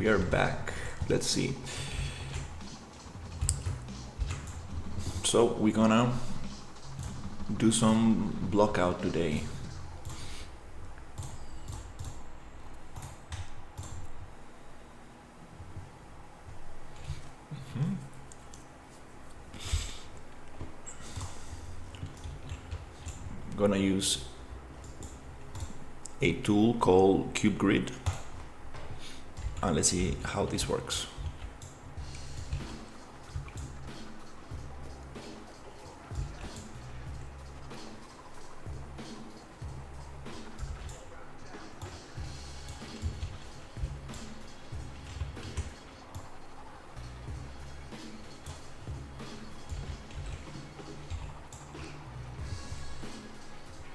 We are back. Let's see. So we're gonna do some blockout today. Gonna use a tool called Cube Grid, and let's see how this works.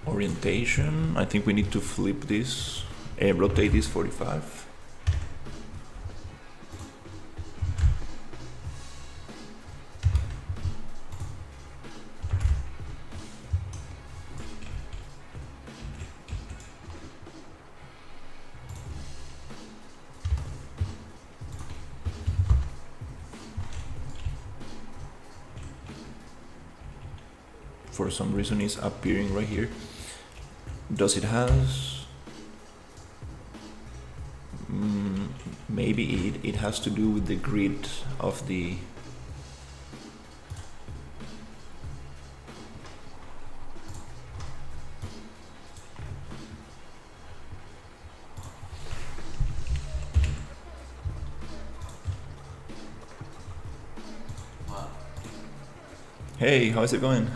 Orientation, I think we need to flip this, rotate this 45. For some reason it's appearing right here. Does it has? Maybe it has to do with the grid of the Hey, how's it going?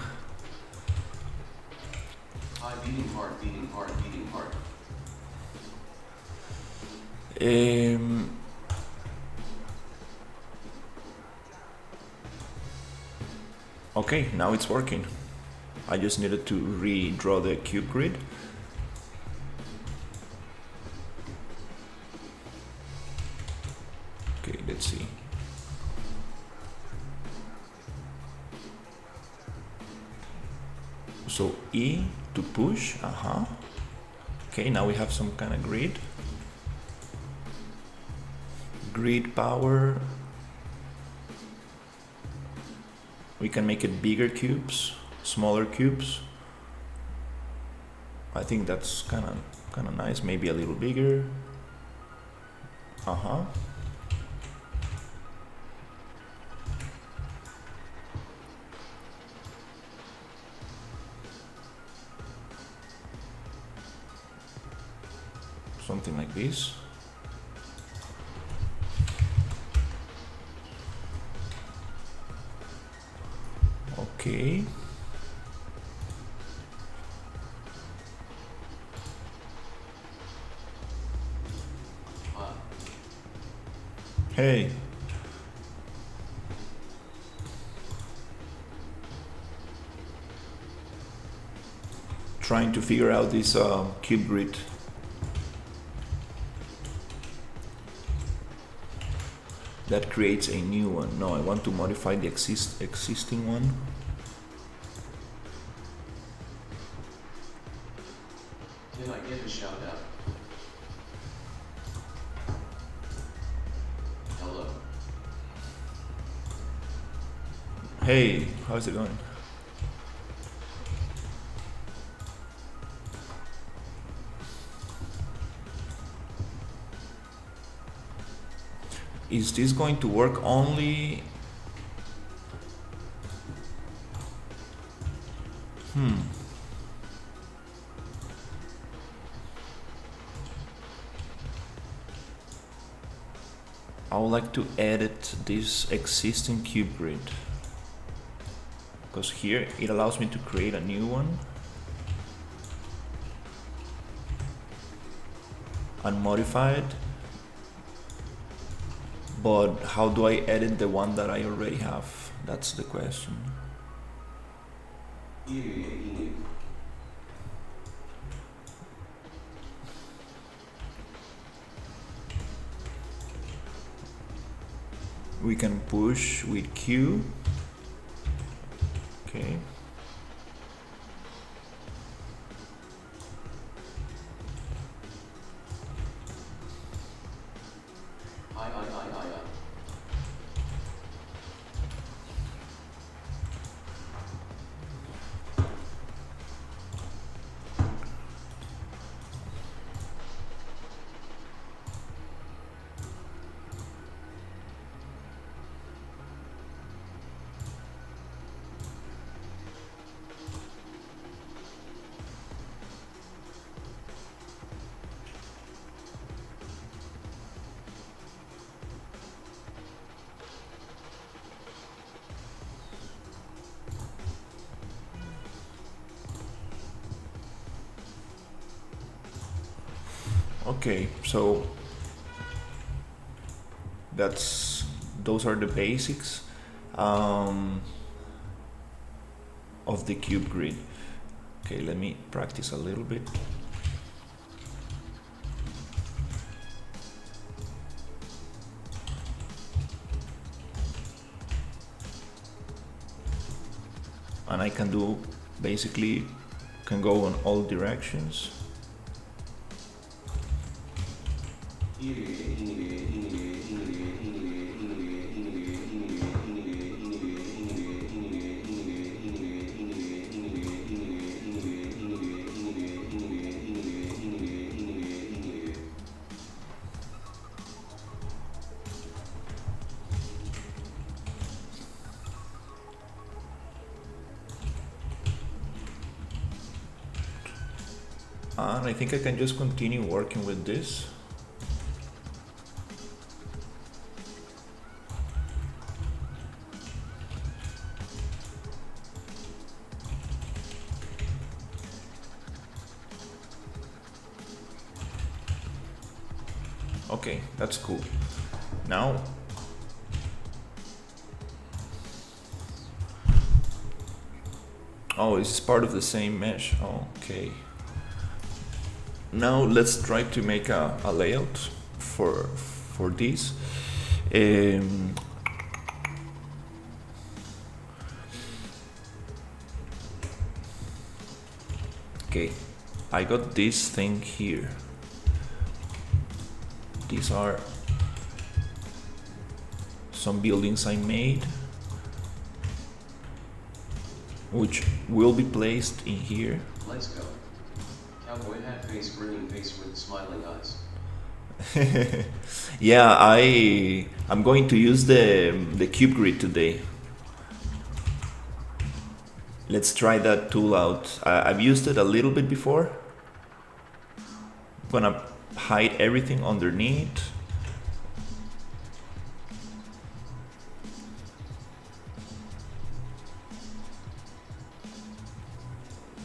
Beating heart, beating heart, beating heart. Okay, now it's working. I just needed to redraw the cube grid. Okay, let's see. So E to push, Okay, now we have some kind of grid. Grid power. We can make it bigger cubes, smaller cubes. I think that's kind of nice. Maybe a little bigger. Something like this. Okay. Hey. Trying to figure out this cube grid. That creates a new one. No, I want to modify the existing one. Can I get a shout out? Hello. Hey, how's it going? Is this going to work only? I would like to edit this existing cube grid, because here it allows me to create a new one and modify it. But how do I edit the one that I already have? That's the question. We can push with Q. Okay. Hi, Okay, so those are the basics of the cube grid. Okay, let me practice a little bit. And I can do basically can go in all directions. And I think I can just continue working with this. Okay, that's cool. Now, oh, it's part of the same mesh. Okay. Now let's try to make a layout for this. Okay, I got this thing here. These are some buildings I made, which will be placed in here. Let's go. Cowboy hat face, grinning face with smiling eyes. Yeah, I'm going to use the cube grid today. Let's try that tool out. I've used it a little bit before. I'm gonna hide everything underneath.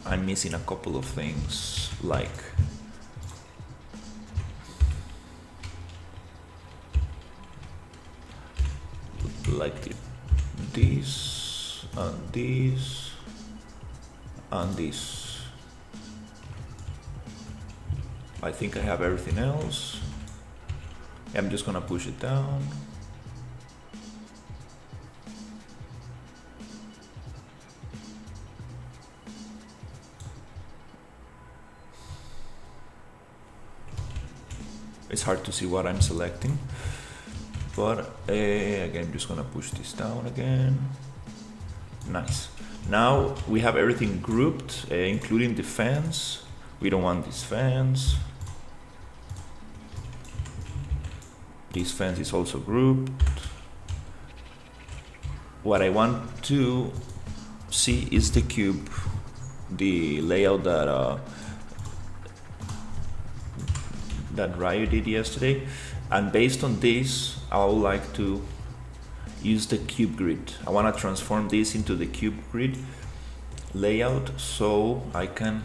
I'm missing a couple of things, like this and this and this. I think I have everything else. I'm just gonna push it down. It's hard to see what I'm selecting, but again, I'm just gonna push this down again. Nice. Now we have everything grouped, including the fans. We don't want these fans. This fence is also grouped. What I want to see is the cube, the layout that Ryu did yesterday, and based on this I would like to use the cube grid. I want to transform this into the cube grid layout so I can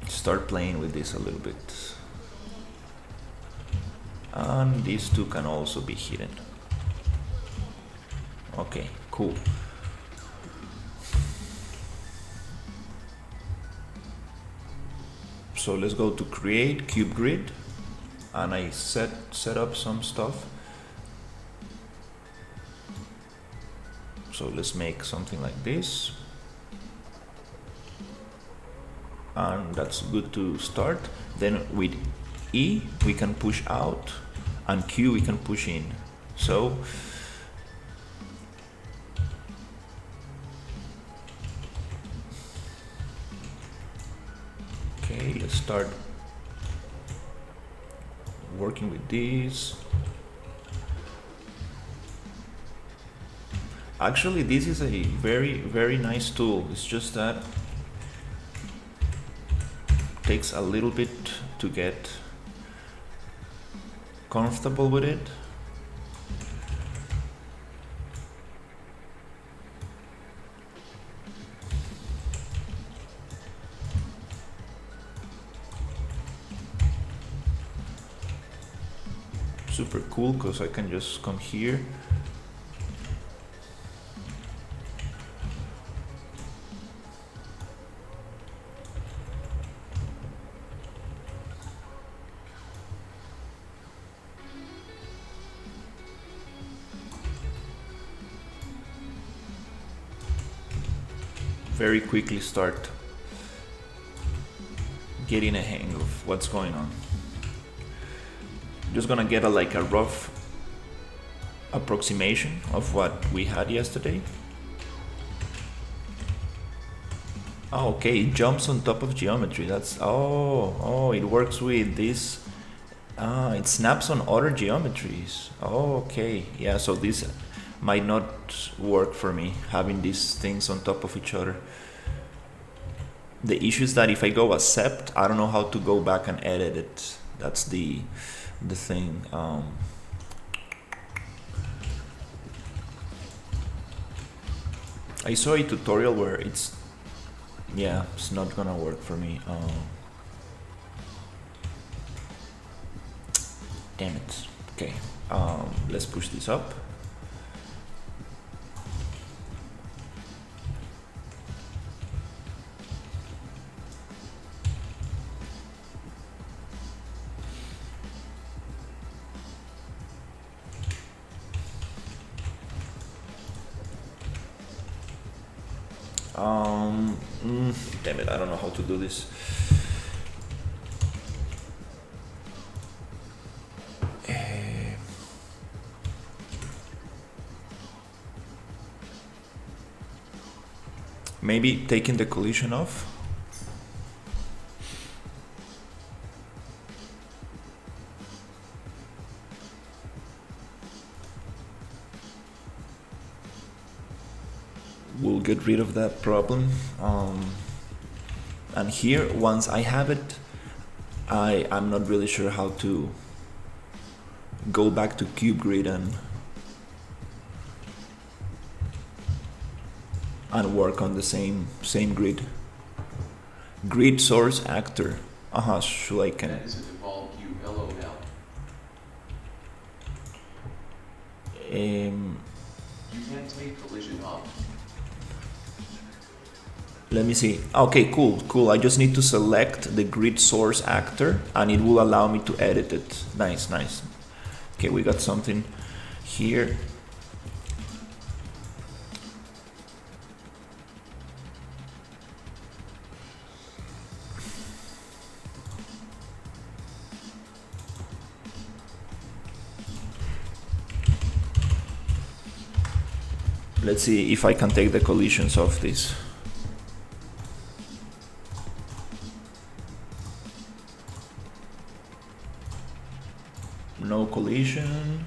start playing with this a little bit. And these two can also be hidden. Okay, cool. So let's go to create cube grid, and I set up some stuff. So let's make something like this, and that's good to start. Then with E we can push out, and Q we can push in. So okay, let's start working with these. Actually, this is a very nice tool. It's just that it takes a little bit to get comfortable with it. super cool because I can just come here. Very quickly start getting a hang of what's going on. Just gonna get like a rough approximation of what we had yesterday. Oh, okay, it jumps on top of geometry. That's it works with this. It snaps on other geometries. Oh, okay, yeah. So this might not work for me, having these things on top of each other. The issue is that if I go accept, I don't know how to go back and edit it. That's the thing. I saw a tutorial where it's not gonna work for me. Damn it. Okay, let's push this up. Damn it, I don't know how to do this. Maybe taking the collision off. We'll get rid of that problem. And here, once I have it, I'm not really sure how to go back to cube grid and work on the same grid. Grid source actor. Should I can. That is a default cube LO now. You can't take collision off. Let me see. Okay, cool. I just need to select the grid source actor and it will allow me to edit it. Nice. Okay, we got something here. Let's see if I can take the collisions off this. No collision.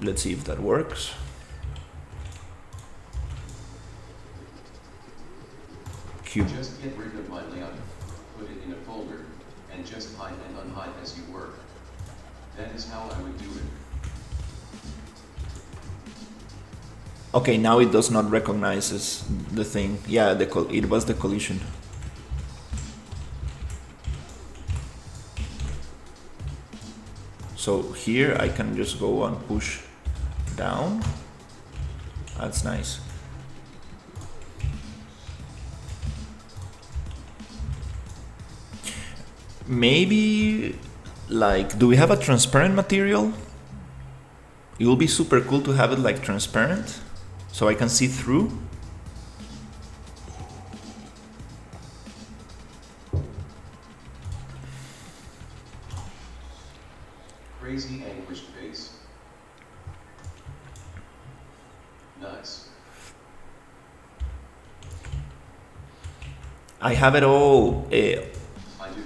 Let's see if that works. Cube. Just get rid of my layout, put it in a folder, and just hide and unhide as you work. That is how I would do it. Okay, now it does not recognize the thing. Yeah, it was the collision. So here I can just go and push down. That's nice. Maybe, like, do we have a transparent material? It will be super cool to have it like transparent, so I can see through. Crazy anguished face. Nice. I have it all. I do.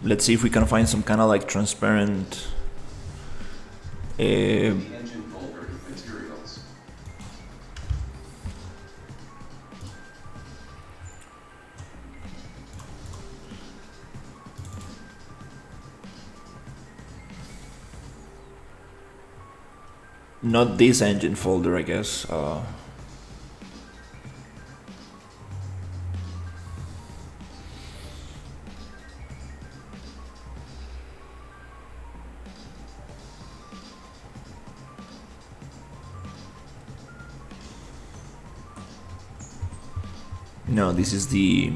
Let's see if we can find some kind of like transparent. The engine folder materials. Not this engine folder, I guess. No, this is the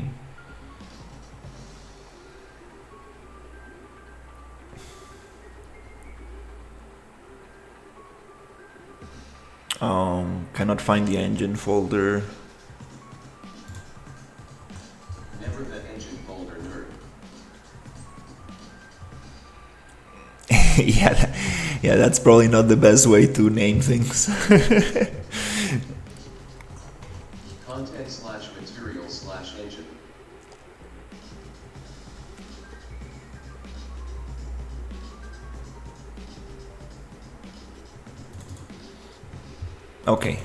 cannot find the engine folder. Never the engine folder, nerd. Yeah, that's probably not the best way to name things. Content/material/engine. Okay.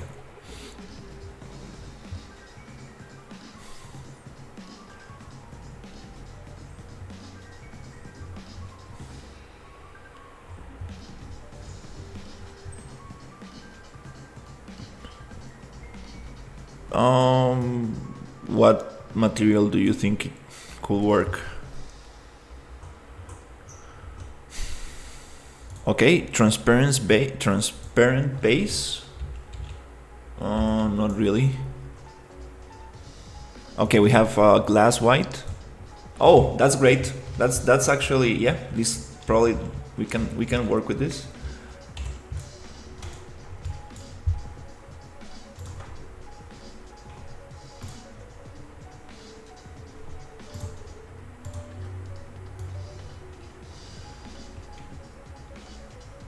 What material do you think could work? Okay, transparent base. Not really. Okay, we have glass white. Oh, that's great. That's actually, yeah. This probably we can work with this.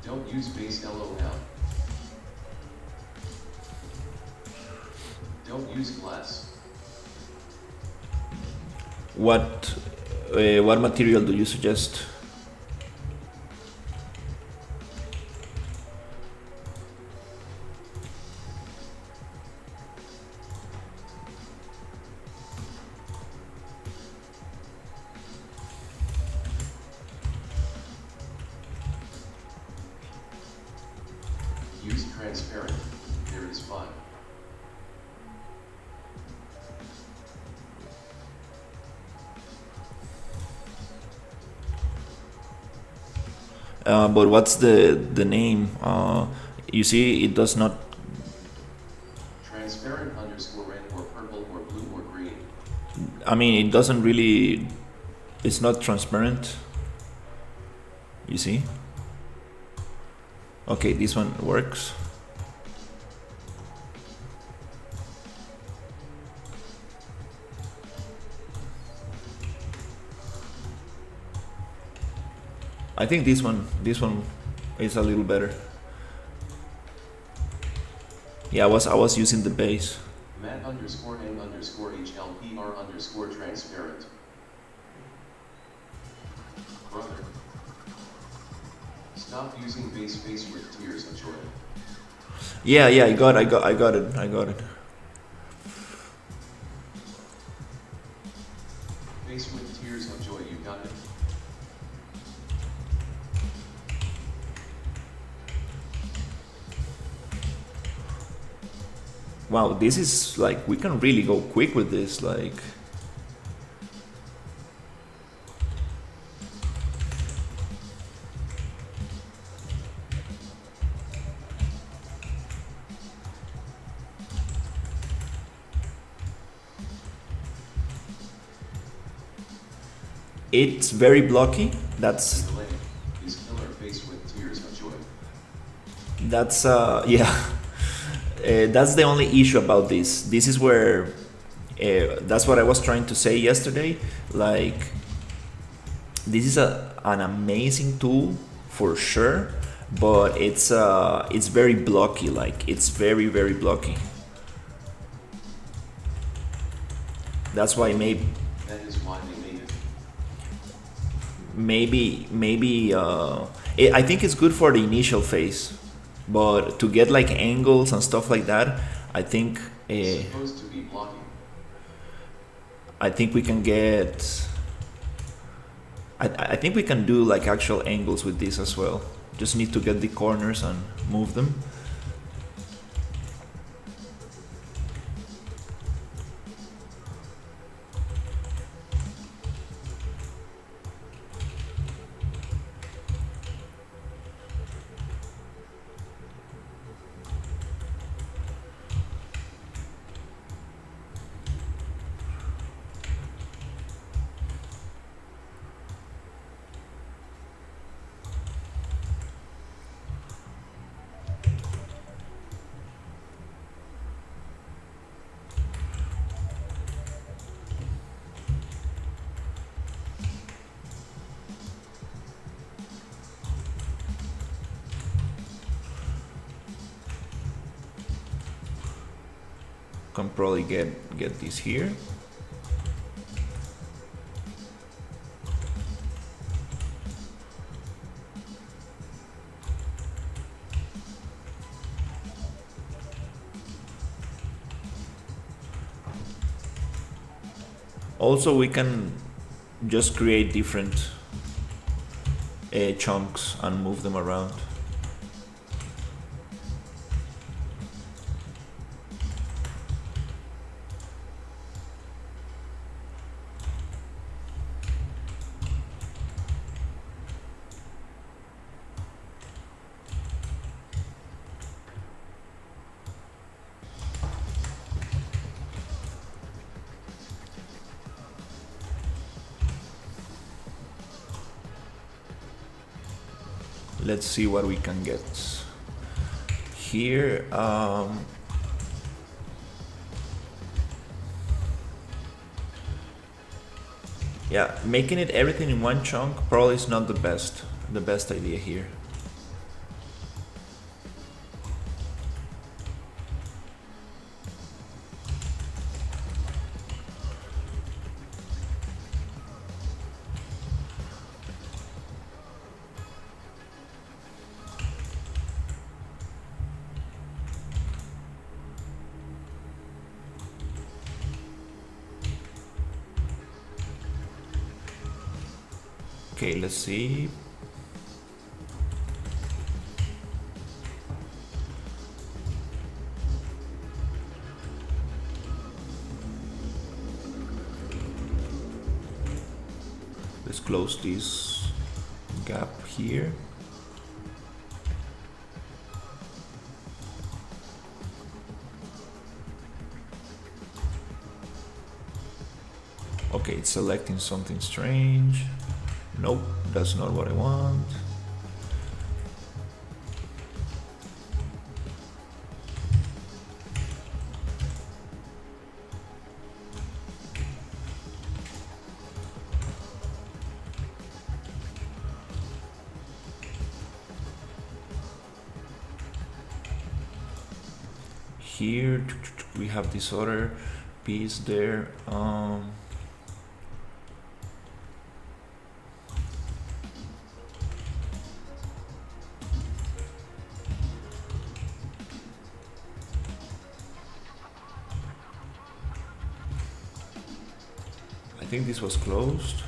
Don't use base LOL. Don't use glass. What material do you suggest? Use transparent. There is fun. But what's the name? You see, it does not. Transparent _ red or purple or blue or green. I mean, it doesn't really. It's not transparent. You see? Okay, this one works. I think this one is a little better. Yeah, I was using the base. Mat _ n _HLPR _ transparent. Brother. Stop using base with tears of joy. Yeah, I got it. Base with tears of joy, you got it. Wow, this is like, we can really go quick with this, like. It's very blocky. That's His killer face with tears of joy. That's yeah. That's the only issue about this. This is where that's what I was trying to say yesterday. Like, this is an amazing tool for sure, but it's very blocky. Like, it's very blocky. That's why maybe. That is why they made it. Maybe I think it's good for the initial phase, but to get like angles and stuff like that, I think It's supposed to be blocking. I think we can get I think we can do like actual angles with this as well. Just need to get the corners and move them. can probably get this here. Also, we can just create different chunks and move them around. Let's see what we can get here. Yeah, making it everything in one chunk probably is not the best idea here. Okay, let's see. Let's close this gap here. Okay, it's selecting something strange. Nope, that's not what I want. Here we have this other piece there. I think this was closed.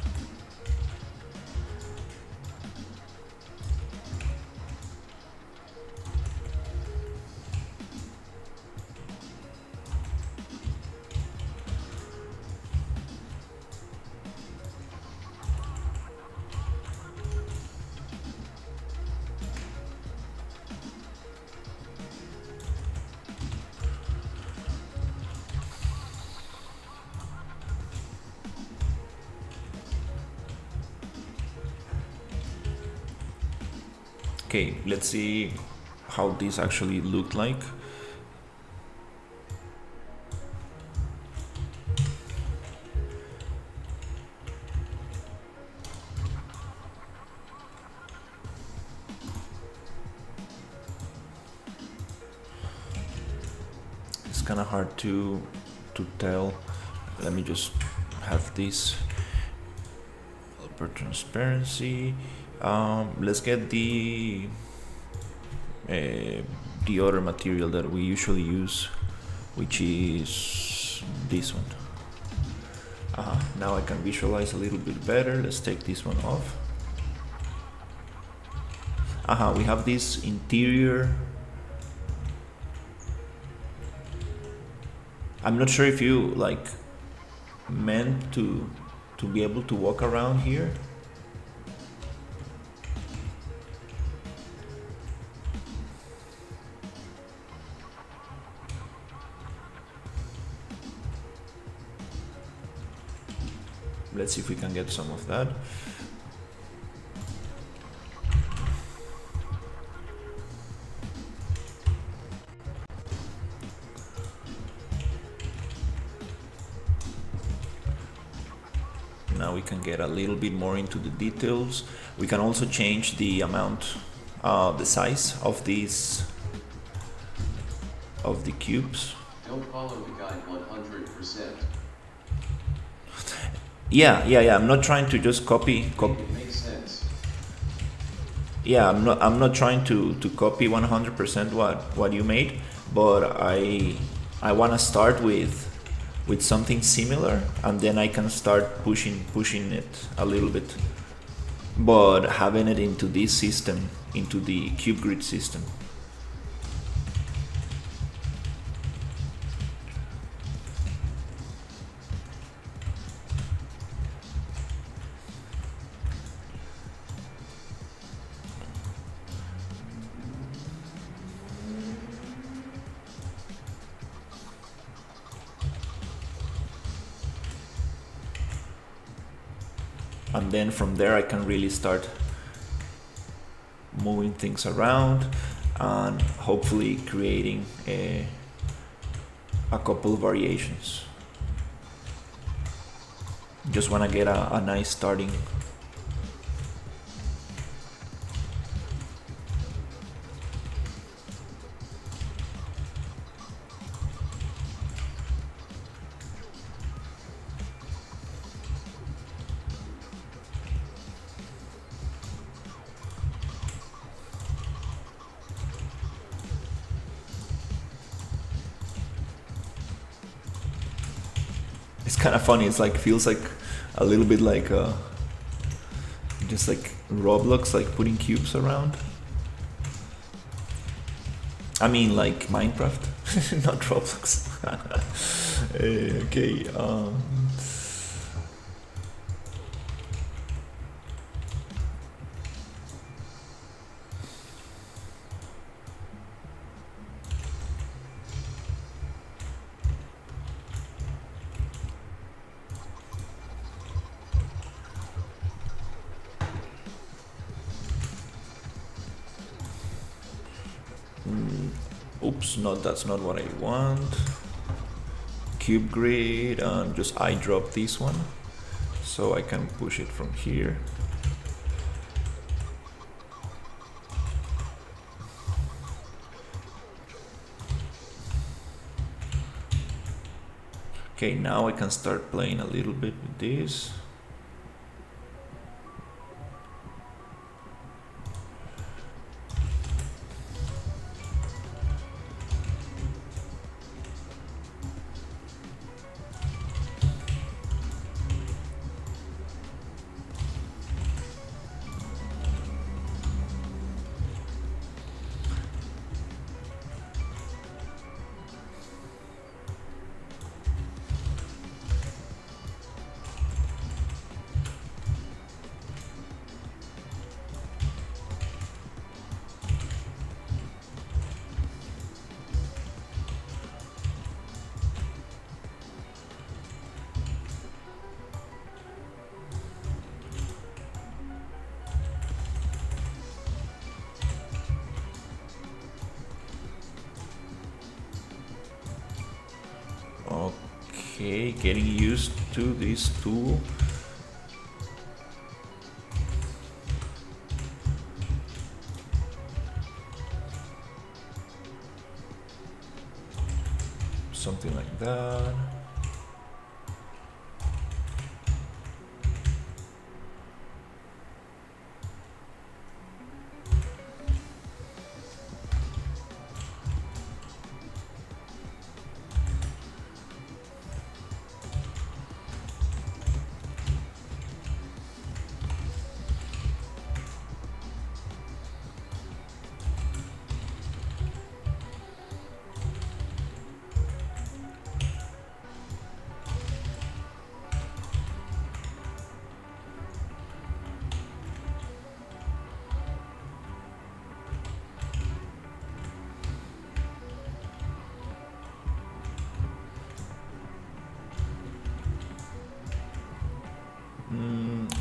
Okay, let's see how this actually looked like. It's kind of hard to tell. Let me just have this for transparency. Let's get the other material that we usually use, which is this one. Now I can visualize a little bit better. Let's take this one off. We have this interior. I'm not sure if you like meant to be able to walk around here. Let's see if we can get some of that. Now we can get a little bit more into the details. We can also change the amount, the size of these, of the cubes. don't follow the guide 100%. Yeah. I'm not trying to just copy. It makes sense. Yeah, I'm not trying to copy 100% what you made, but I want to start with something similar, and then I can start pushing it a little bit, but having it into this system, into the cube grid system. And then from there I can really start moving things around and hopefully creating a couple of variations. Just want to get a nice starting. It's kind of funny. It's like feels like a little bit like just like Roblox, like putting cubes around. I mean, like Minecraft, not Roblox. Okay. Oops, no, that's not what I want. Cube grid, and just I drop this one so I can push it from here. Okay, now I can start playing a little bit with this. Okay, getting used to this tool. Something like that.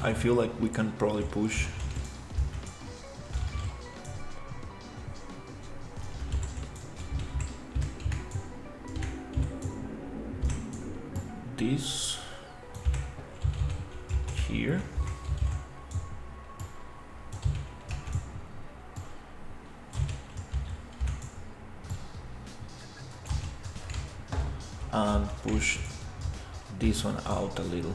I feel like we can probably push this here. and push this one out a little.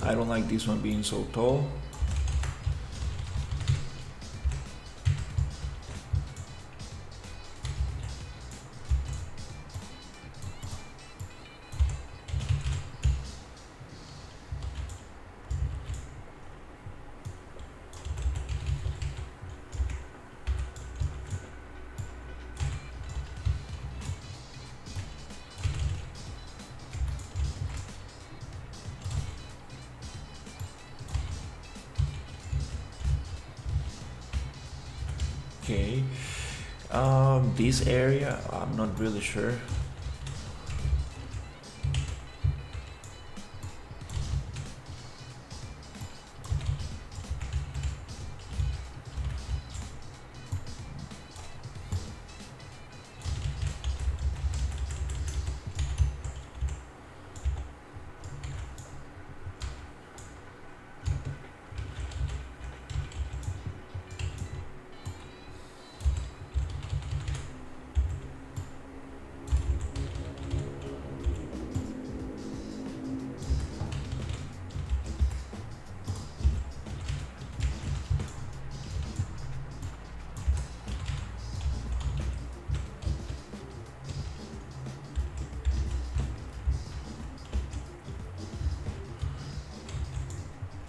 I don't like this one being so tall. Okay, this area, I'm not really sure.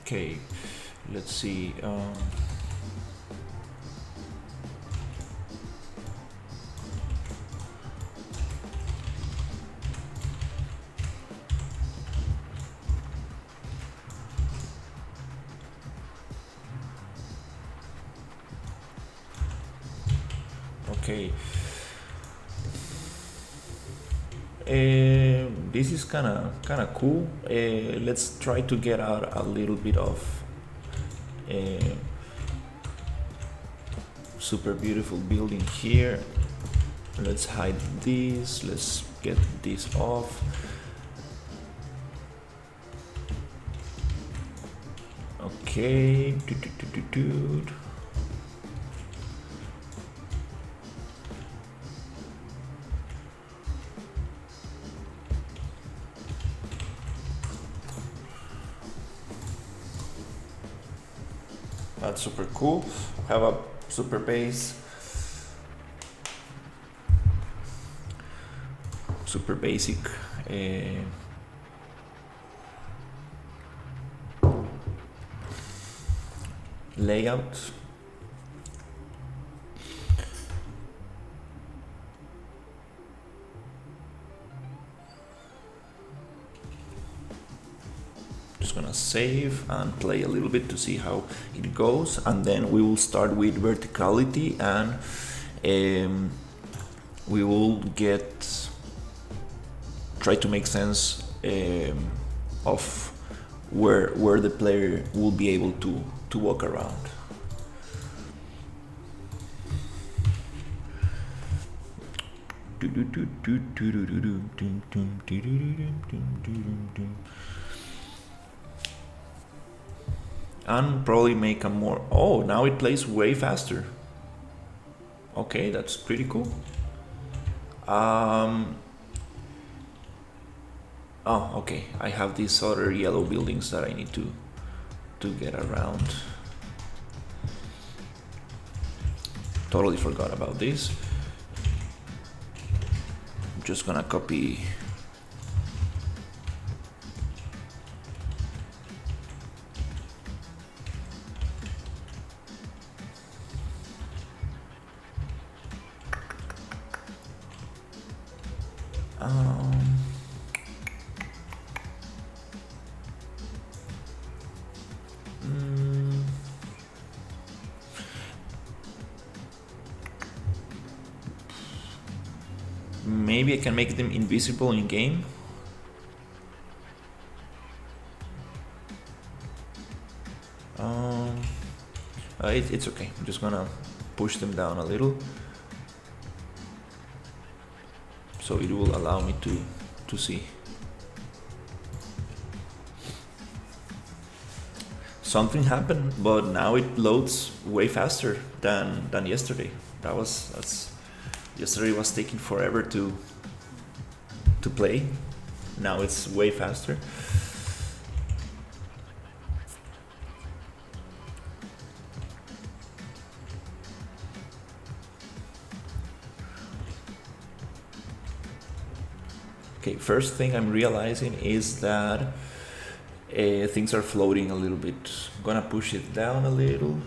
Okay, let's see. Okay. This is kind of cool. Let's try to get out a little bit of super beautiful building here. Let's hide this. Let's get this off. Okay. That's super cool. Have a super base, super basic layout. Just gonna save and play a little bit to see how it goes, and then we will start with verticality, and we will try to make sense of where the player will be able to walk around. And probably make a more... Oh, now it plays way faster. Okay, that's pretty cool. Oh, okay, I have these other yellow buildings that I need to get around. Totally forgot about this. I'm just gonna copy Maybe I can make them invisible in game. It's okay. I'm just gonna push them down a little, so it will allow me to see. Something happened, but now it loads way faster than yesterday. Yesterday was taking forever to play. Now it's way faster. Okay, first thing I'm realizing is that things are floating a little bit. I'm gonna push it down a little.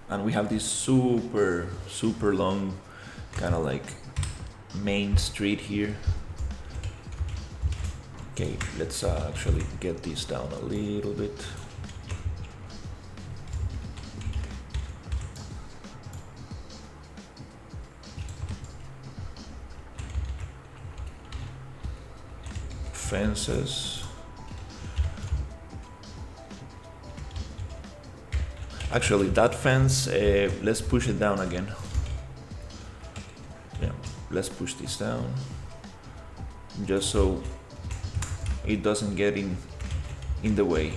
And we have this super long kind of like main street here. Okay, let's actually get this down a little bit. Fences. Actually, that fence, let's push it down again. Yeah, let's push this down, just so it doesn't get in the way.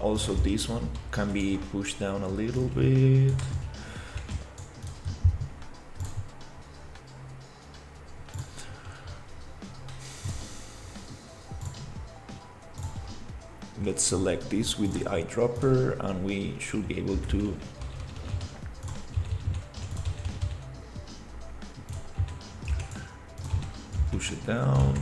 Also, this one can be pushed down a little bit. Let's select this with the eyedropper and we should be able to push it down.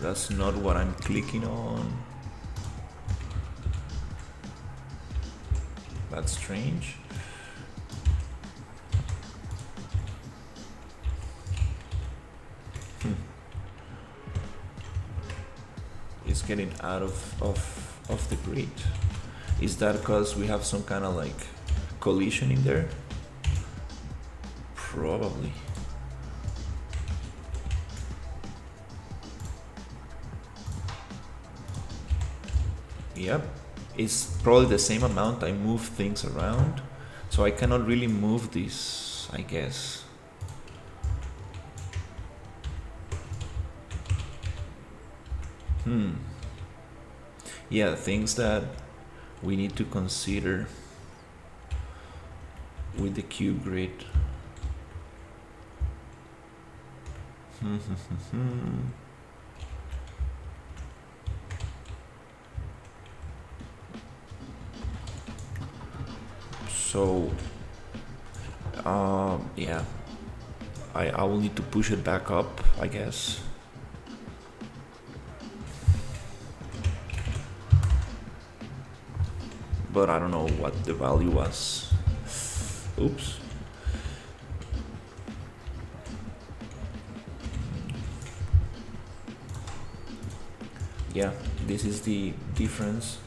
That's not what I'm clicking on. That's strange. It's getting out of the grid. Is that because we have some kind of like collision in there? Probably. Yep, it's probably the same amount I move things around, so I cannot really move this, I guess. Yeah, things that we need to consider with the cube grid. So, yeah, I will need to push it back up, I guess. But I don't know what the value was. Oops. yeah, this is the difference.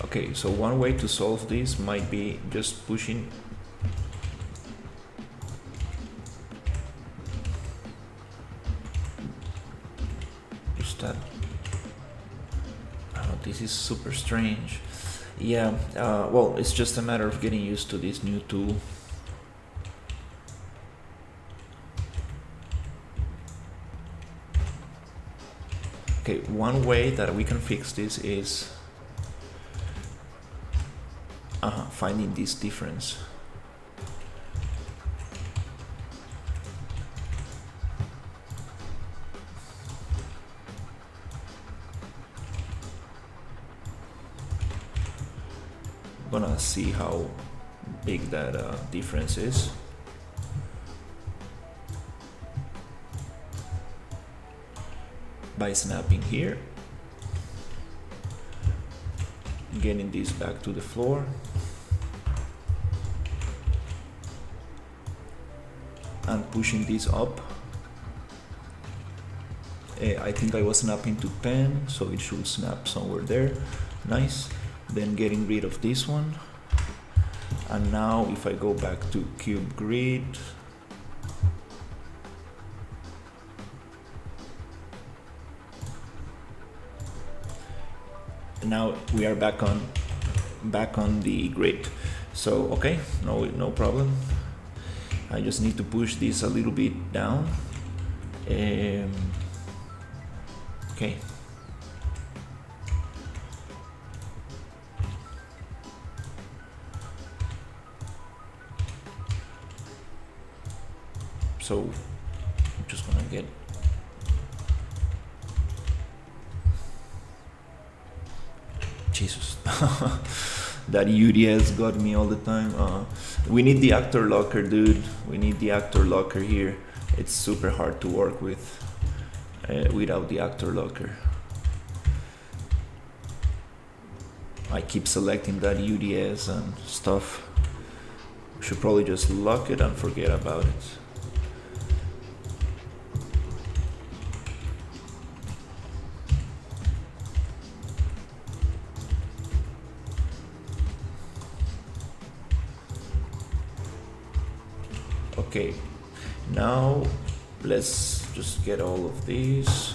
Okay, so one way to solve this might be just pushing just that. Oh, this is super strange. Yeah, well, it's just a matter of getting used to this new tool. Okay, one way that we can fix this is finding this difference. I'm gonna see how big that difference is. By snapping here, getting this back to the floor, and pushing this up. I think I was snapping to 10, so it should snap somewhere there. Nice. Then getting rid of this one. And now if I go back to cube grid, now we are back on the grid. So okay, no problem. I just need to push this a little bit down. Okay. So I'm just gonna get Jesus. That UDS got me all the time. We need the actor locker, dude. We need the actor locker here. It's super hard to work with without the actor locker. I keep selecting that UDS and stuff. Should probably just lock it and forget about it. Okay, now let's just get all of these.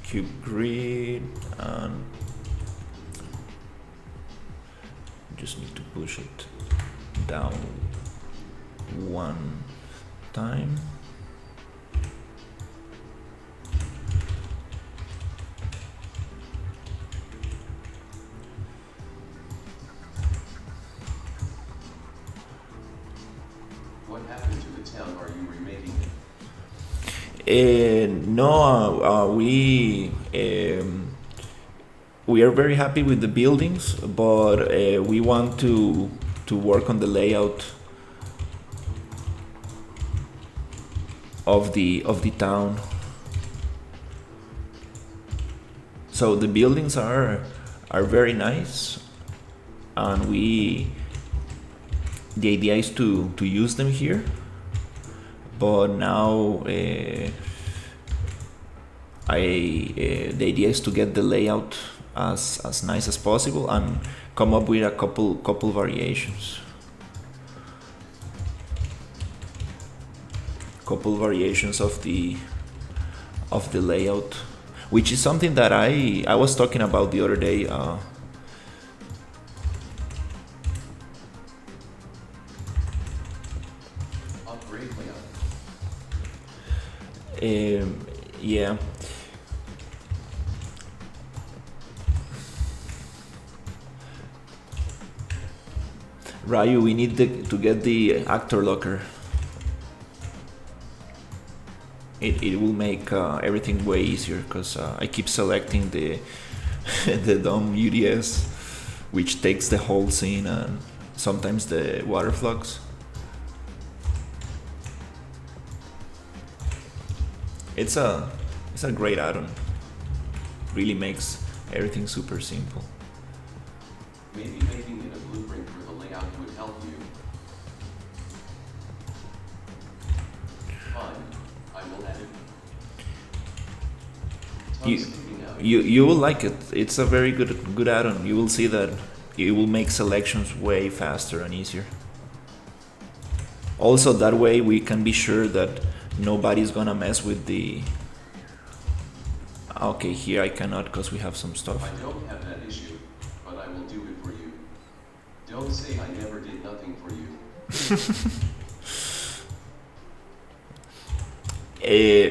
Cube grid, and just need to push it down one time. What happened to the town? Are you remaking it? No, we are very happy with the buildings, but we want to work on the layout of the town. So the buildings are very nice, and the idea is to use them here, but now the idea is to get the layout as nice as possible and come up with a couple variations. Couple variations of the layout, which is something that I was talking about the other day. Upgrade layout. Yeah. Ryu, we need to get the actor locker. It will make everything way easier, because I keep selecting the the dumb UDS, which takes the whole scene and sometimes the water flux. It's a great add-on. Really makes everything super simple. Maybe making it a blueprint for the layout would help you. Fine, I will edit. You will like it. It's a very good add-on. You will see that it will make selections way faster and easier. Also, that way we can be sure that nobody's gonna mess with the... Okay, here I cannot because we have some stuff. I don't have that issue, but I will do it for you. Don't say I never did nothing for you.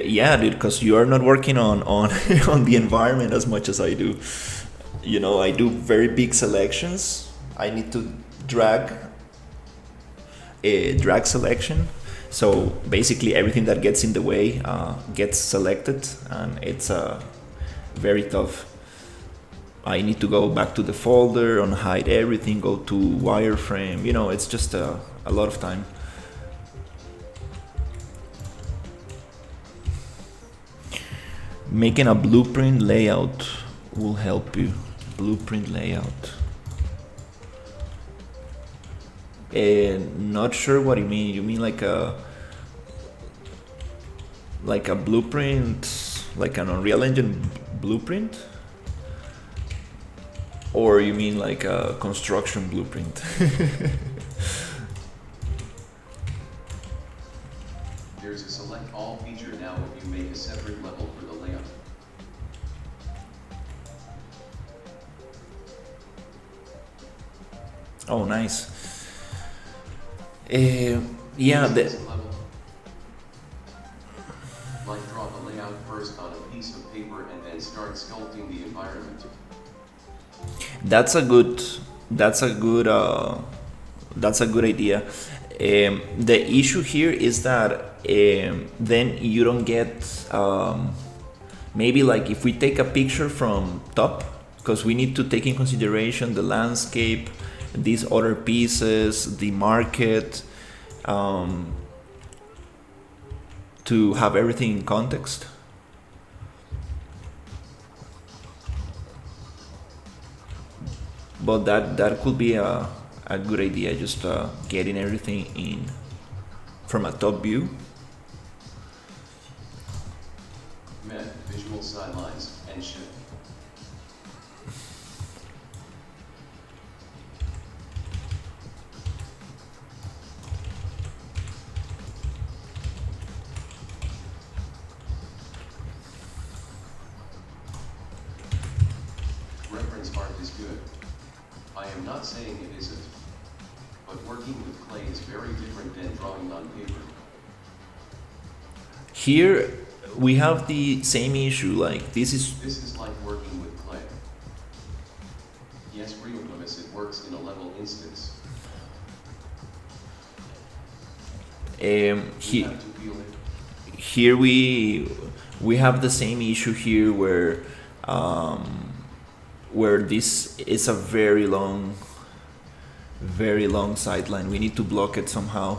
Yeah, dude, because you are not working on on the environment as much as I do. You know, I do very big selections. I need to drag a drag selection. So basically everything that gets in the way gets selected, and it's very tough. I need to go back to the folder, unhide everything, go to wireframe. You know, it's just a lot of time. Making a blueprint layout will help you. Blueprint layout. Not sure what you mean. You mean like a blueprint, like an Unreal Engine blueprint? Or you mean like a construction blueprint? There's a select all feature now if you make a separate level for the layout. Oh, nice. Yeah, like draw the layout first on a piece of paper and then start sculpting the environment. That's a good idea. The issue here is that then you don't get maybe like if we take a picture from top, because we need to take in consideration the landscape, these other pieces, the market, to have everything in context. But that could be a good idea, just getting everything in from a top view. Visual sidelines and shift. Reference art is good. I am not saying it isn't, but working with clay is very different than drawing on paper. Here we have the same issue, like this is like working with clay. Yes, Realms, it works in a level instance. Here we have the same issue here where this is a very long sideline. We need to block it somehow.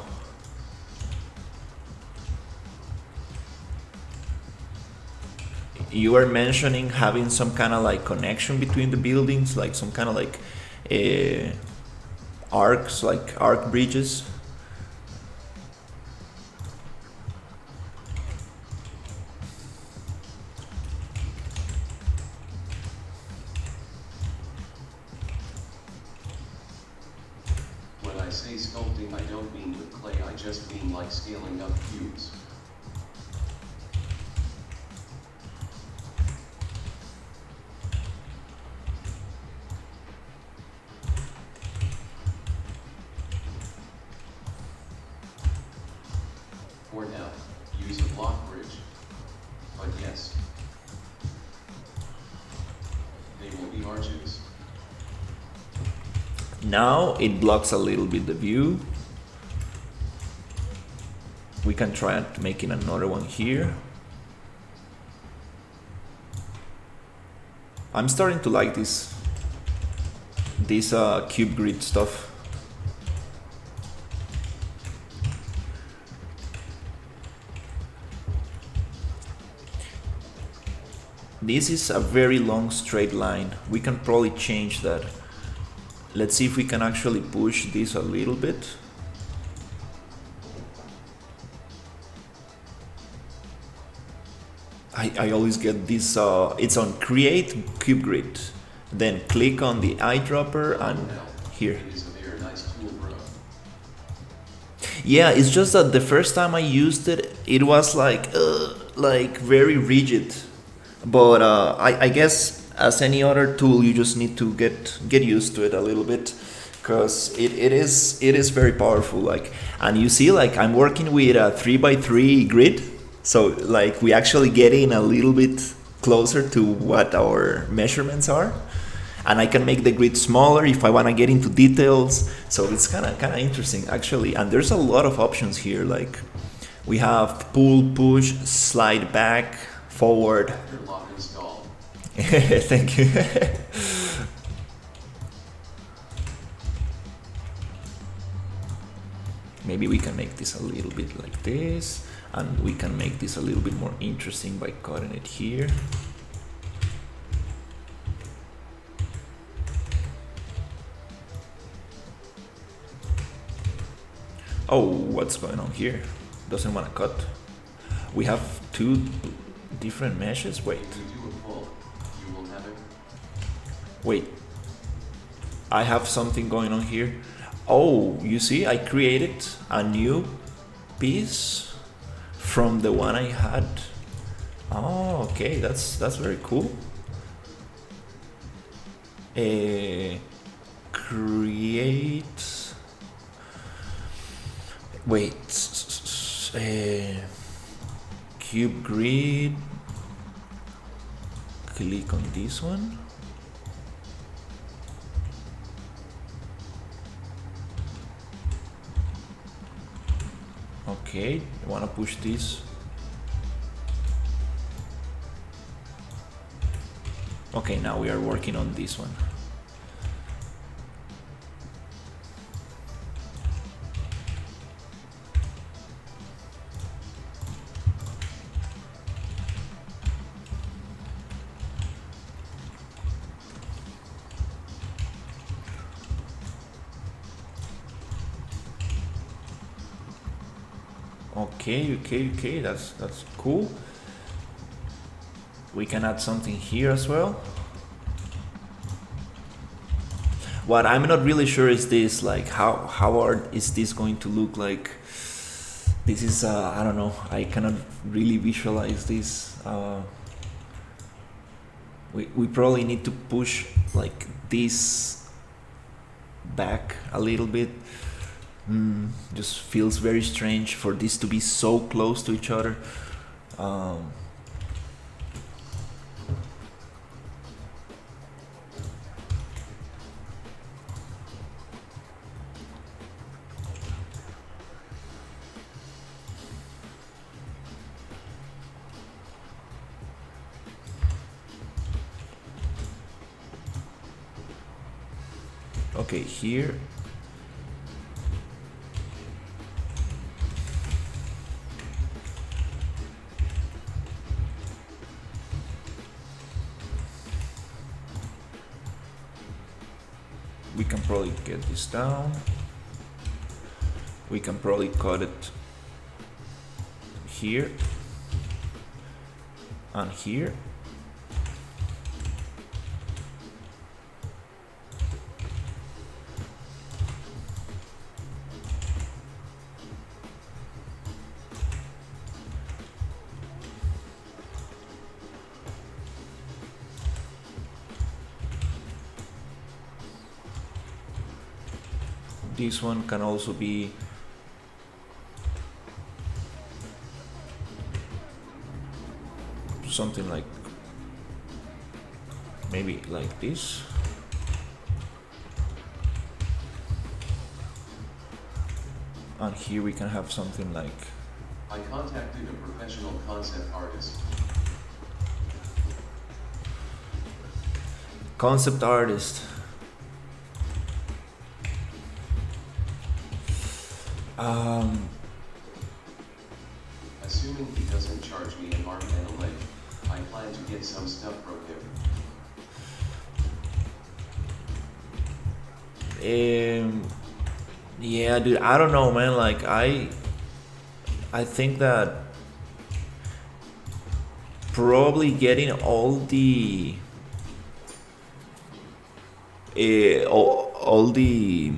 You are mentioning having some kind of like connection between the buildings, like some kind of like arcs, like arc bridges. When I say sculpting, I don't mean with clay, I just mean like scaling up cubes. For now, use a block bridge. But yes, they will be arches. Now it blocks a little bit the view. We can try making another one here. I'm starting to like this cube grid stuff. this is a very long straight line. We can probably change that. Let's see if we can actually push this a little bit. I always get this, it's on create cube grid. Then click on the eyedropper and here. It is a very nice tool, bro. Yeah, it's just that the first time I used it, it was like very rigid. But I guess as any other tool, you just need to get used to it a little bit, because it is very powerful. Like, and you see, like I'm working with a 3x3 grid, so like we actually get in a little bit closer to what our measurements are. And I can make the grid smaller if I want to get into details. So it's kind of interesting actually. And there's a lot of options here. Like we have pull, push, slide back, forward. After lock install. Thank you. Maybe we can make this a little bit like this, and we can make this a little bit more interesting by cutting it here. Oh, what's going on here? Doesn't want to cut. We have two different meshes. Wait. If you do a pull, you will have it. Wait. I have something going on here. Oh, you see, I created a new piece from the one I had. Oh, okay, that's very cool. Create. Wait, cube grid, click on this one. Okay, I want to push this. Okay, now we are working on this one. Okay, that's cool. We can add something here as well. What I'm not really sure is this, like how is this going to look like? This is I don't know, I cannot really visualize this. We probably need to push like this back a little bit. Just feels very strange for this to be so close to each other. Okay, here. We can probably get this down. We can probably cut it here and here. This one can also be something like maybe like this. And here we can have something like, I contacted a professional concept artist. Concept artist. Assuming he doesn't charge me an arm and a leg. I plan to get some stuff from him. Yeah, dude, I don't know, man. Like I think that probably getting all the all the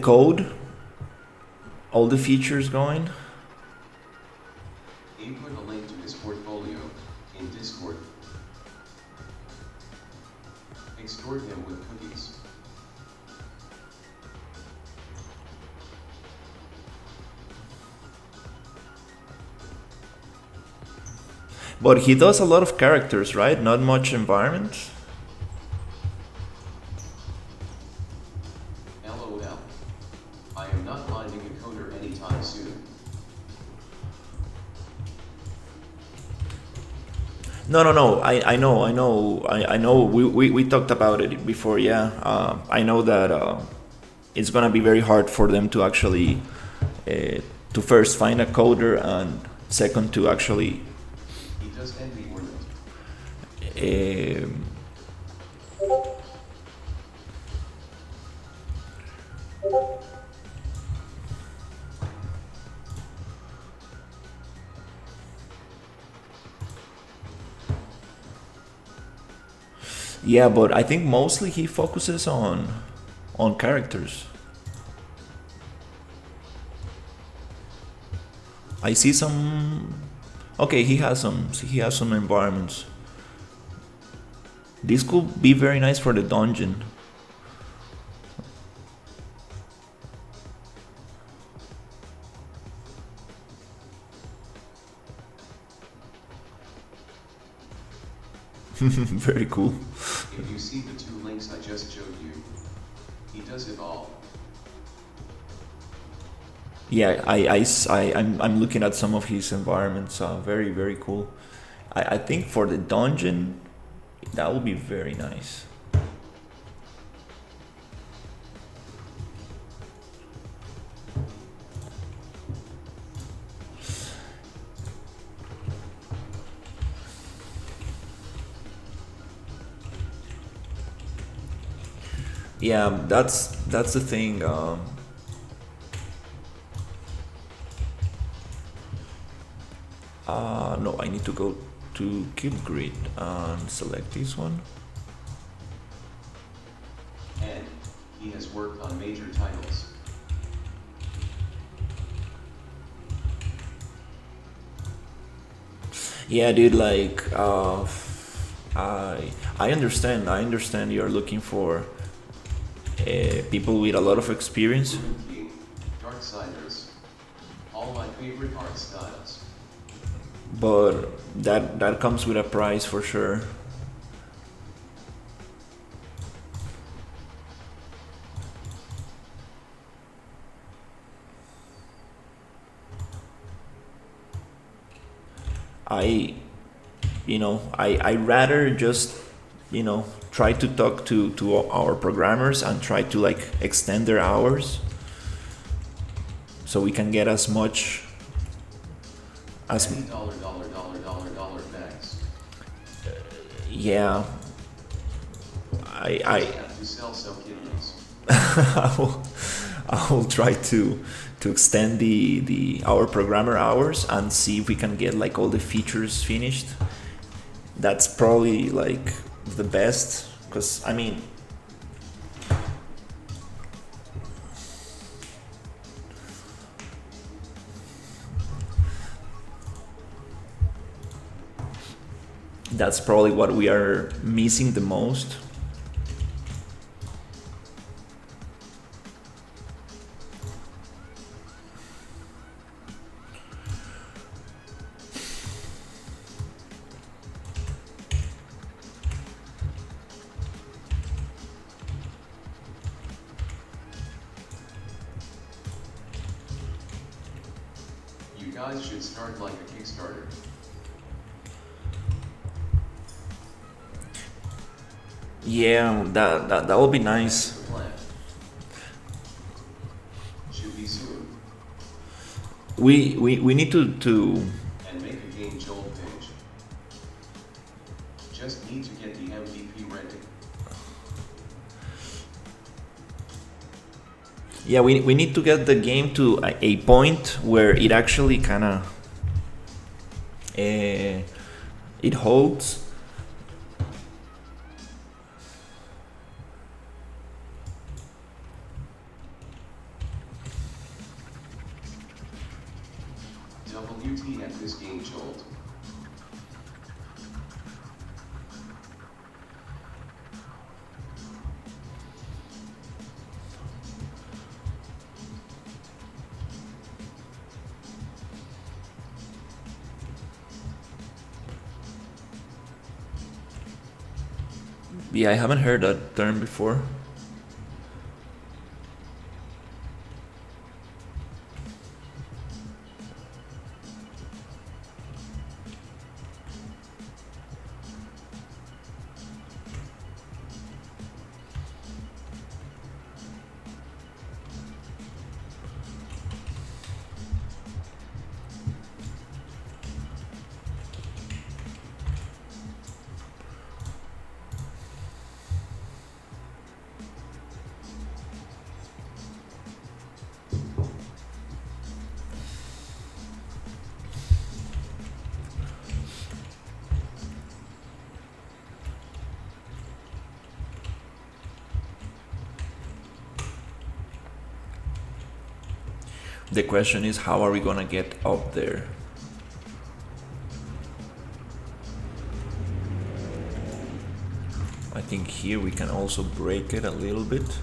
code, all the features going. He put a link to his portfolio in Discord. Extort him with cookies. But he does a lot of characters, right? Not much environment. LOL. I am not finding a coder anytime soon. No. I know. We talked about it before. Yeah. I know that it's gonna be very hard for them to actually to first find a coder and second to actually. He does envy ornament. Um, yeah, but I think mostly he focuses on characters. I see some. Okay, he has some environments. This could be very nice for the dungeon. Very cool. If you see the two links I just showed you, he does it all. Yeah, I'm looking at some of his environments. Very, very cool. I think for the dungeon, that would be very nice. Yeah, that's the thing. No, I need to go to Cube Grid and select this one. And he has worked on major titles. Yeah, dude. Like, I understand. I understand you're looking for people with a lot of experience. Darksiders. All my favorite art styles. But that comes with a price for sure. I rather just try to talk to our programmers and try to like extend their hours so we can get as much as $dollar bags. yeah. I have to sell some kidneys. I will try to extend the our programmer hours and see if we can get like all the features finished. That's probably like the best, because I mean that's probably what we are missing the most. You guys should start like a Kickstarter. Yeah, that would be nice. That's the plan. Should be soon. we need to and make a game Jolt page. Just need to get the MVP ready. yeah, we need to get the game to a point where it actually kind of it holds. WTF this game Jolt. Yeah, I haven't heard that term before. The question is, how are we gonna get up there? I think here we can also break it a little bit.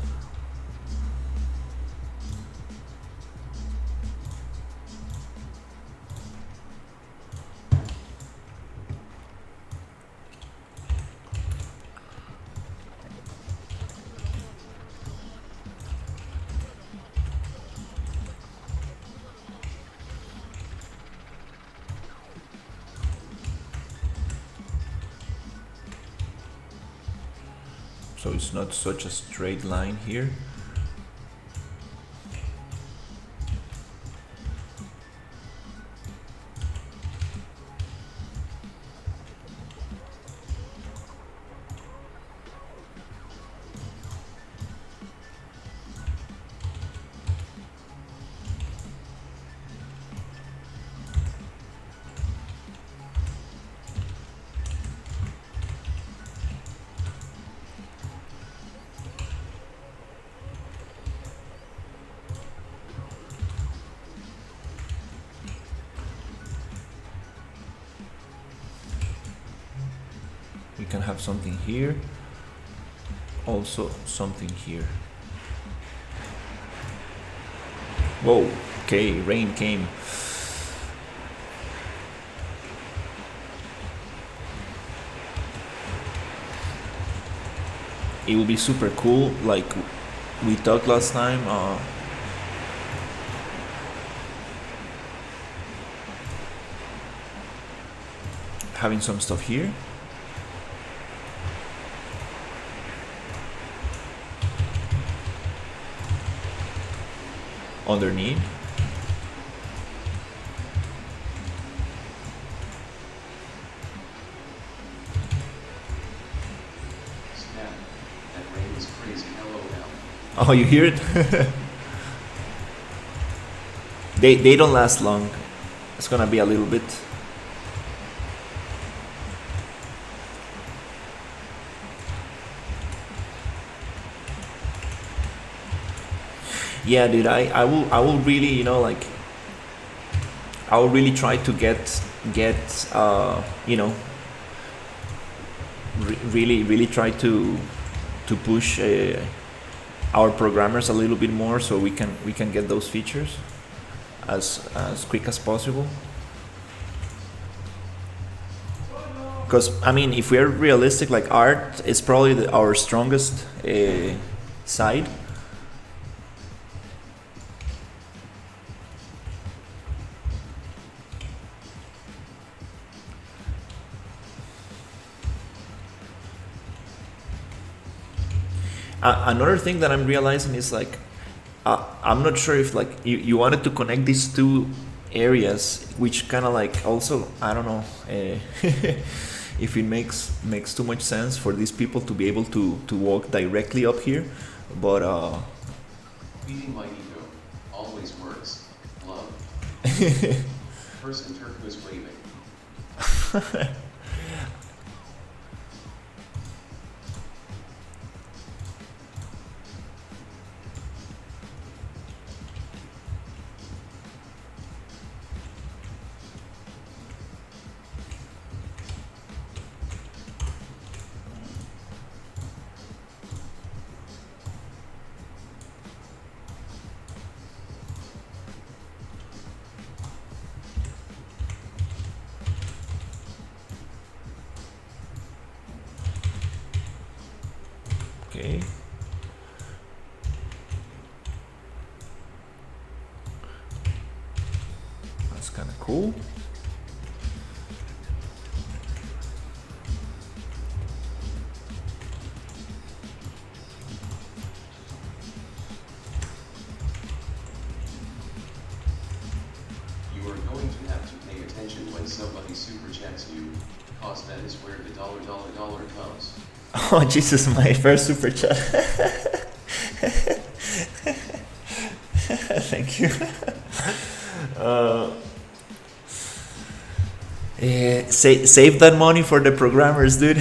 So it's not such a straight line here. We can have something here, also something here. Whoa, okay, rain came. It will be super cool, like we talked last time. Having some stuff here. Underneath. Snap. That rain is crazy. Hello now. Oh, you hear it? They don't last long. It's gonna be a little bit. Yeah, dude, I will really, you know, like I will really try to get you know, really try to push our programmers a little bit more so we can get those features as quick as possible. Because I mean, if we're realistic, like art is probably our strongest side. Another thing that I'm realizing is like I'm not sure if like you wanted to connect these two areas, which kind of like also, I don't know, if it makes too much sense for these people to be able to walk directly up here, but Feeding my ego always works. Love. Person turquoise waving. okay. That's kind of cool. You are going to have to pay attention when somebody super chats you, cause that is where the dollar comes. Oh Jesus, my first super chat. Thank you. Save that money for the programmers, dude.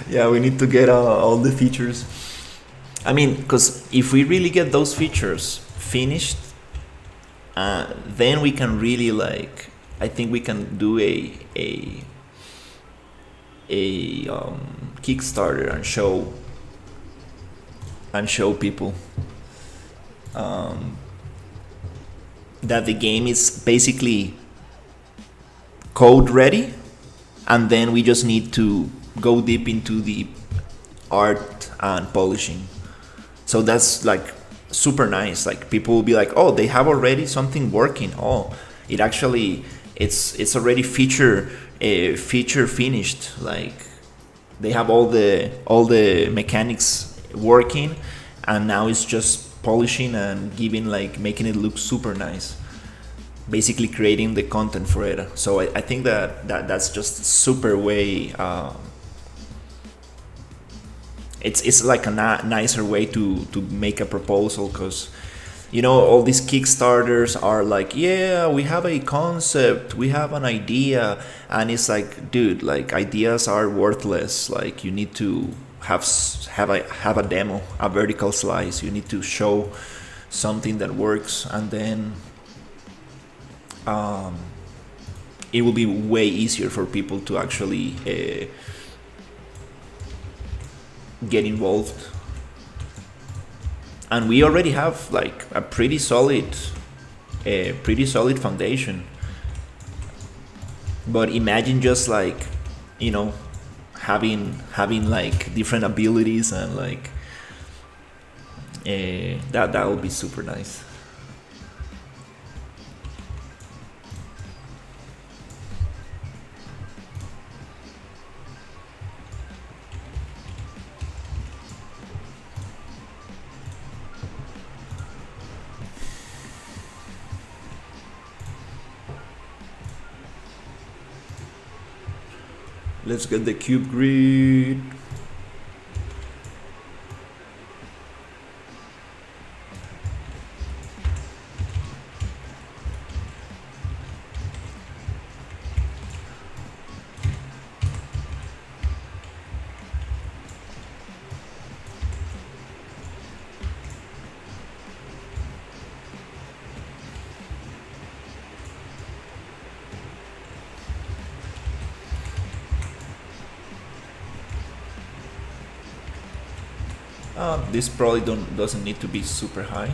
Yeah, we need to get all the features. I mean, because if we really get those features finished, then we can really like. I think we can do a Kickstarter and show people that the game is basically code ready, and then we just need to go deep into the art and polishing. So that's like super nice. Like people will be like, oh, they have already something working. Oh, it actually it's already feature finished. Like they have all the mechanics working, and now it's just polishing and making it look super nice. Basically creating the content for it. So I think that's just super way. It's like a nicer way to make a proposal, because all these Kickstarters are like, yeah, we have a concept, we have an idea, and it's like, dude, like ideas are worthless. Like you need to have a demo, a vertical slice. You need to show something that works, and then it will be way easier for people to actually get involved. And we already have like a pretty solid foundation. But imagine just like having like different abilities, and like that would be super nice. Let's get the cube grid. This probably doesn't need to be super high.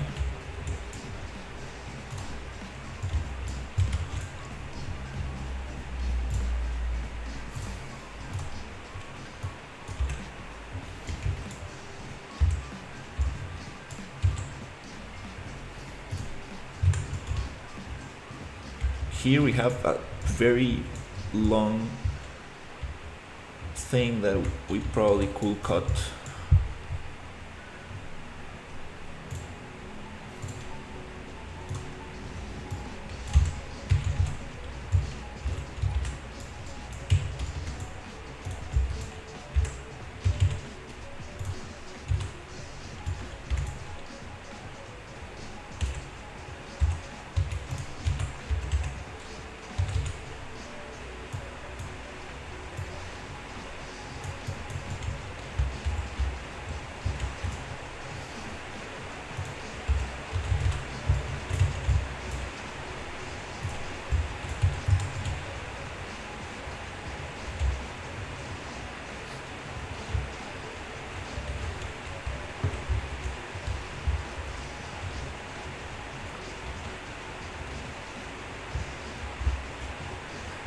Here we have a very long thing that we probably could cut.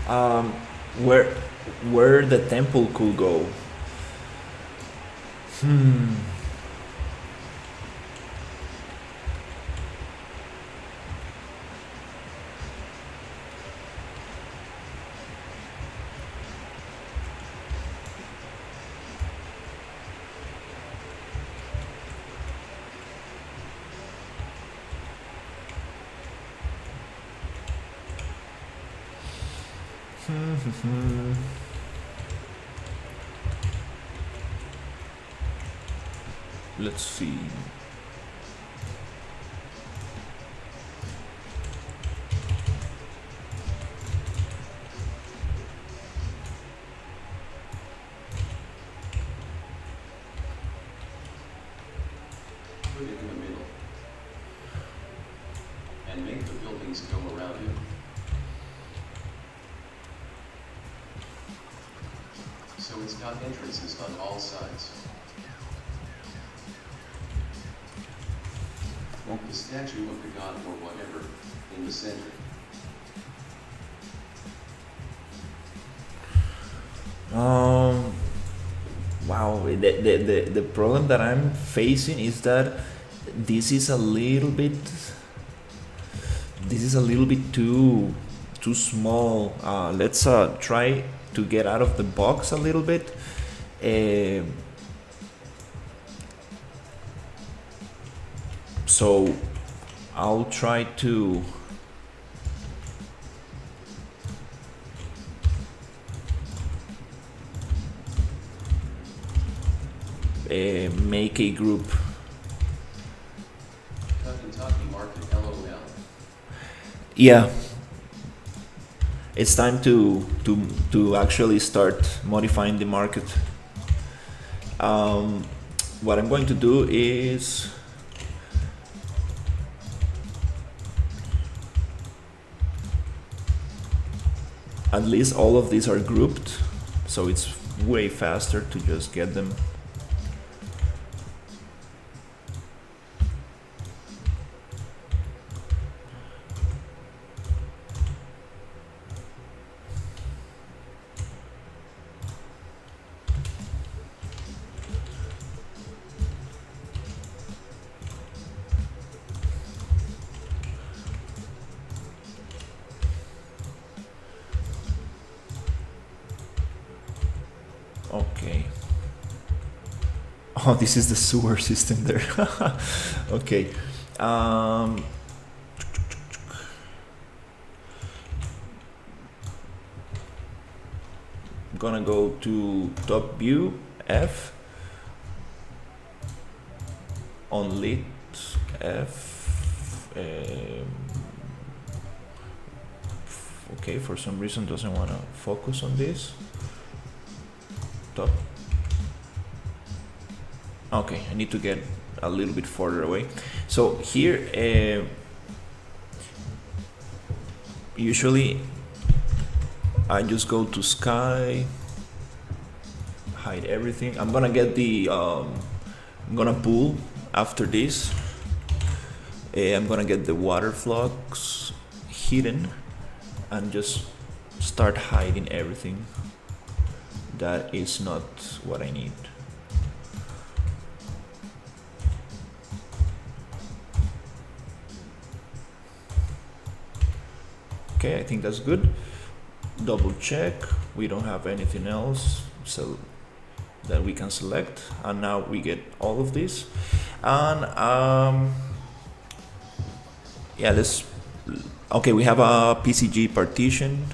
Um, where where the temple could go? Hmm. Let's see. Put it in the middle. And make the buildings go around it. So it's got entrances on all sides. The statue of the god or whatever, in the center. Wow, the problem that I'm facing is that this is a little bit too small. Let's try to get out of the box a little bit. So I'll try to make a group. Kentucky market LOL. Yeah, it's time to actually start modifying the market. What I'm going to do is at least all of these are grouped, so it's way faster to just get them. Okay. Oh, this is the sewer system there. Okay. I'm gonna go to top view F on lit F. Okay, for some reason doesn't want to focus on this. Top. Okay, I need to get a little bit further away. So here, usually I just go to sky, hide everything. I'm gonna get the, I'm gonna pull after this. I'm gonna get the water flux hidden and just start hiding everything that is not what I need. Okay, I think that's good. Double check, we don't have anything else so that we can select, and now we get all of this. And yeah, let's, okay, we have a PCG partition.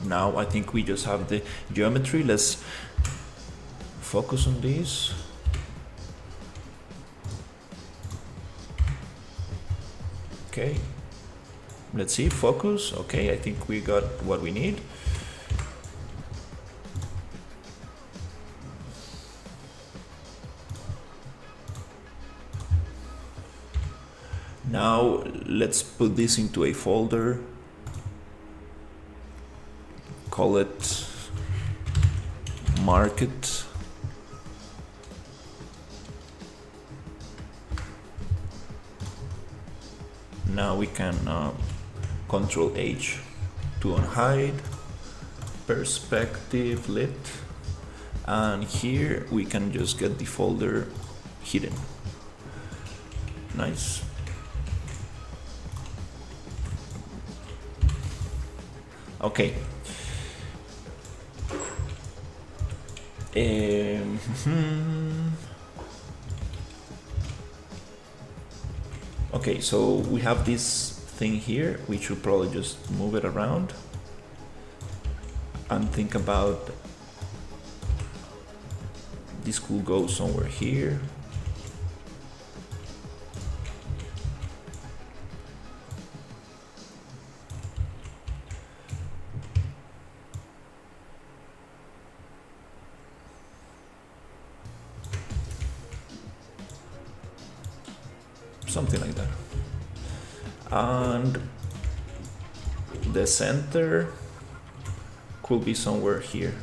Now I think we just have the geometry. Let's focus on this. Okay, let's see, focus. Okay, I think we got what we need. Now let's put this into a folder. Call it mark it. Now we can Control H to unhide, perspective lit, and here we can just get the folder hidden. Nice. Okay. Okay, so we have this thing here. We should probably just move it around and think about this could go somewhere here. Something like that. And the center could be somewhere here.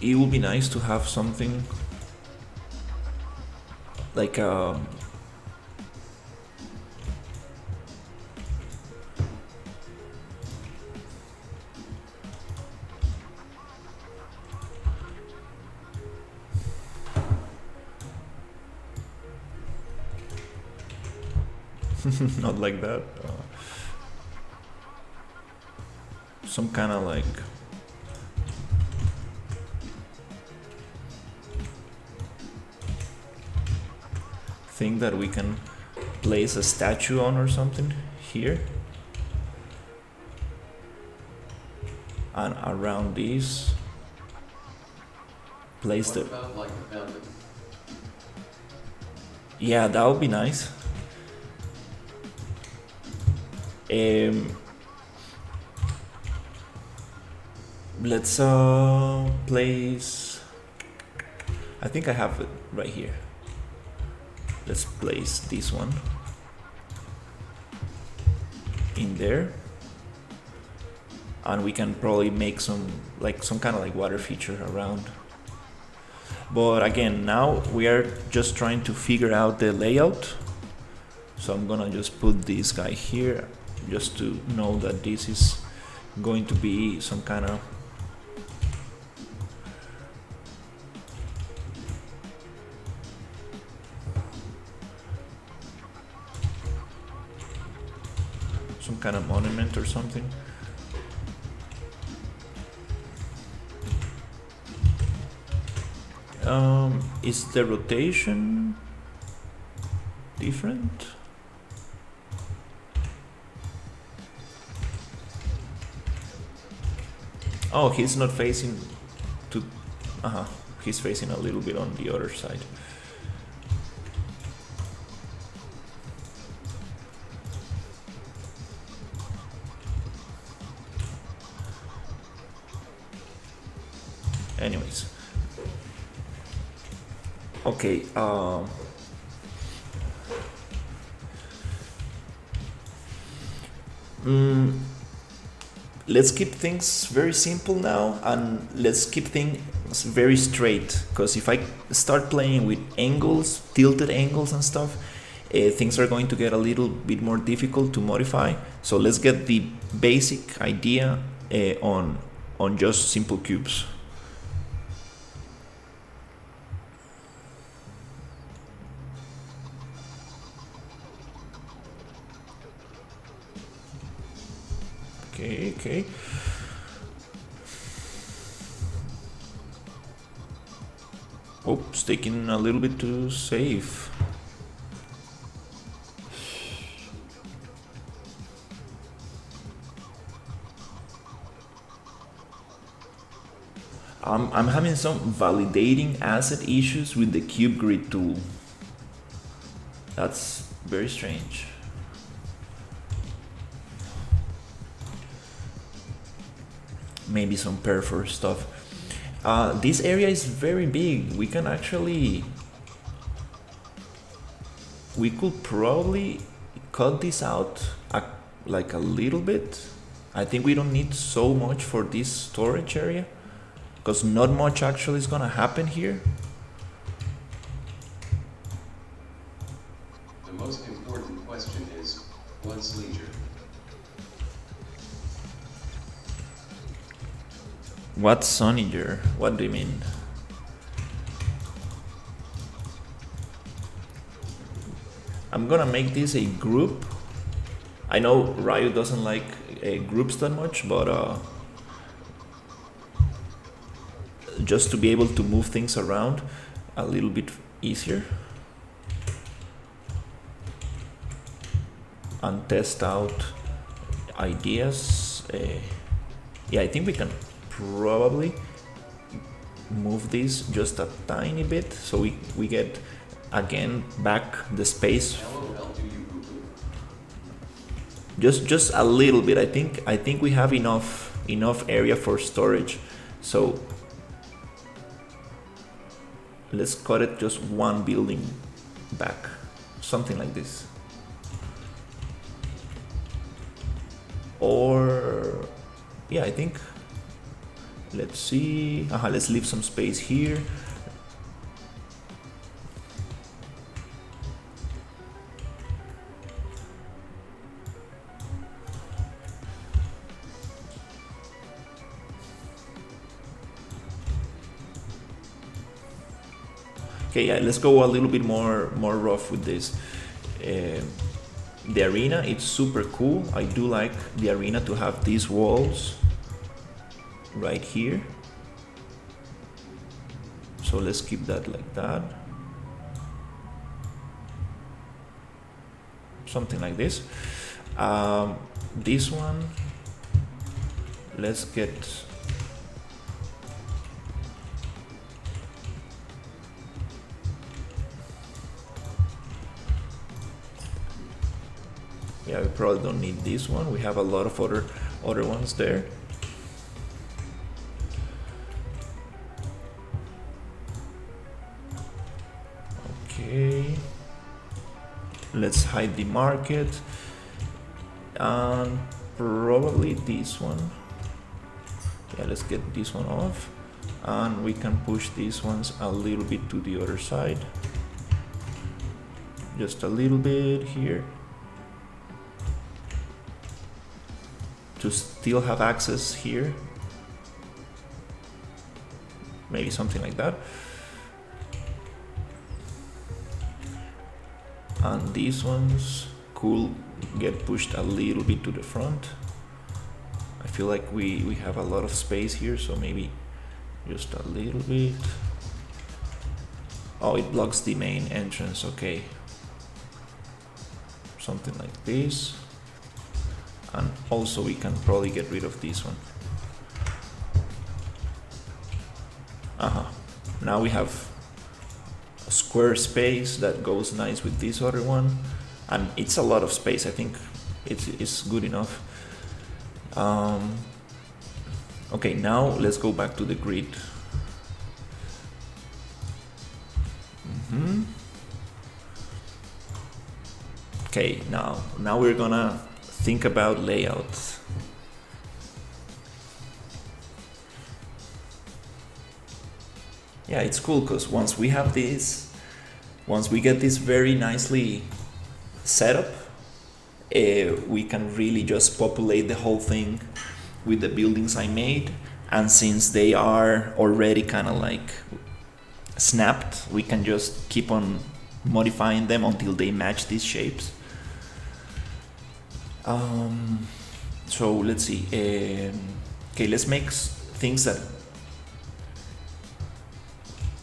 It would be nice to have something like not like that. Some kind of like thing that we can place a statue on or something here, and around these place the. What about like a fountain? Yeah, that would be nice. Let's place. I think I have it right here. Let's place this one in there, and we can probably make some kind of like water feature around. But again, now we are just trying to figure out the layout, so I'm gonna just put this guy here just to know that this is going to be some kind of monument or something. Is the rotation different? Oh, he's not facing to. He's facing a little bit on the other side. Anyways, okay. Let's keep things very simple now, and let's keep things very straight. Because if I start playing with angles, tilted angles and stuff, things are going to get a little bit more difficult to modify. So let's get the basic idea on just simple cubes. Okay. Oops, taking a little bit too safe. I'm having some validating asset issues with the cube grid tool. That's very strange. maybe some perfor stuff. This area is very big. We can actually, we could probably cut this out like a little bit. I think we don't need so much for this storage area because not much actually is gonna happen here. The most important question is, what's leisure? What's Soniger? What do you mean? I'm gonna make this a group. I know Ryu doesn't like groups that much, but just to be able to move things around a little bit easier and test out ideas. Yeah, I think we can probably move this just a tiny bit so we get again back the space. Just a little bit. I think we have enough area for storage. So let's cut it just one building back, something like this. Or yeah, I think, let's see, let's leave some space here. Okay, yeah, let's go a little bit more rough with this. The arena, it's super cool. I do like the arena to have these walls right here. So let's keep that like that. Something like this. This one, let's get yeah, we probably don't need this one. We have a lot of other ones there. Okay, let's hide the market and probably this one. Yeah, let's get this one off and we can push these ones a little bit to the other side. Just a little bit here to still have access here. Maybe something like that. And these ones could get pushed a little bit to the front. I feel like we have a lot of space here, so maybe just a little bit. Oh, it blocks the main entrance, okay. Something like this. And also we can probably get rid of this one. Now we have a square space that goes nice with this other one. And it's a lot of space. I think it's good enough. Okay, now let's go back to the grid. Okay, now we're gonna think about layouts. Yeah, it's cool because once we get this very nicely set up, we can really just populate the whole thing with the buildings I made. And since they are already kind of like snapped, we can just keep on modifying them until they match these shapes. So let's see. Okay, let's make things that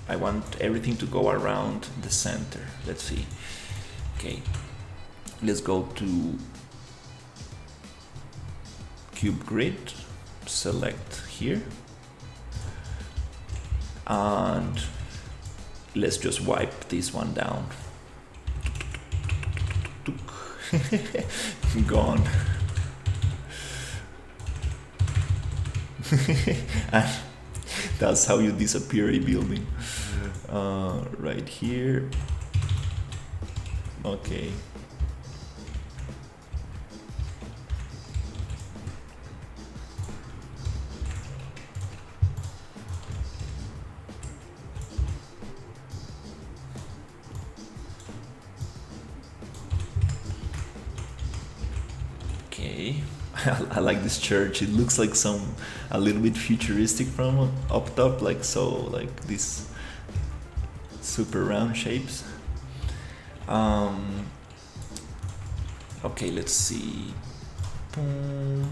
I want everything to go around the center. Let's see. Okay, let's go to cube grid, select here, and let's just wipe this one down. Gone. And that's how you disappear a building. Right here. Okay. Okay. I like this church. It looks like a little bit futuristic from up top, like so, like these super round shapes. Okay, let's see. Boom.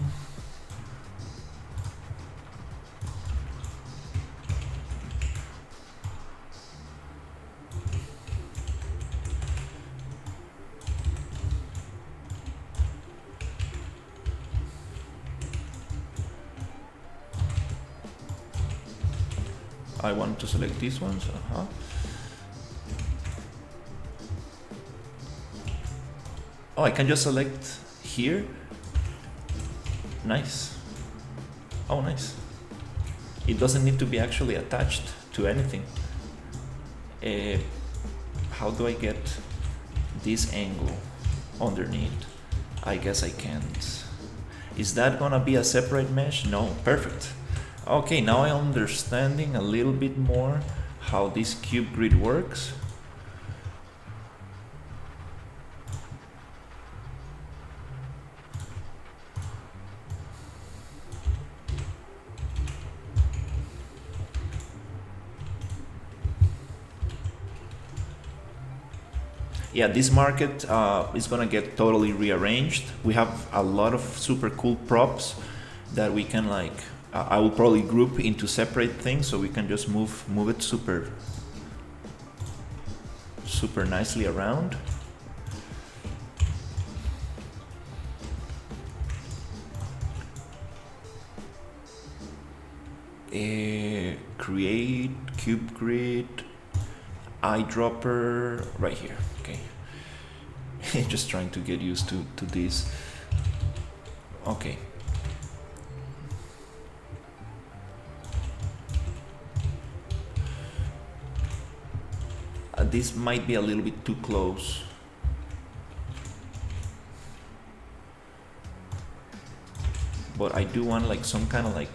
I want to select these ones. Oh, I can just select here. Nice. Oh, nice. It doesn't need to be actually attached to anything. How do I get this angle underneath? I guess I can't. Is that gonna be a separate mesh? No, perfect. Okay, now I'm understanding a little bit more how this cube grid works. Yeah, this market is gonna get totally rearranged. We have a lot of super cool props that we can like, I will probably group into separate things so we can just move it super nicely around. Create cube grid, eyedropper right here. Okay. Just trying to get used to this. Okay. This might be a little bit too close. But I do want like some kind of like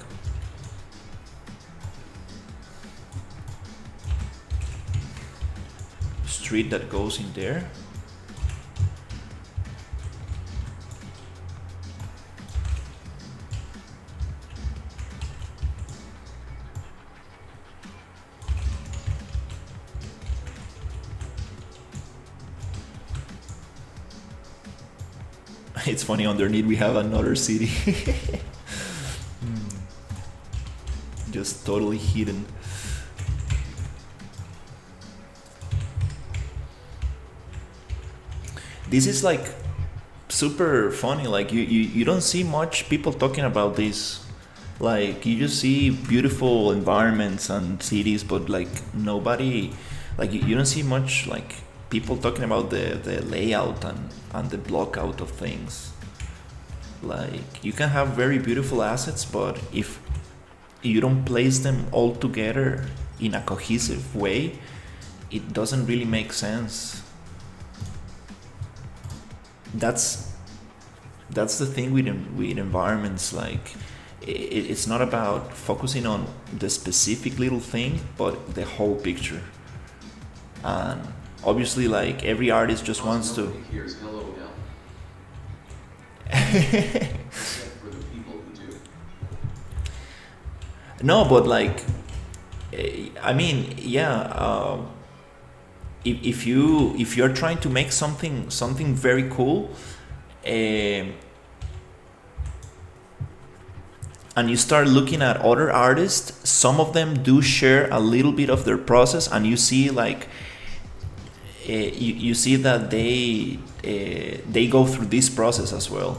street that goes in there. It's funny, underneath we have another city. Just totally hidden. This is like super funny, like you don't see much people talking about this. Like you just see beautiful environments and cities, but like nobody, like you don't see much like people talking about the layout and the blockout of things. Like you can have very beautiful assets, but if you don't place them all together in a cohesive way, it doesn't really make sense. That's the thing with environments. Like it's not about focusing on the specific little thing, but the whole picture. And obviously, like every artist just wants to. Here's hello now. Except for the people who do. No, but like, I mean, yeah. If you're trying to make something very cool, and you start looking at other artists, some of them do share a little bit of their process, and you see like you see that they go through this process as well.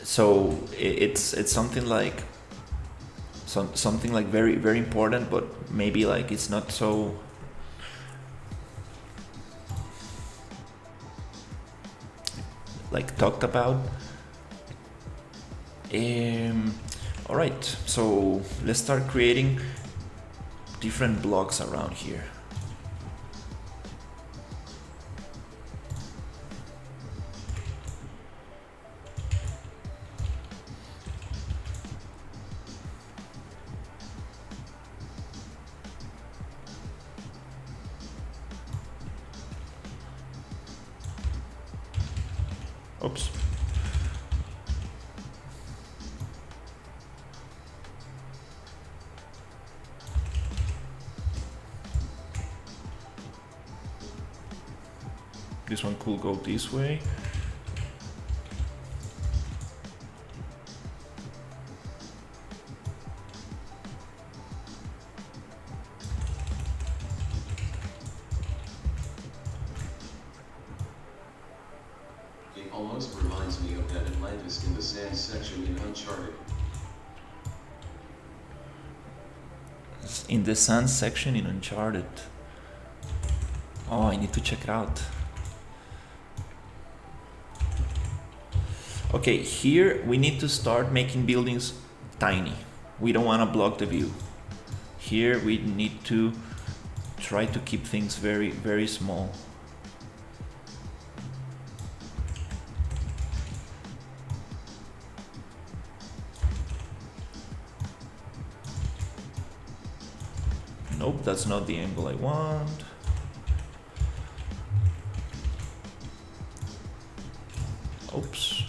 So it's something like something like very very important, but maybe like it's not so. like talked about. All right, so let's start creating different blocks around here. Oops. This one could go this way. It almost reminds me of that Atlantis in the sand section in Uncharted. In the sand section in Uncharted. Oh, I need to check it out. Okay, here we need to start making buildings tiny. We don't want to block the view. Here we need to try to keep things very, very small. Nope, that's not the angle I want. Oops.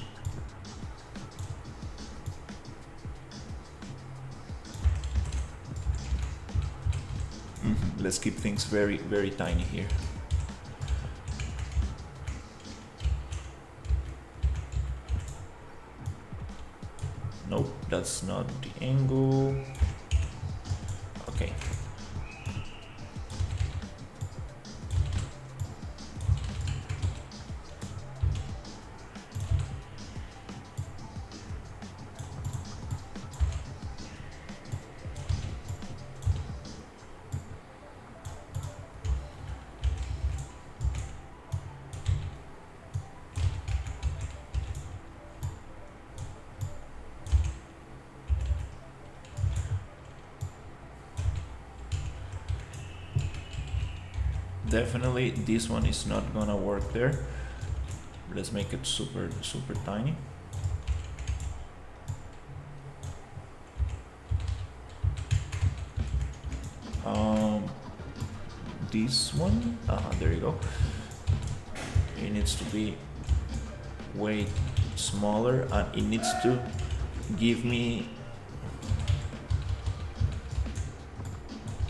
Let's keep things very, very tiny here. Nope, that's not the angle. Okay. Definitely this one is not gonna work there. Let's make it super, super tiny. This one, there you go. It needs to be way smaller and it needs to give me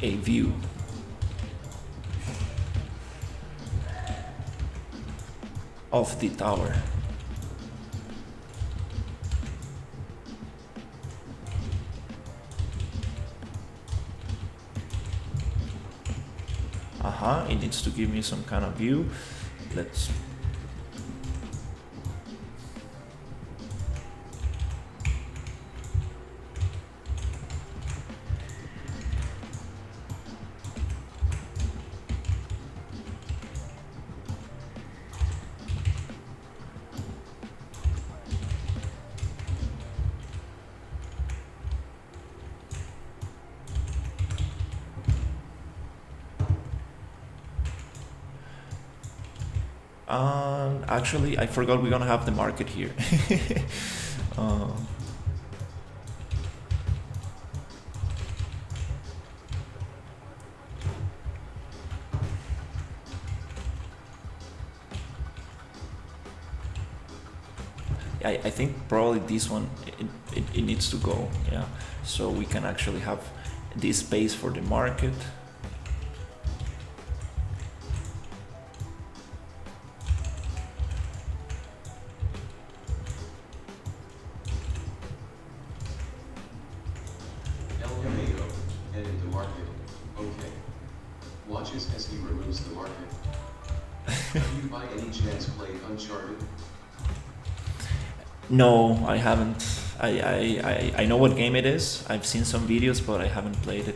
a view. Of the tower. It needs to give me some kind of view. Let's actually, I forgot we're gonna have the market here. I think probably this one, it needs to go, yeah. So we can actually have this space for the market. No, I haven't. I know what game it is. I've seen some videos, but I haven't played it.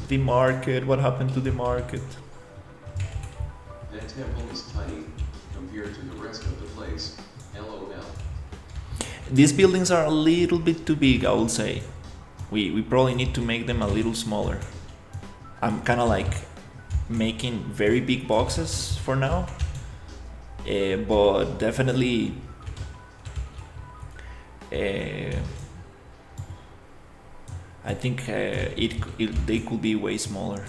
The market, what happened to the market? That temple is tiny compared to the rest of the place. LOL. These buildings are a little bit too big, I will say. We probably need to make them a little smaller. I'm kind of like making very big boxes for now, but definitely I think they could be way smaller.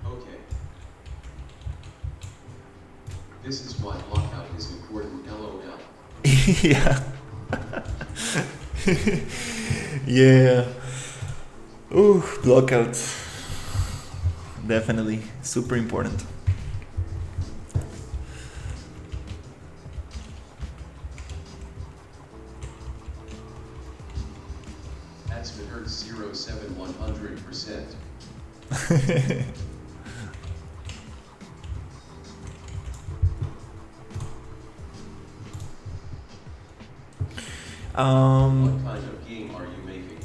Okay. This is why Blockout is important. LOL. Yeah. Yeah. Ooh, Blockout. Definitely super important. That's the Hertz 07 100%. What kind of game are you making?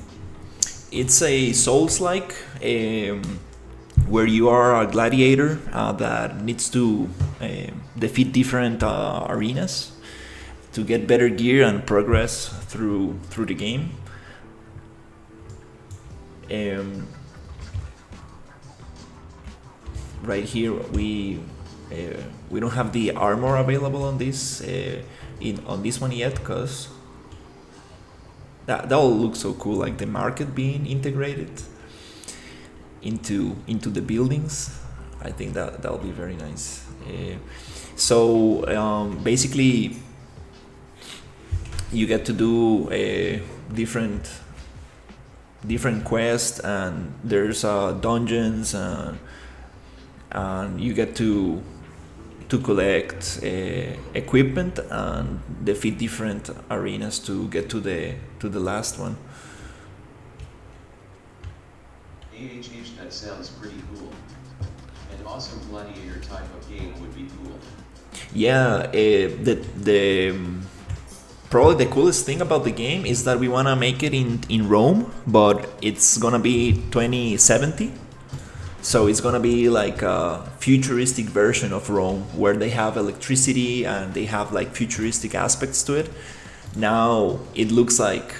It's a Souls-like, where you are a gladiator that needs to defeat different arenas to get better gear and progress through the game. Right here we don't have the armor available on this on this one yet, because that all looks so cool, like the market being integrated into the buildings. I think that'll be very nice. So basically you get to do different quests, and there's dungeons, and you get to collect equipment and defeat different arenas to get to the last one. AHH, that sounds pretty cool. An awesome gladiator type of game would be cool. Yeah, the probably the coolest thing about the game is that we want to make it in Rome, but it's gonna be 2070. So it's gonna be like a futuristic version of Rome, where they have electricity and they have like futuristic aspects to it. Now it looks like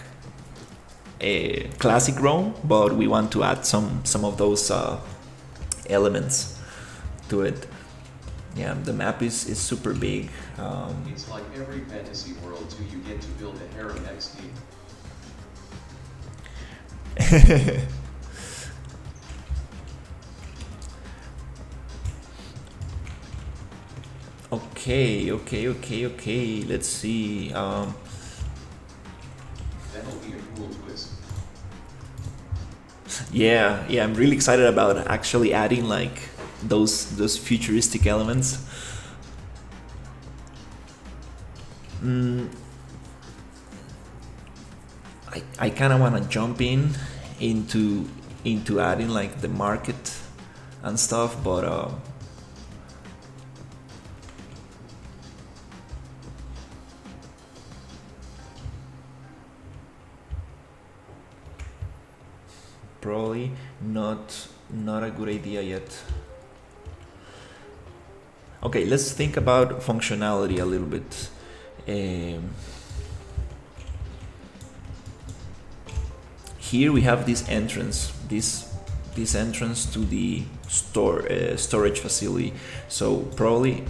a classic Rome, but we want to add some of those elements to it. Yeah, the map is super big. It's like every fantasy world too. You get to build a harem XD. Okay. Let's see. That'll be a cool twist. Yeah. I'm really excited about actually adding like those futuristic elements. I kind of want to jump into adding like the market and stuff, but probably not a good idea yet. Okay, let's think about functionality a little bit. Here we have this entrance, this entrance to the storage facility. So probably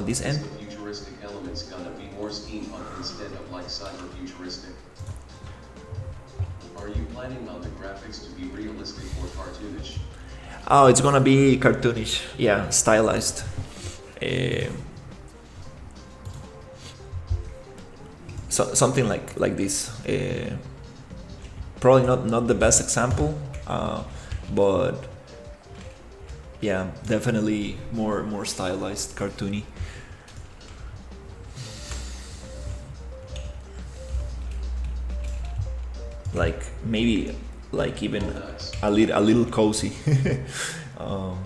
this Is the futuristic elements gonna be more steampunk instead of like cyber futuristic? Are you planning on the graphics to be realistic or cartoonish? Oh, it's gonna be cartoonish, yeah, stylized. So something like this. Probably not the best example, but yeah, definitely more stylized, cartoony. Like maybe like even Oh, nice. a little cozy. um,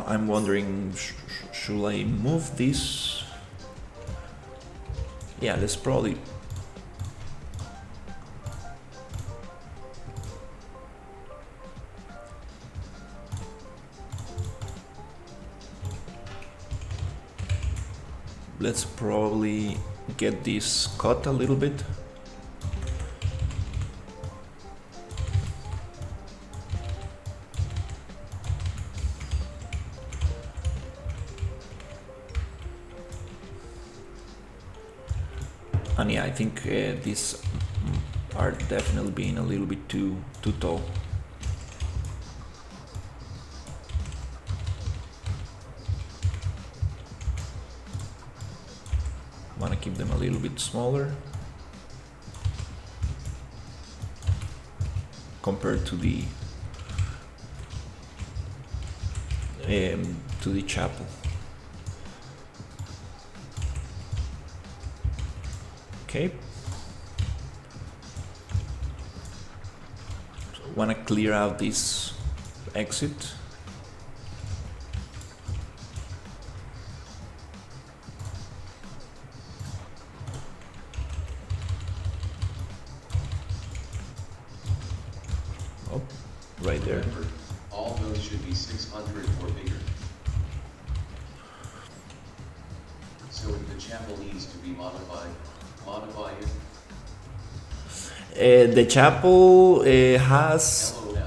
I'm wondering, should I move this? Yeah, let's probably. Let's probably get this cut a little bit. And yeah, I think these are definitely being a little bit too tall. Want to keep them a little bit smaller compared to the chapel. Okay. So want to clear out this exit. Oh, right there. Remember, all those should be 600 or bigger. So if the chapel needs to be modified, modify it. The chapel has. LOL.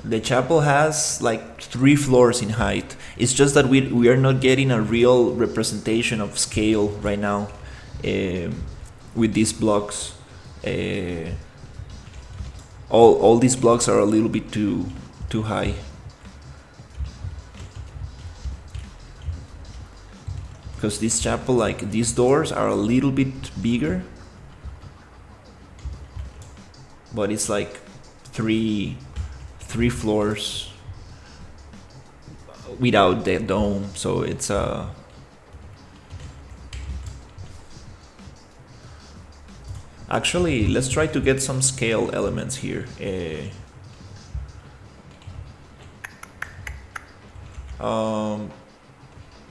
The chapel has like 3 floors in height. It's just that we are not getting a real representation of scale right now with these blocks. All these blocks are a little bit too high. Because this chapel, like these doors are a little bit bigger, but it's like three floors without the dome, so it's actually, let's try to get some scale elements here.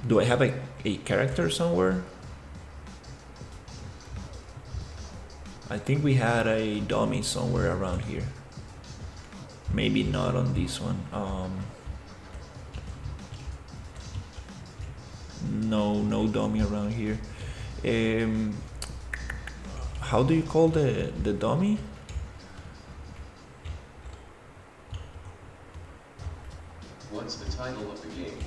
Do I have a character somewhere? I think we had a dummy somewhere around here. Maybe not on this one. No dummy around here. How do you call the dummy? What's the title of the game?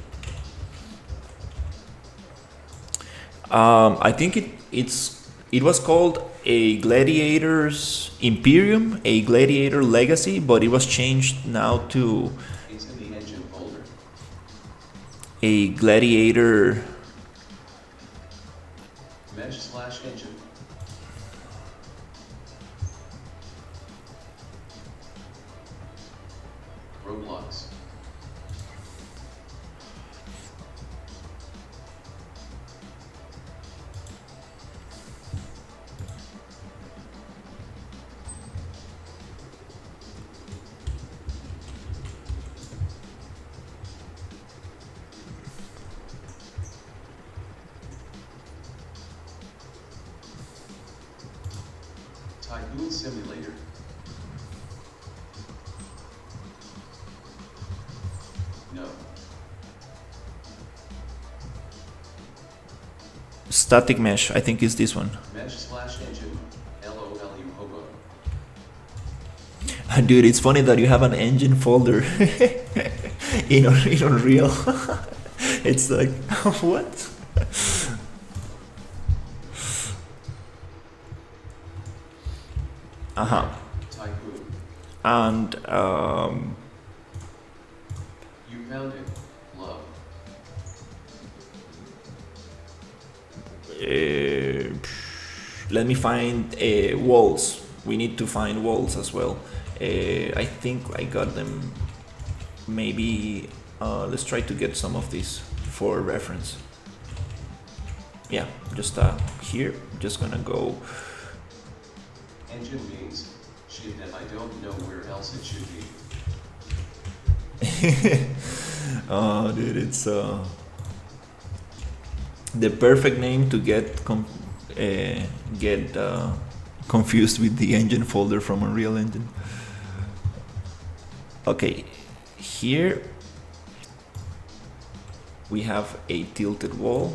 I think it was called a Gladiators Imperium, a Gladiator Legacy, but it was changed now to It's in the engine folder. a Gladiator. Mesh/engine. Roblox. Tycoon Simulator. No. Static Mesh, I think is this one. Mesh/engine. LOLU hobo. Dude, it's funny that you have an engine folder in Unreal. It's like, what? Tycoon. And You found it. Love. let me find walls. We need to find walls as well. I think I got them. Maybe let's try to get some of these for reference. Yeah, just here, just gonna go. Engine means shit that I don't know where else it should be. Oh, dude, it's the perfect name to get confused with the engine folder from Unreal Engine. Okay, here we have a tilted wall.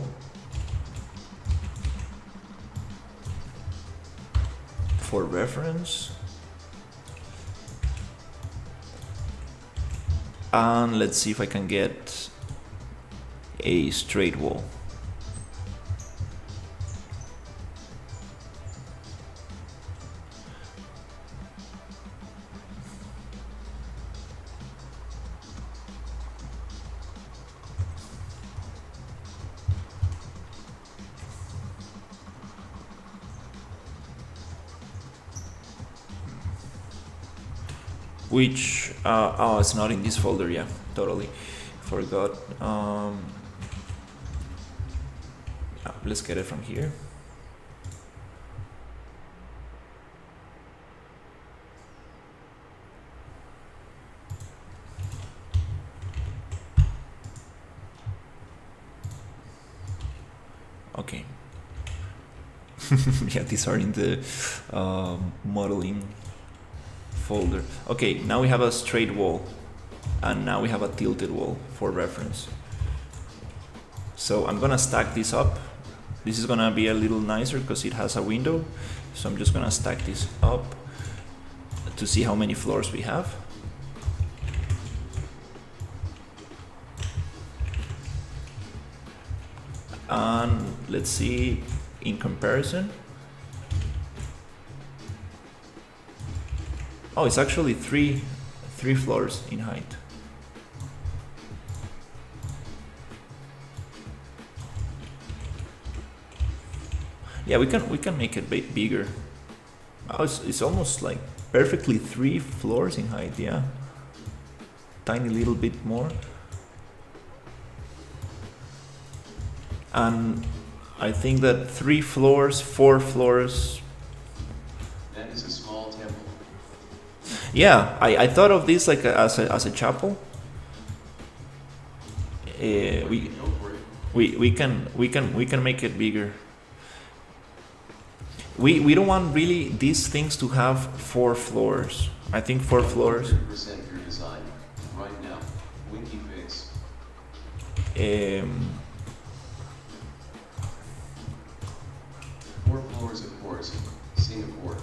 For reference. And let's see if I can get a straight wall. Which, oh, it's not in this folder, yeah, totally forgot. Let's get it from here. Okay. Yeah, these are in the modeling folder. Okay, now we have a straight wall, and now we have a tilted wall for reference. So I'm gonna stack this up. This is gonna be a little nicer because it has a window. So I'm just gonna stack this up to see how many floors we have. And let's see in comparison. Oh, it's actually three floors in height. Yeah, we can make it bigger. Oh, it's almost like perfectly 3 floors in height. Yeah, tiny little bit more. And I think that 3 floors, 4 floors. That is a small temple. Yeah, I thought of this like as a chapel. We can make it bigger. We don't want really these things to have 4 floors. I think 4 floors. 100% your design right now. Winky fix. 4 floors, of course. Singapore.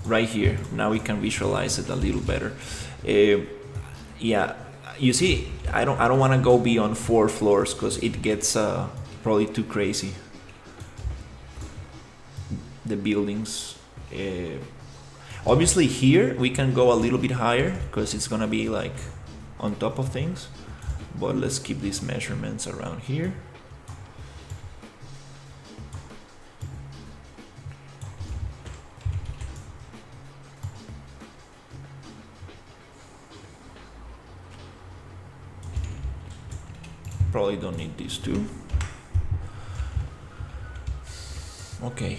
Right here. Now we can visualize it a little better. Yeah, you see, I don't want to go beyond 4 floors because it gets probably too crazy. The buildings. Obviously here we can go a little bit higher because it's gonna be like on top of things, but let's keep these measurements around here. Probably don't need these two. Okay.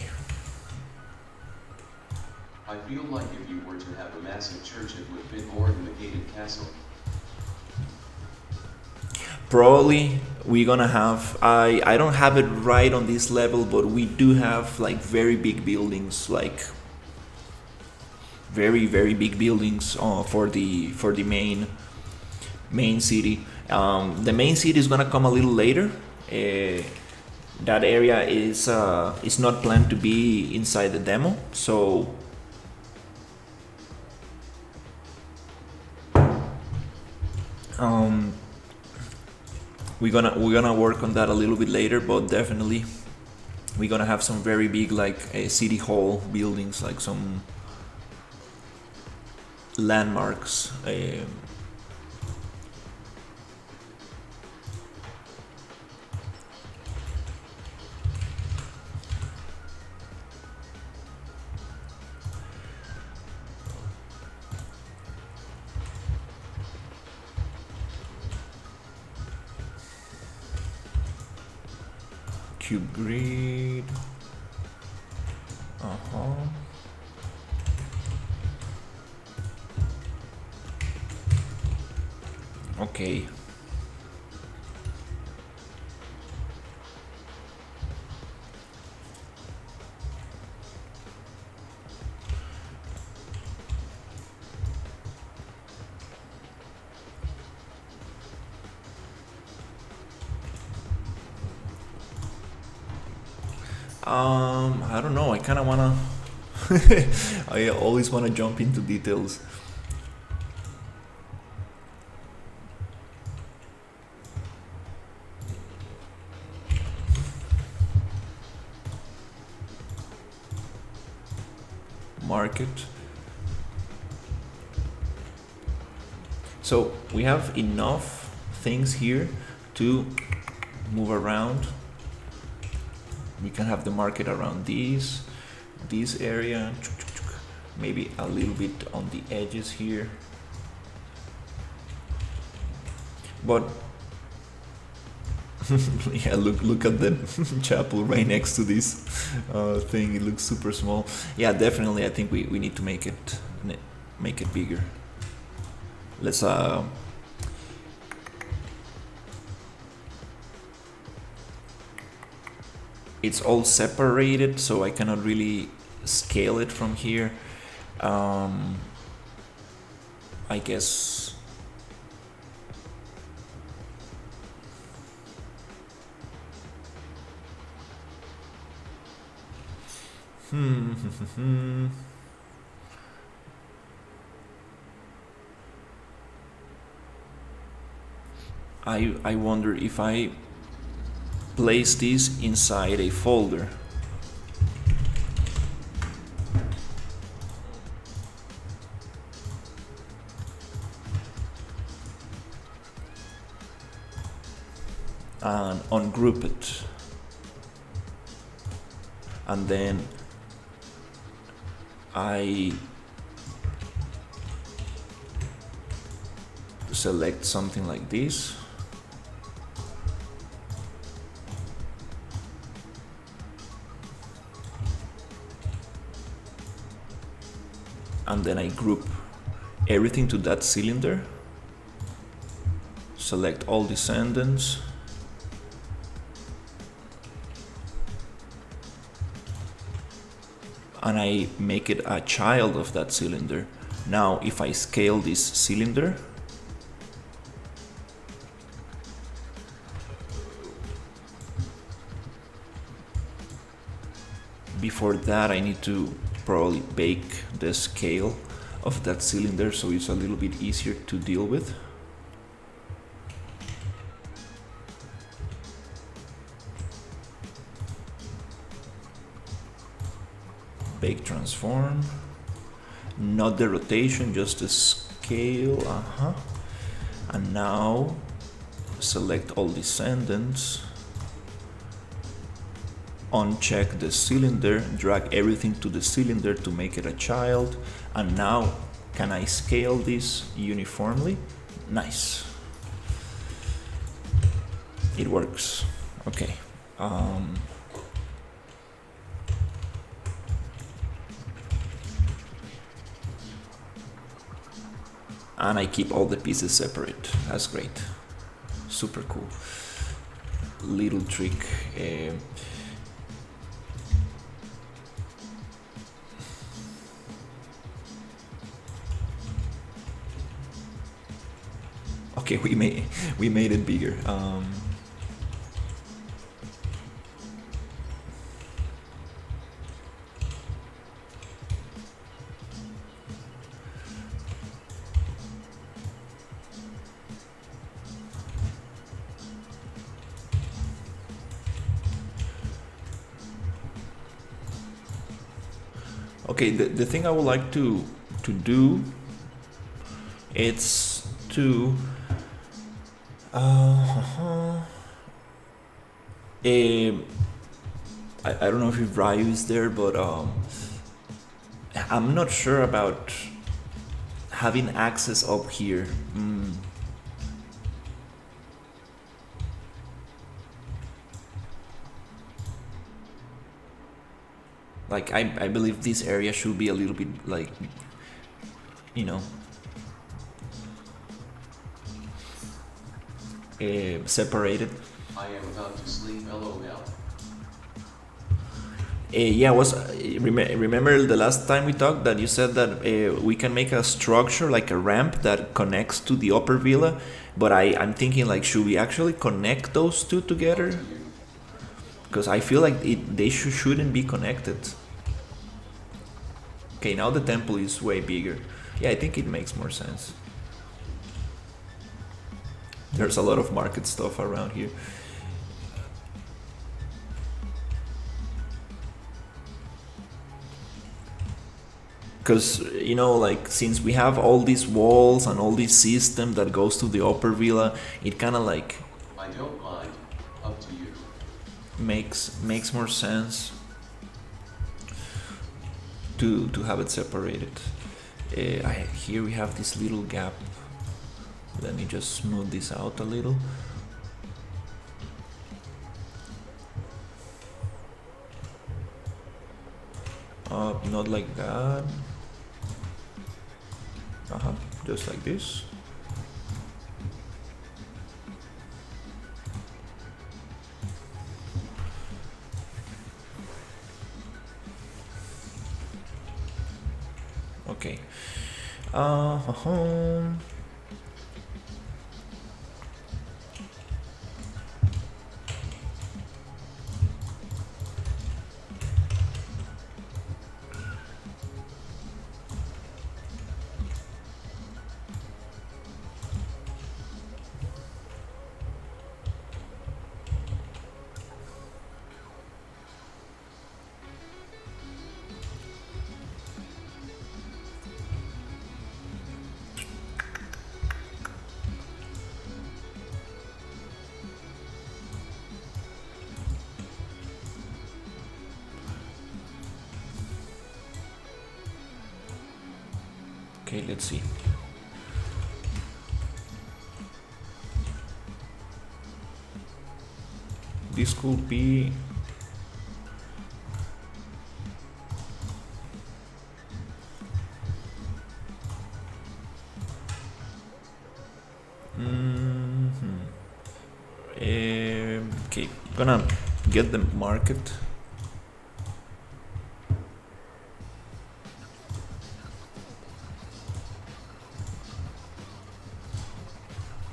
I feel like if you were to have a massive church, it would fit more in the gated castle. Probably we're gonna have, I don't have it right on this level, but we do have like very big buildings, like very big buildings for the main city. The main city is gonna come a little later. That area is not planned to be inside the demo, so we're gonna work on that a little bit later, but definitely we're gonna have some very big like city hall buildings, like some landmarks. cube grid. Okay. I don't know. I kind of wanna. I always wanna jump into details. Market. So we have enough things here to move around. We can have the market around this area, maybe a little bit on the edges here. But yeah, look at the chapel right next to this thing. It looks super small. Yeah, definitely. I think we need to make it bigger. Let's it's all separated, so I cannot really scale it from here. I guess I wonder if I place this inside a folder. And ungroup it. And then I select something like this. And then I group everything to that cylinder. Select all descendants. And I make it a child of that cylinder. Now, if I scale this cylinder, before that I need to probably bake the scale of that cylinder so it's a little bit easier to deal with. Bake transform, not the rotation, just the scale. And now select all descendants, uncheck the cylinder, drag everything to the cylinder to make it a child. And now can I scale this uniformly? Nice, it works. Okay. And I keep all the pieces separate. That's great. Super cool. Little trick. Okay, we made it bigger. Okay, the thing I would like to do, it's to I don't know if Ryu is there, but I'm not sure about having access up here. Like I believe this area should be a little bit like, you know, separated. I am about to sleep, LOL. Yeah, remember the last time we talked that you said that we can make a structure like a ramp that connects to the upper villa, but I'm thinking like should we actually connect those two together? Because I feel like they shouldn't be connected. Okay, now the temple is way bigger. Yeah, I think it makes more sense. There's a lot of market stuff around here. Because, you know, like since we have all these walls and all this system that goes to the upper villa, it kind of like I don't mind. Up to you. makes more sense to have it separated. Here we have this little gap. Let me just smooth this out a little. Not like that. Just like this. Okay. Okay, let's see. This could be okay, gonna get the market.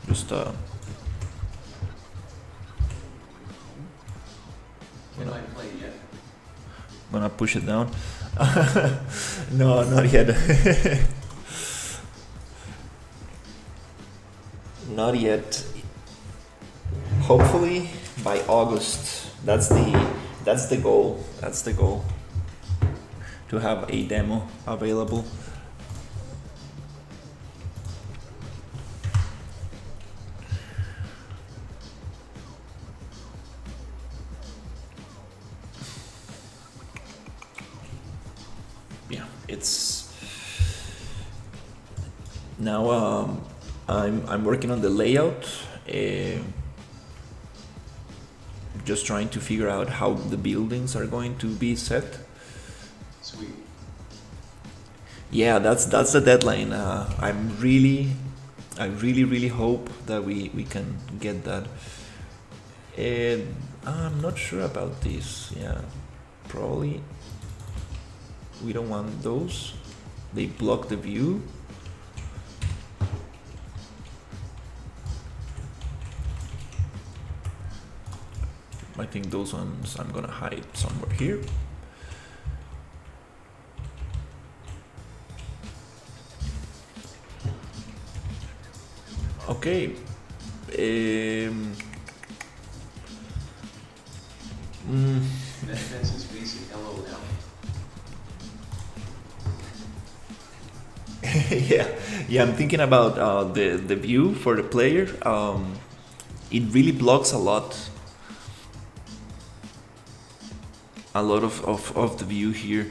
Just Can I play yet? gonna push it down. No, not yet. Not yet. Hopefully by August. That's the goal. That's the goal. To have a demo available. Yeah, it's now I'm working on the layout. Just trying to figure out how the buildings are going to be set. Sweet. Yeah, that's the deadline. I really hope that we can get that. And I'm not sure about this. Yeah, probably we don't want those. They block the view. I think those ones I'm gonna hide somewhere here. Okay. That fence is basic, LOL. Yeah, I'm thinking about the view for the player. It really blocks a lot of the view here.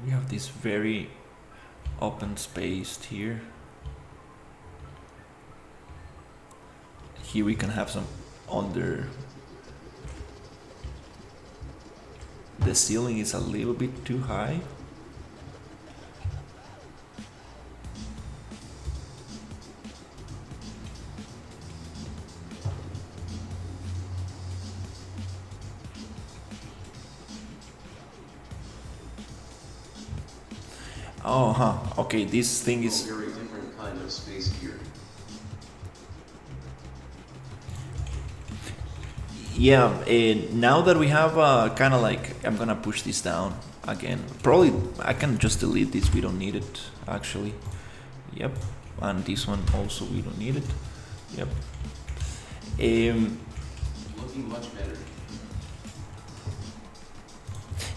We have this very open space here. Here we can have some under. The ceiling is a little bit too high. Oh, huh. Okay, this thing A is. very different kind of space here. Yeah, now that we have kind of like, I'm gonna push this down again. Probably I can just delete this, we don't need it actually. Yep, and this one also we don't need it. Yep. Looking much better.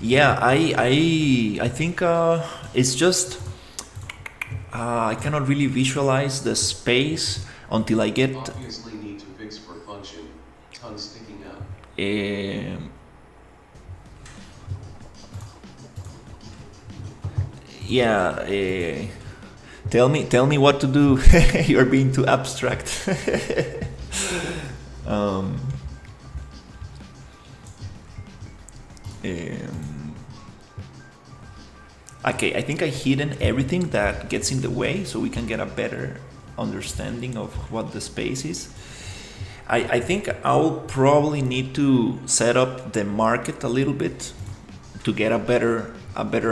Yeah, I think it's just I cannot really visualize the space until I get Obviously need to fix for function. Tongue sticking out. Yeah, tell me what to do. You're being too abstract. um, okay, I think I hidden everything that gets in the way so we can get a better understanding of what the space is. I think I'll probably need to set up the market a little bit to get a better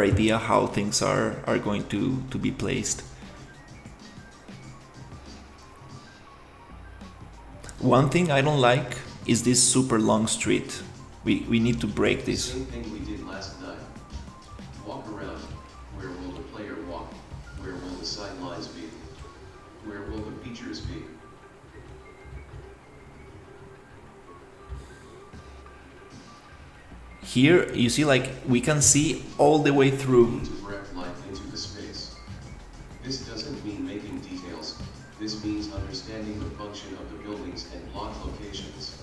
idea how things are going to be placed. One thing I don't like is this super long street. We need to break this. Same thing we did last night. Walk around. Where will the player walk? Where will the sidelines be? Where will the features be? Here you see, like, we can see all the way through. To direct light into the space. This doesn't mean making details. This means understanding the function of the buildings and block locations.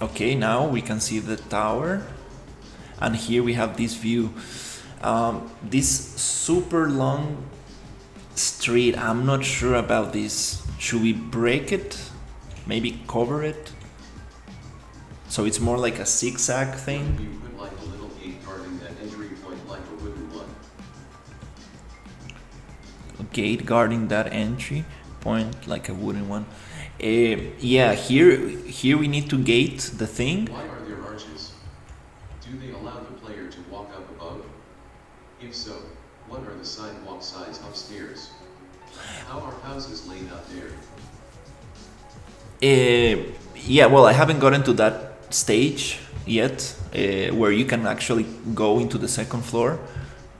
Okay, now we can see the tower, and here we have this view. This super long street, I'm not sure about this. Should we break it? Maybe cover it? So it's more like a zigzag thing? You put like a little gate guarding that entry point like a wooden one. A gate guarding that entry point like a wooden one. Yeah, here we need to gate the thing. Why are there arches? Do they allow the player to walk up above? If so, what are the sidewalk signs upstairs? How are houses laid out there? Yeah, well, I haven't gotten to that stage yet, where you can actually go into the second floor.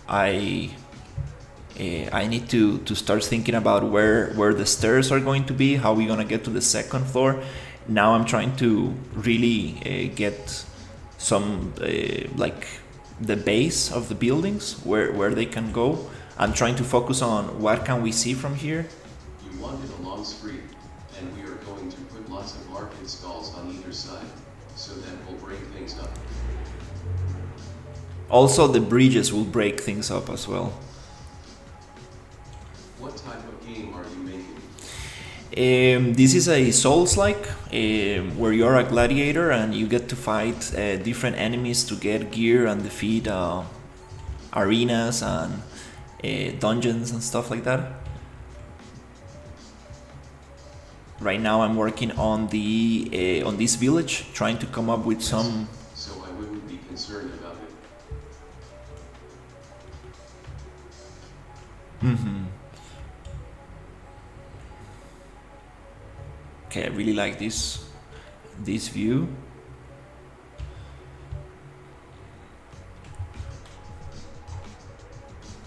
I need to start thinking about where the stairs are going to be, how we're gonna get to the second floor. Now I'm trying to really get some like the base of the buildings, where they can go. I'm trying to focus on what can we see from here. You wanted a long street, and we are going to put lots of market stalls on either side, so that will break things up. Also, the bridges will break things up as well. What type of game are you making? This is a Souls-like, where you're a gladiator and you get to fight different enemies to get gear and defeat arenas and dungeons and stuff like that. Right now I'm working on the on this village, trying to come up with some. So I wouldn't be concerned about it. Okay, I really like this view.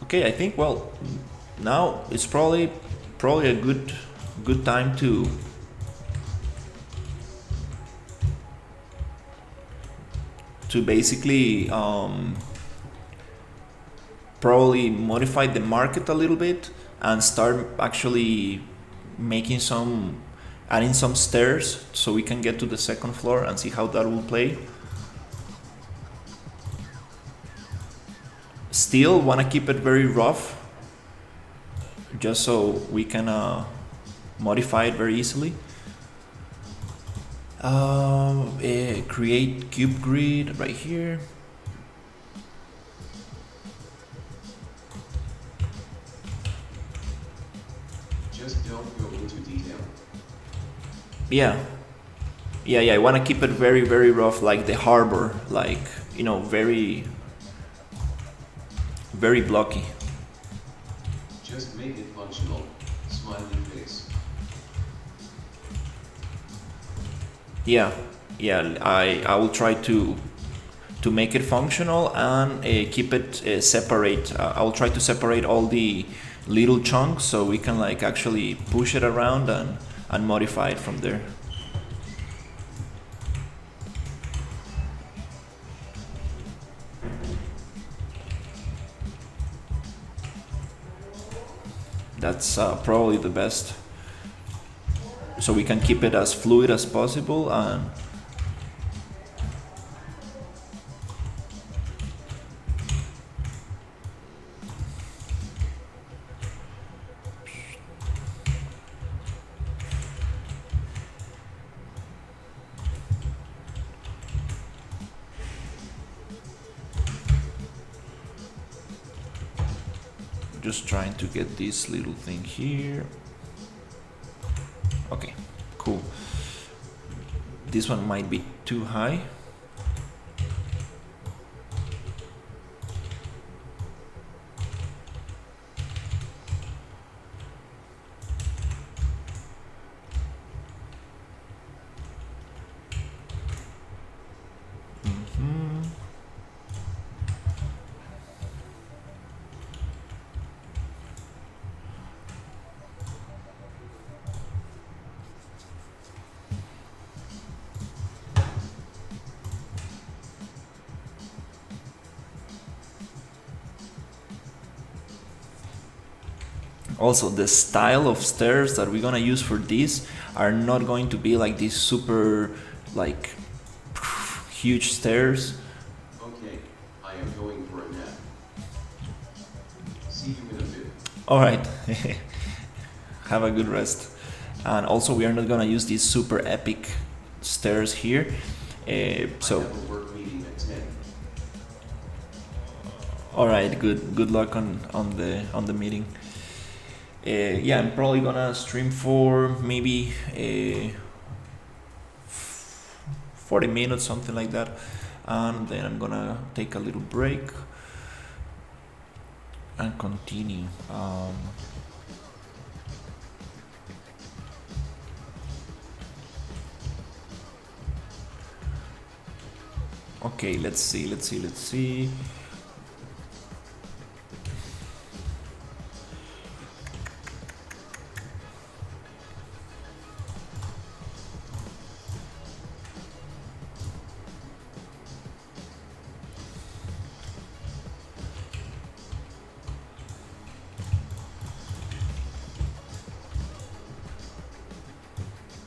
Okay, I think, well, now it's probably a good time to basically probably modify the market a little bit and start actually making some, adding some stairs so we can get to the second floor and see how that will play. Still want to keep it very rough, just so we can modify it very easily. Create cube grid right here. Just don't go into detail. Yeah, I want to keep it very, very rough, like the harbor, like, you know, very, very blocky. Just make it functional. Smiley face. Yeah, I will try to make it functional and keep it separate. I will try to separate all the little chunks so we can like actually push it around and modify it from there. That's probably the best, so we can keep it as fluid as possible. And just trying to get this little thing here. Okay, cool. This one might be too high. Also, the style of stairs that we're gonna use for this are not going to be like these super like huge stairs. Okay, I am going for a nap. See you in a bit. All right. Have a good rest. And also, we are not gonna use these super epic stairs here. So I have a work meeting at 10. all right, good luck on the meeting. Yeah, I'm probably gonna stream for maybe 40 minutes, something like that, and then I'm gonna take a little break and continue. Okay, let's see.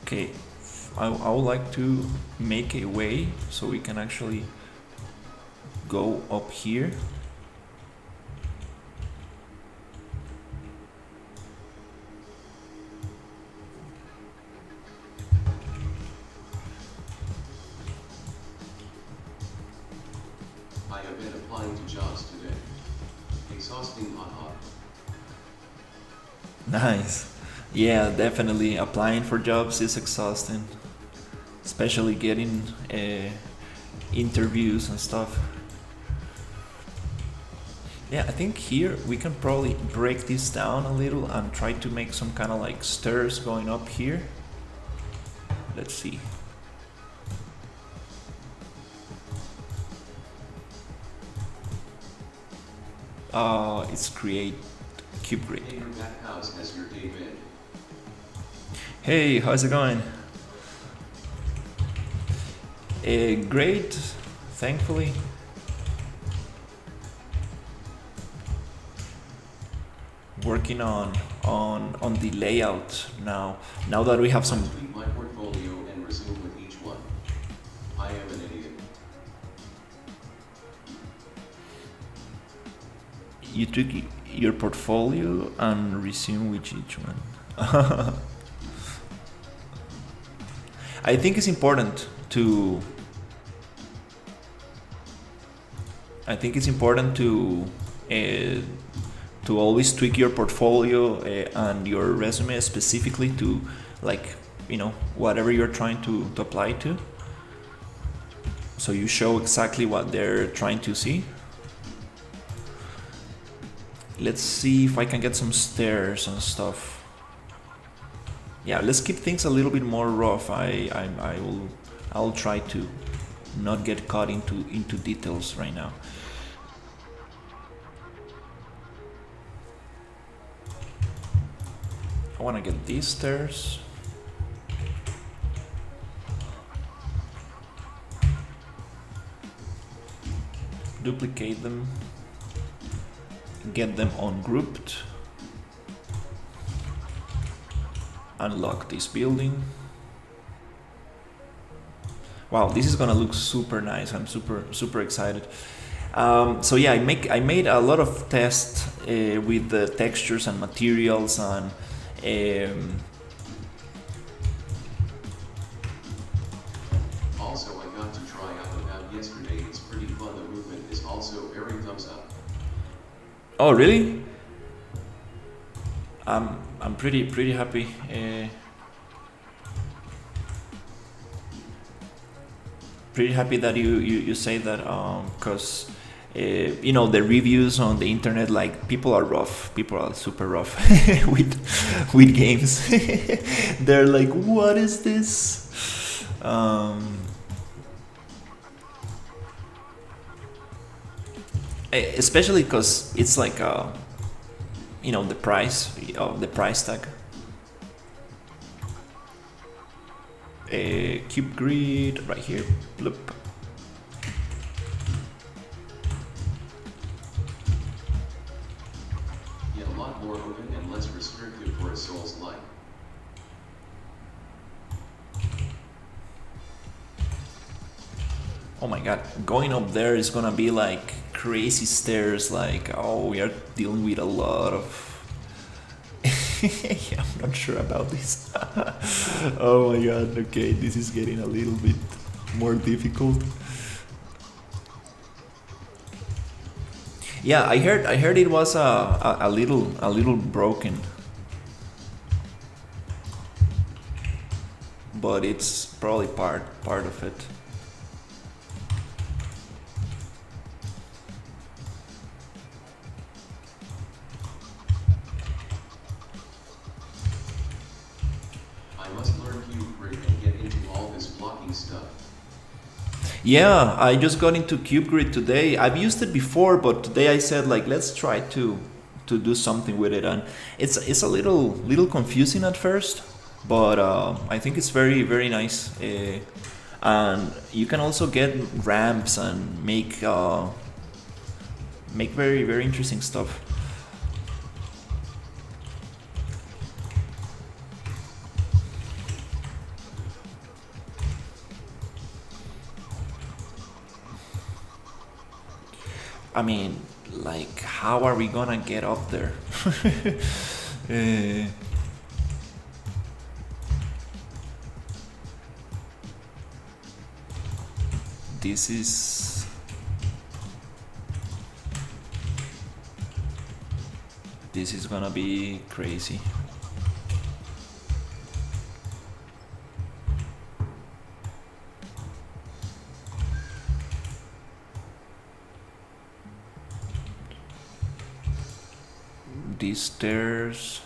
Okay, I would like to make a way so we can actually go up here. I have been applying to jobs today. Exhausting, haha. Nice. Yeah, definitely. Applying for jobs is exhausting, especially getting interviews and stuff. Yeah, I think here we can probably break this down a little and try to make some kind of like stairs going up here. Let's see. It's create cube grid. Hey, that house has your day bed. Hey, how's it going? Great, thankfully. Working on on the layout now. Now that we have some. Tweak my portfolio and resume with each one. I am an idiot. You took your portfolio and resume with each one. I think it's important to. I think it's important to always tweak your portfolio and your resume specifically to, like, whatever you're trying to apply to. So you show exactly what they're trying to see. Let's see if I can get some stairs and stuff. Yeah, let's keep things a little bit more rough. I'll try to not get caught into details right now. I want to get these stairs. Duplicate them. Get them ungrouped. Unlock this building. Wow, this is gonna look super nice. I'm super excited. So yeah, I made a lot of tests with the textures and materials and. Also, I got to try out about yesterday. It's pretty fun. The movement is also very thumbs up. Oh really? I'm pretty happy. Pretty happy that you say that, because the reviews on the internet, like, people are rough. People are super rough with games. They're like, what is this? Especially because it's like the price tag. Cube grid right here. Bloop. Yet a lot more open and less restrictive for a Souls-like. Oh my god, going up there is gonna be like crazy stairs, like, oh, we are dealing with a lot of. Yeah, I'm not sure about this. Oh my god, okay, this is getting a little bit more difficult. Yeah, I heard it was a little broken, but it's probably part of it. Yeah, I just got into Cube Grid today. I've used it before, but today I said, like, let's try to do something with it, and it's a little confusing at first, but I think it's very nice. And you can also get ramps and make very interesting stuff. I mean, like, how are we gonna get up there? This is gonna be crazy. These stairs.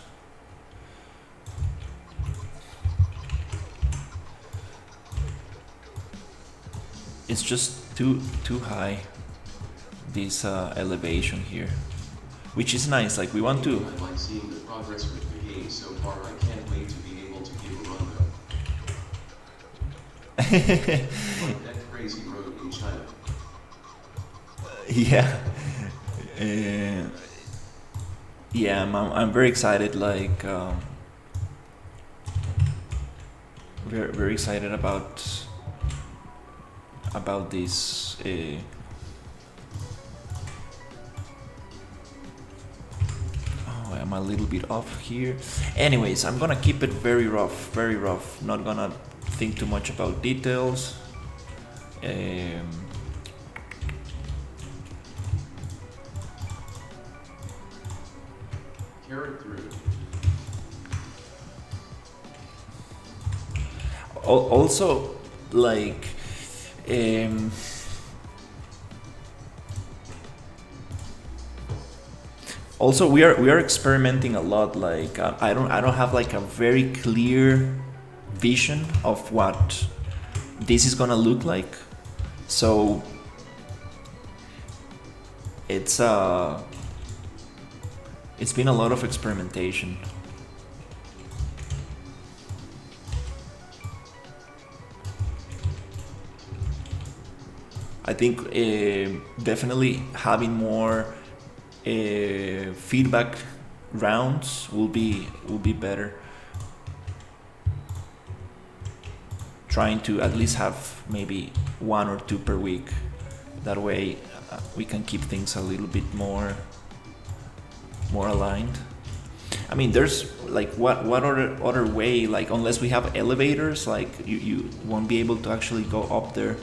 It's just too high, this elevation here, which is nice. Like, we want to. I like seeing the progress with the game so far. I can't wait to be able to give a run though. Like that crazy road in China. Yeah. Yeah, I'm very excited. Like, very excited about this. Oh, I'm a little bit off here. Anyways, I'm gonna keep it very rough, very rough. Not gonna think too much about details. Carrot through. Also, like, um, also we are experimenting a lot. Like, I don't have like a very clear vision of what this is gonna look like. So it's been a lot of experimentation. I think definitely having more feedback rounds will be better. Trying to at least have maybe 1 or 2 per week. That way we can keep things a little bit more aligned. I mean, there's like what other way, like, unless we have elevators, like you won't be able to actually go up there.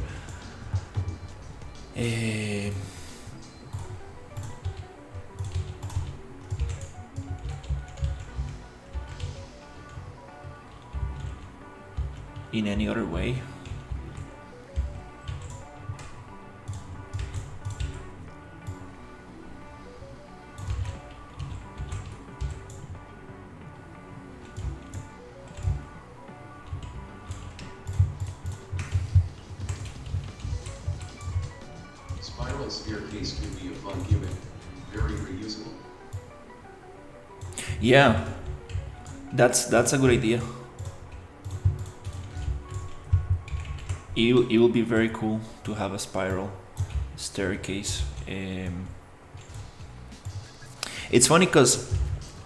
In any other way. Spiral staircase could be a fun gimmick. Very reusable. Yeah, that's a good idea. It will be very cool to have a spiral staircase. It's funny because,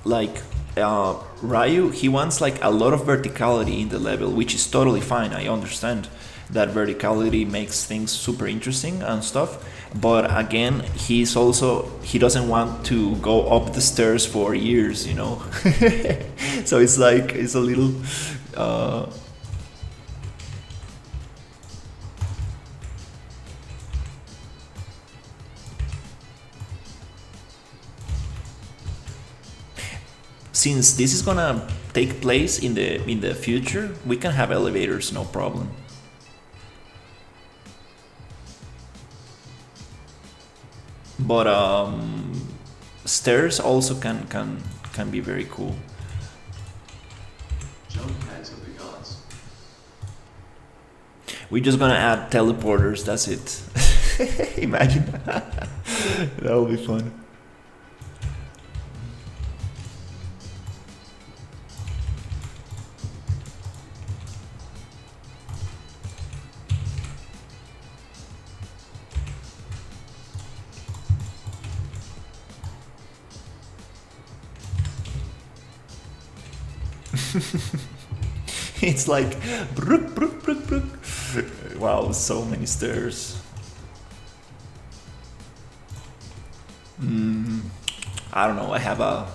like, Ryu, he wants like a lot of verticality in the level, which is totally fine. I understand that verticality makes things super interesting and stuff. But again, he doesn't want to go up the stairs for years, you know. So it's like it's a little. Since this is gonna take place in the future, we can have elevators, no problem. But stairs also can be very cool. Jump pads of the gods. We're just gonna add teleporters. That's it. Imagine that will be fun. It's like brook, brook, brook, brook. Wow, so many stairs. I don't know. I have a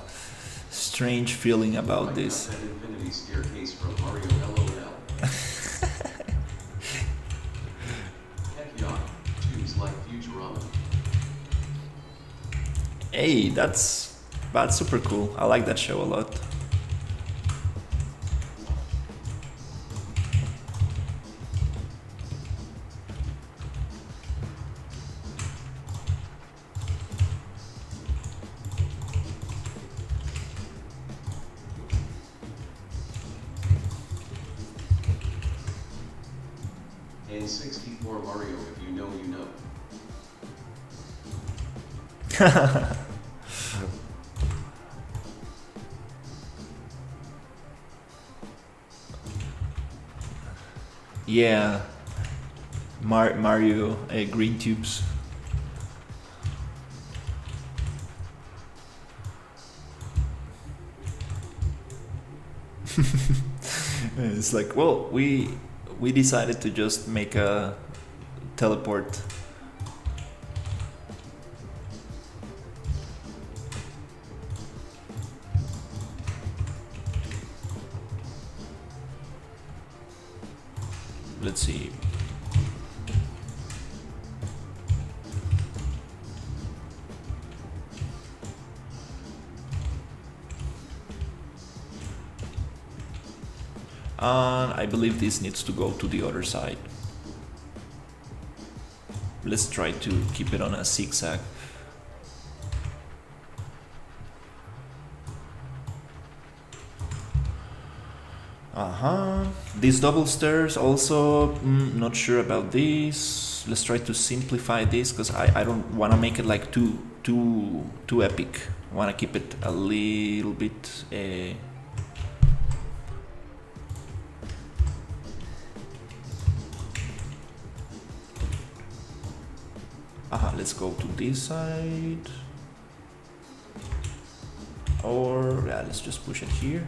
strange feeling about this. An infinity staircase from Mario LOL. Heck yeah, tubes like Futurama. Hey, that's super cool. I like that show a lot. And 64 Mario, if you know, you know. Yeah, Mario green tubes. It's like, well, we decided to just make a teleport. Let's see. And I believe this needs to go to the other side. Let's try to keep it on a zigzag. These double stairs also, not sure about this. Let's try to simplify this because I don't want to make it like too epic. I want to keep it a little bit let's go to this side. Or yeah, let's just push it here.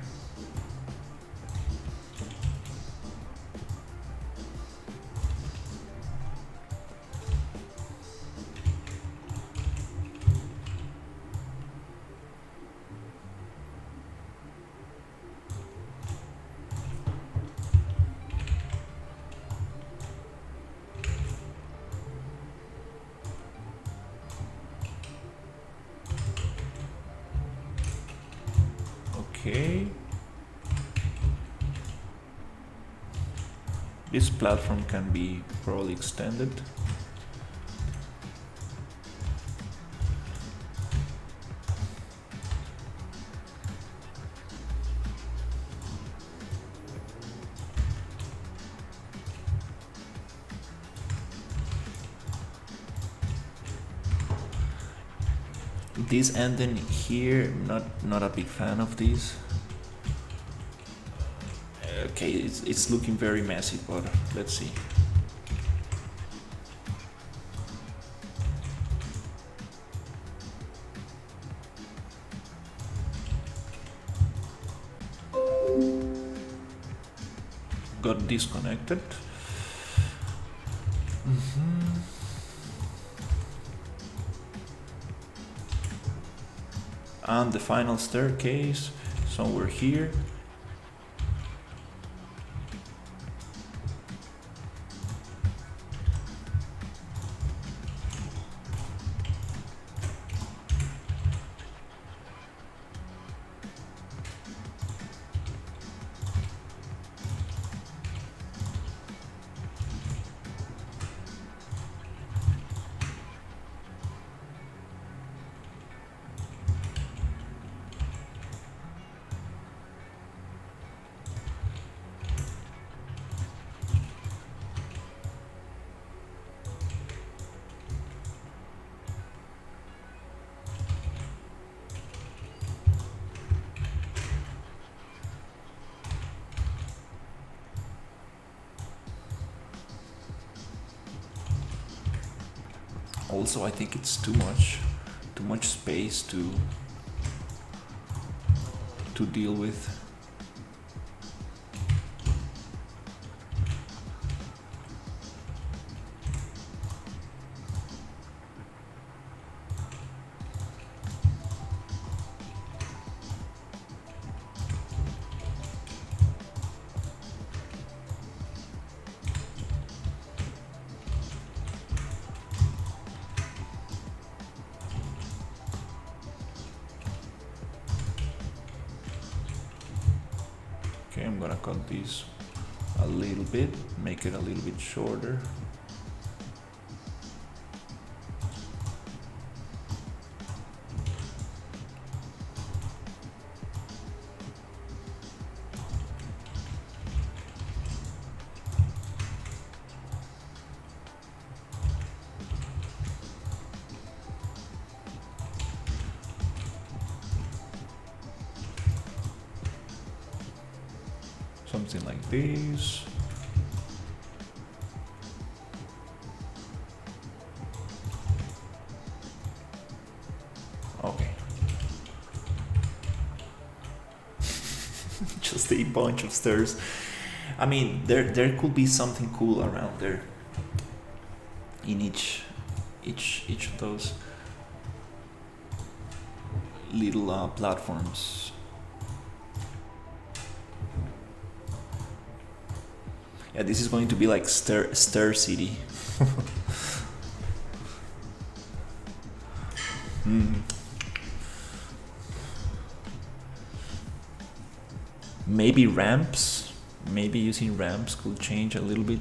Okay. This platform can be probably extended. This ending here, not a big fan of this. Okay, it's looking very messy, but let's see. Got disconnected. And the final staircase somewhere here. Also, I think it's too much space to deal with. Okay, I'm gonna cut this a little bit, make it a little bit shorter. Something like this. Okay. Just a bunch of stairs. I mean, there could be something cool around there in each of those little platforms. Yeah, this is going to be like Star City. Maybe ramps. Maybe using ramps could change a little bit.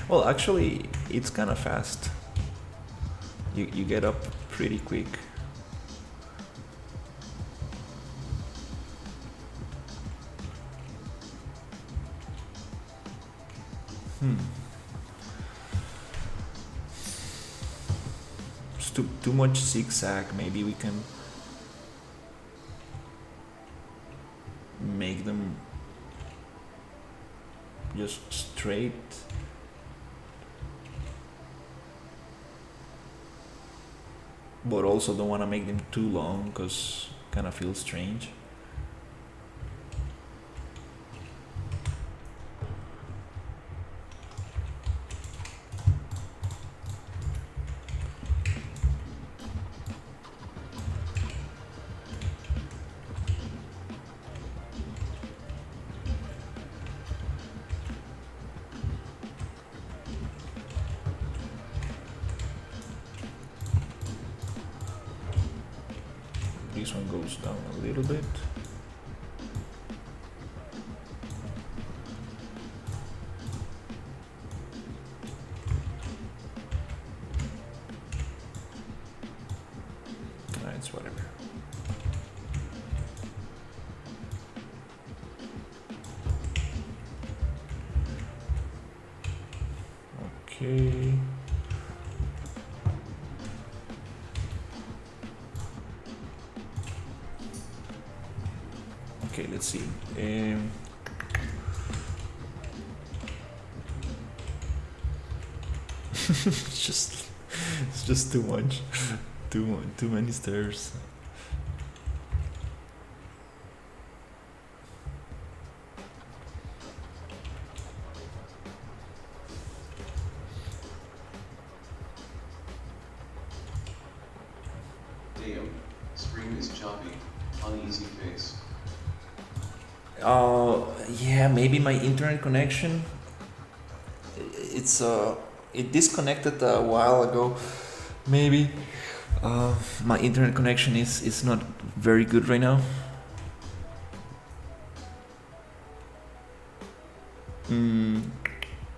Well, actually, it's kind of fast. You get up pretty quick. It's too much zigzag. Maybe we can make them just straight. But also don't want to make them too long because kind of feels strange. This one goes down a little bit. It's whatever. Okay. Okay, let's see. It's just too much. Too many stairs. Damn, screen is choppy, uneasy face. Yeah, maybe my internet connection. It disconnected a while ago. Maybe my internet connection is not very good right now.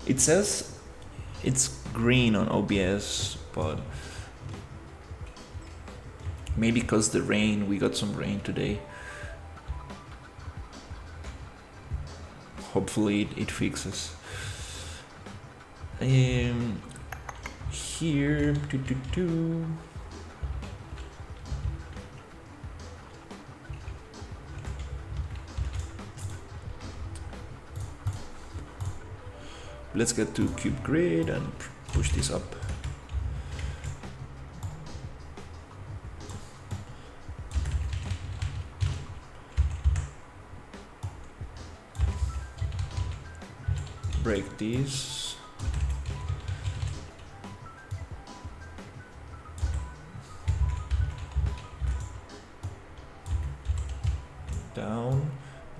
It says it's green on OBS, but maybe because the rain, we got some rain today. Hopefully it fixes. Here, let's get to cube grid and push this up. Break these. Down,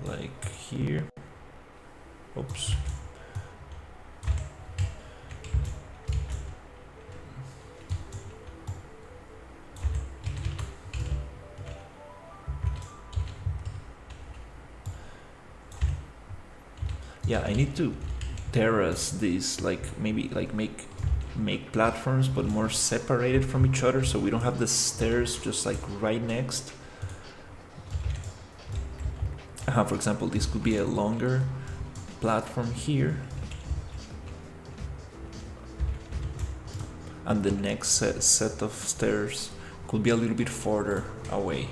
like here. Oops. Yeah, I need to terrace these, like maybe like make platforms but more separated from each other, so we don't have the stairs just like right next. For example, this could be a longer platform here, and the next set of stairs could be a little bit further away.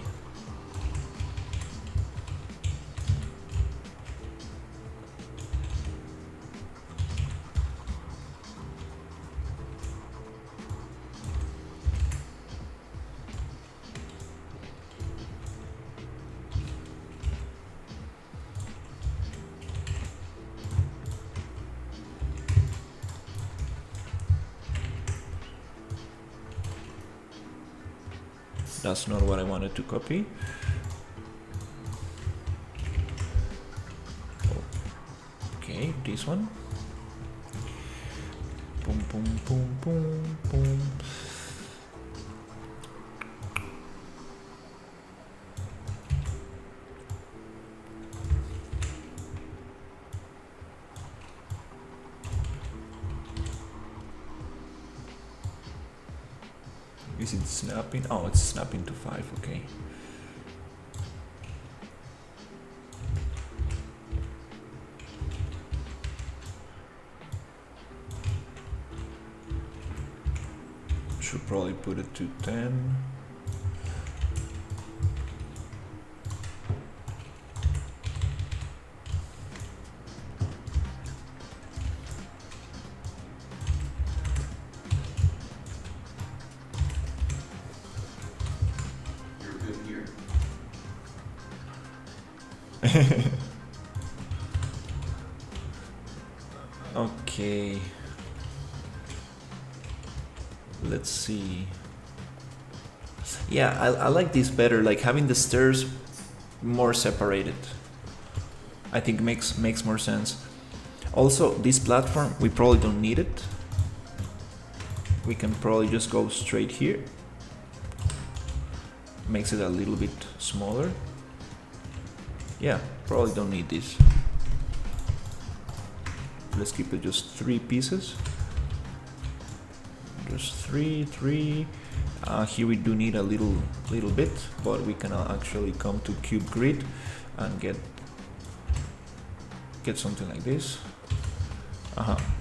That's not what I wanted to copy. Okay, this one. Boom, boom, boom, boom, boom. Is it snapping? Oh, it's snapping to 5, okay. Should probably put it to 10. Okay, let's see. Yeah, I like this better, like having the stairs more separated. I think makes more sense. Also, this platform, we probably don't need it. We can probably just go straight here. Makes it a little bit smaller. Yeah, probably don't need this. Let's keep it just 3 pieces. Just three. Here we do need a little bit, but we can actually come to cube grid and get something like this.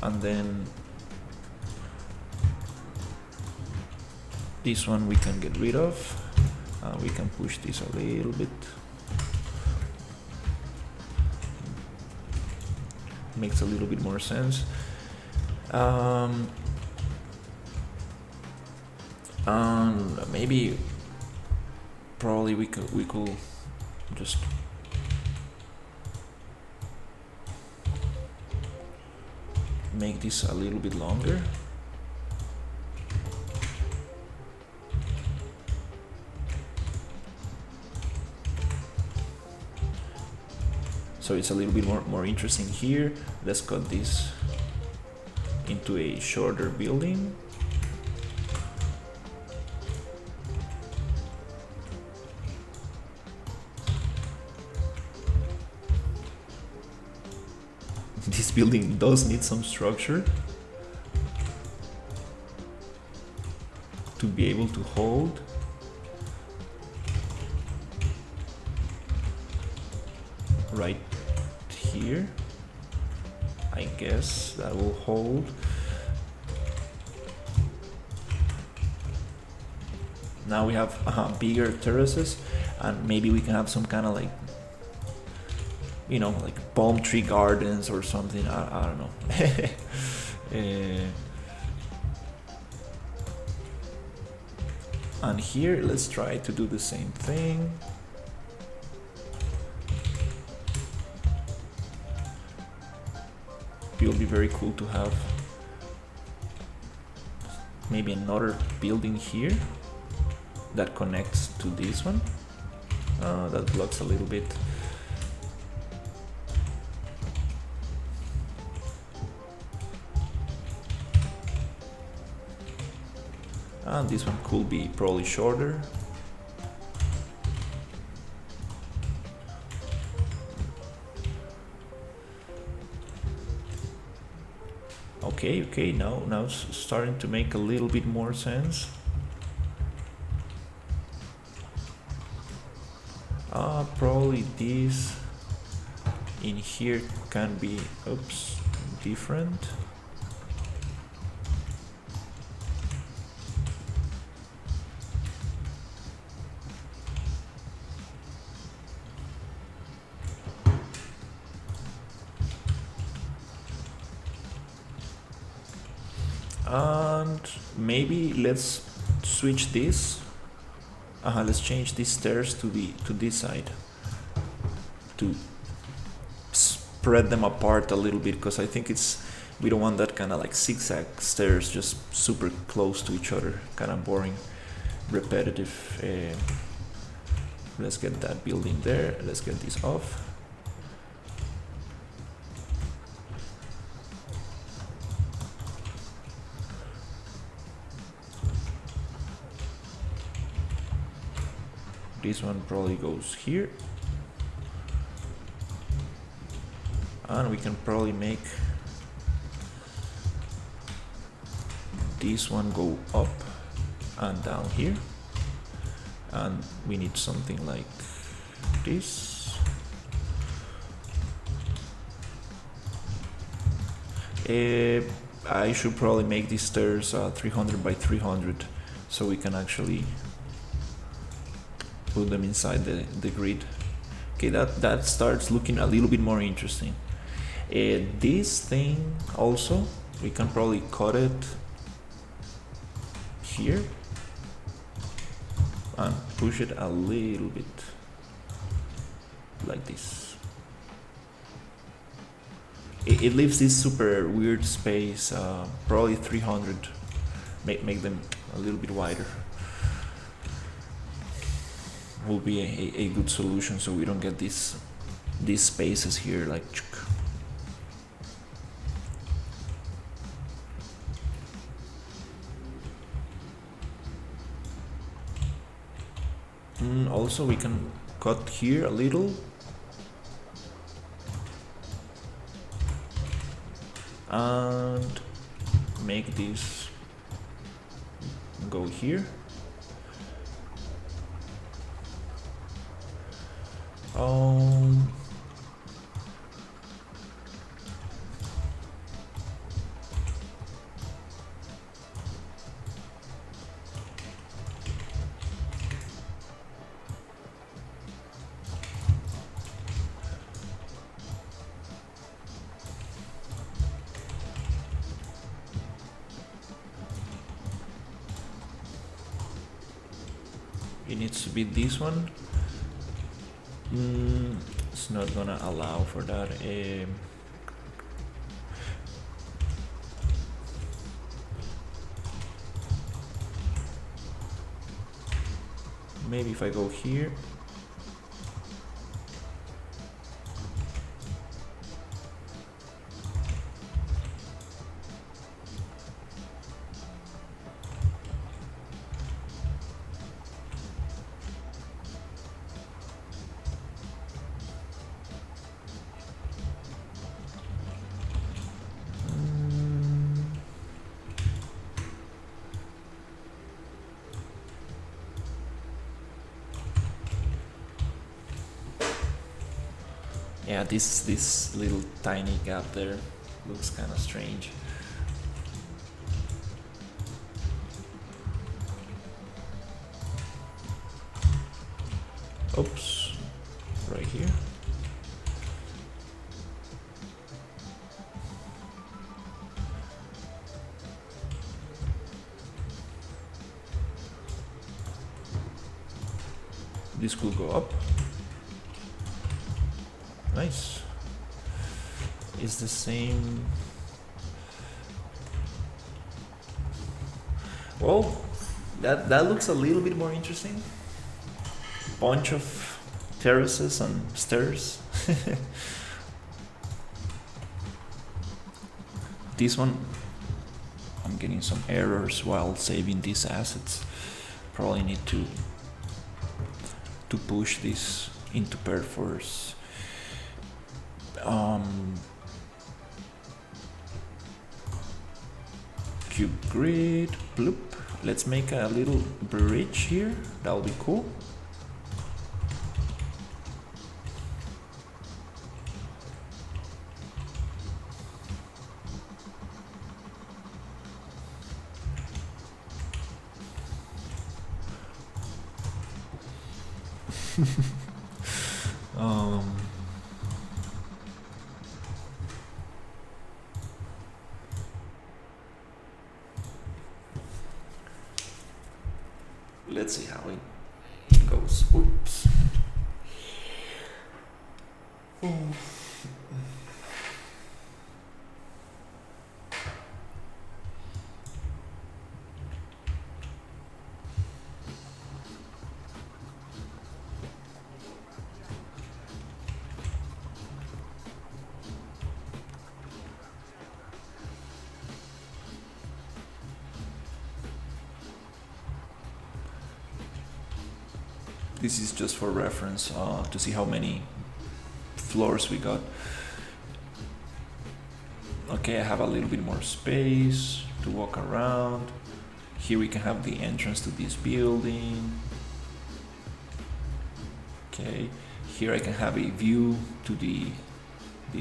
And then this one we can get rid of. We can push this a little bit. Makes a little bit more sense. And maybe probably we could just make this a little bit longer. So it's a little bit more interesting here. Let's cut this into a shorter building. This building does need some structure to be able to hold. Right here, I guess that will hold. Now we have bigger terraces, and maybe we can have some kind of like, you know, like palm tree gardens or something. I don't know. And here, let's try to do the same thing. It will be very cool to have maybe another building here that connects to this one. That blocks a little bit. And this one could be probably shorter. Okay, now it's starting to make a little bit more sense. Probably this in here can be, oops, different. And maybe let's switch this. Let's change these stairs to this side to spread them apart a little bit, because I think we don't want that kind of like zigzag stairs just super close to each other, kind of boring, repetitive. Let's get that building there. Let's get this off. This one probably goes here. And we can probably make this one go up and down here. And we need something like this. I should probably make these stairs 300 by 300 so we can actually put them inside the grid. Okay, that starts looking a little bit more interesting. This thing also, we can probably cut it here and push it a little bit like this. It leaves this super weird space, probably 300, make them a little bit wider. Will be a good solution so we don't get these spaces here like also we can cut here a little and make this go here. It needs to be this one. It's not gonna allow for that. Maybe if I go here. Yeah, this little tiny gap there looks kind of strange. Oops, right here. This could go up. Nice. It's the same. Well, that looks a little bit more interesting. Bunch of terraces and stairs. This one, I'm getting some errors while saving these assets. Probably need to push this into perforce. Cube grid, bloop. Let's make a little bridge here. That'll be cool. um, let's see how it goes. Oops. This is just for reference to see how many floors we got. Okay, I have a little bit more space to walk around. Here we can have the entrance to this building. Okay, here I can have a view to the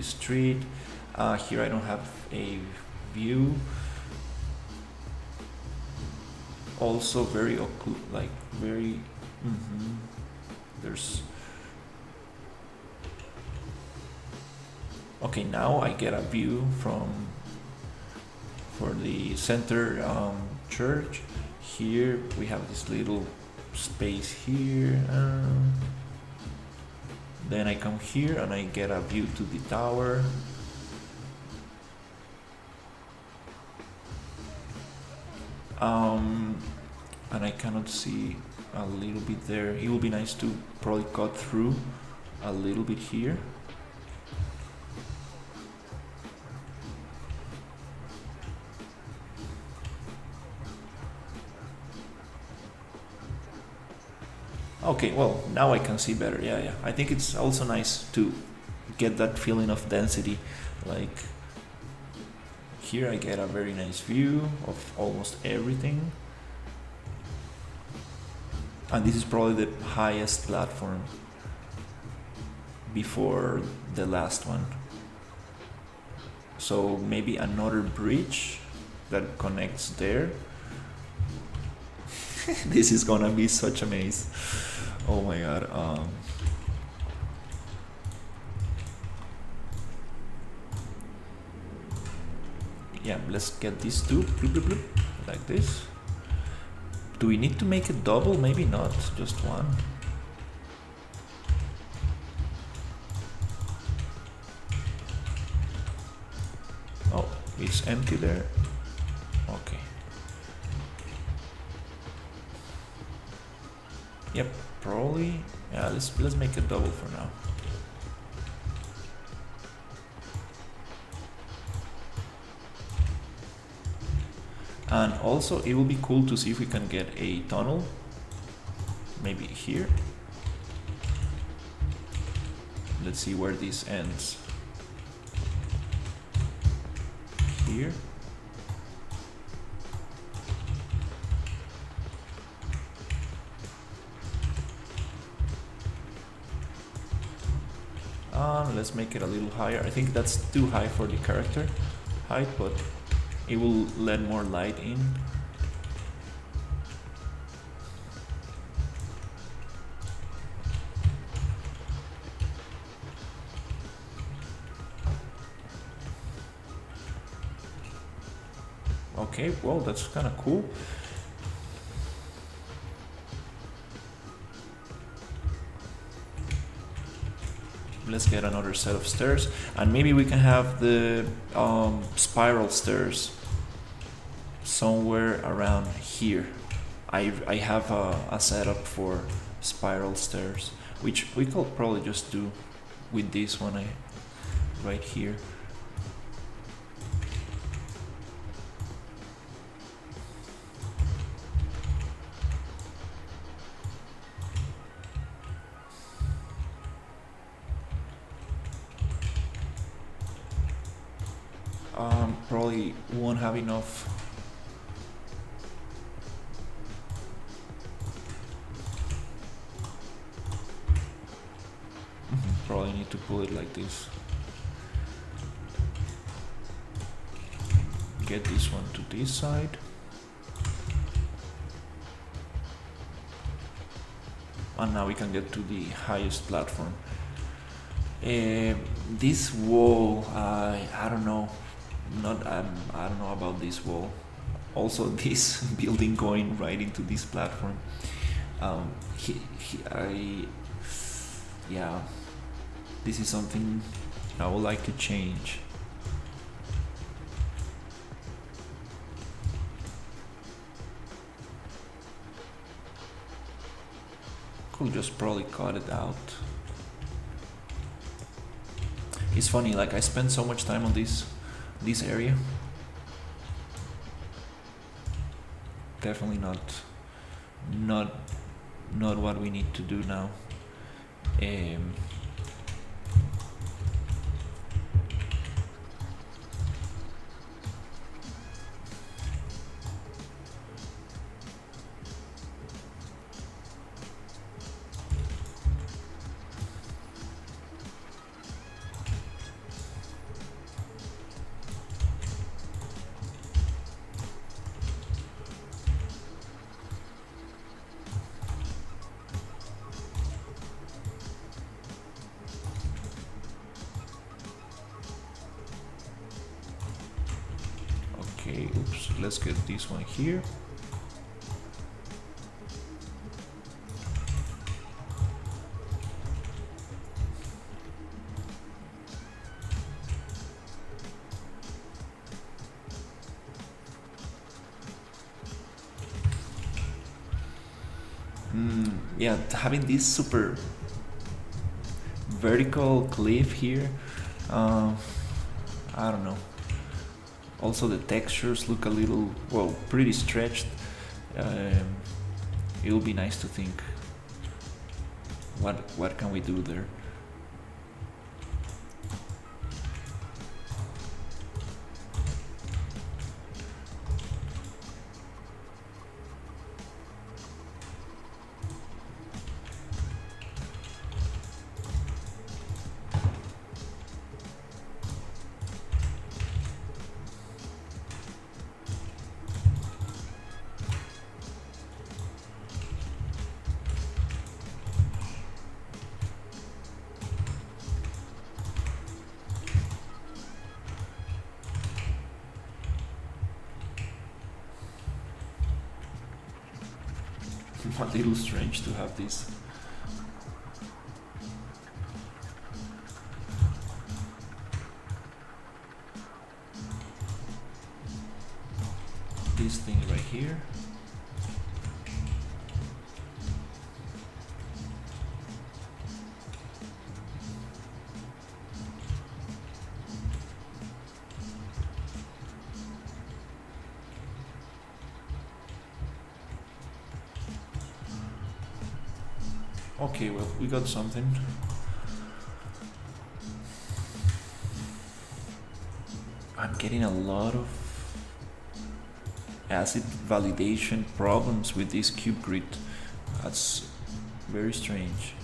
street. Here I don't have a view. Also very very. There's. Okay, now I get a view for the center church. Here we have this little space here. Then I come here and I get a view to the tower. And I cannot see a little bit there. It would be nice to probably cut through a little bit here. Okay, well, now I can see better. Yeah. I think it's also nice to get that feeling of density. Like, here I get a very nice view of almost everything. And this is probably the highest platform before the last one. So maybe another bridge that connects there. This is gonna be such a maze. Oh my god. Yeah, let's get these two. Bloop, bloop, bloop, like this. Do we need to make it double? Maybe not, just one. Oh, it's empty there. Okay. Yep, probably. Yeah, let's make it double for now. And also, it will be cool to see if we can get a tunnel. Maybe here. Let's see where this ends. Here. Let's make it a little higher. I think that's too high for the character height, but it will let more light in. Okay, well, that's kind of cool. Let's get another set of stairs, and maybe we can have the spiral stairs somewhere around here. I have a setup for spiral stairs, which we could probably just do with this one right here. Probably won't have enough. Probably need to pull it like this. Get this one to this side. and now we can get to the highest platform. This wall, I don't know, not I don't know about this wall. Also, this building going right into this platform. Yeah, this is something I would like to change. Could just probably cut it out. It's funny, like I spent so much time on this area. Definitely not what we need to do now. Okay, oops, let's get this one here. Yeah, having this super vertical cliff here, I don't know. Also, the textures look a little, well, pretty stretched. It'll be nice to think what can we do there. A little strange to have this. This thing right here. Okay, well, we got something. I'm getting a lot of acid validation problems with this cube grid. That's very strange.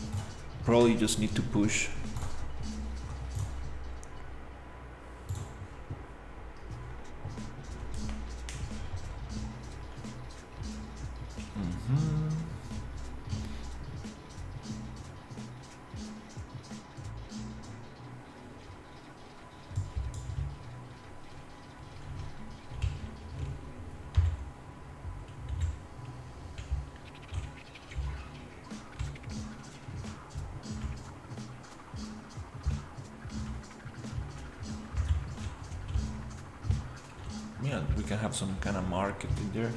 Probably just need to push. Yeah, we can have some kind of market in there.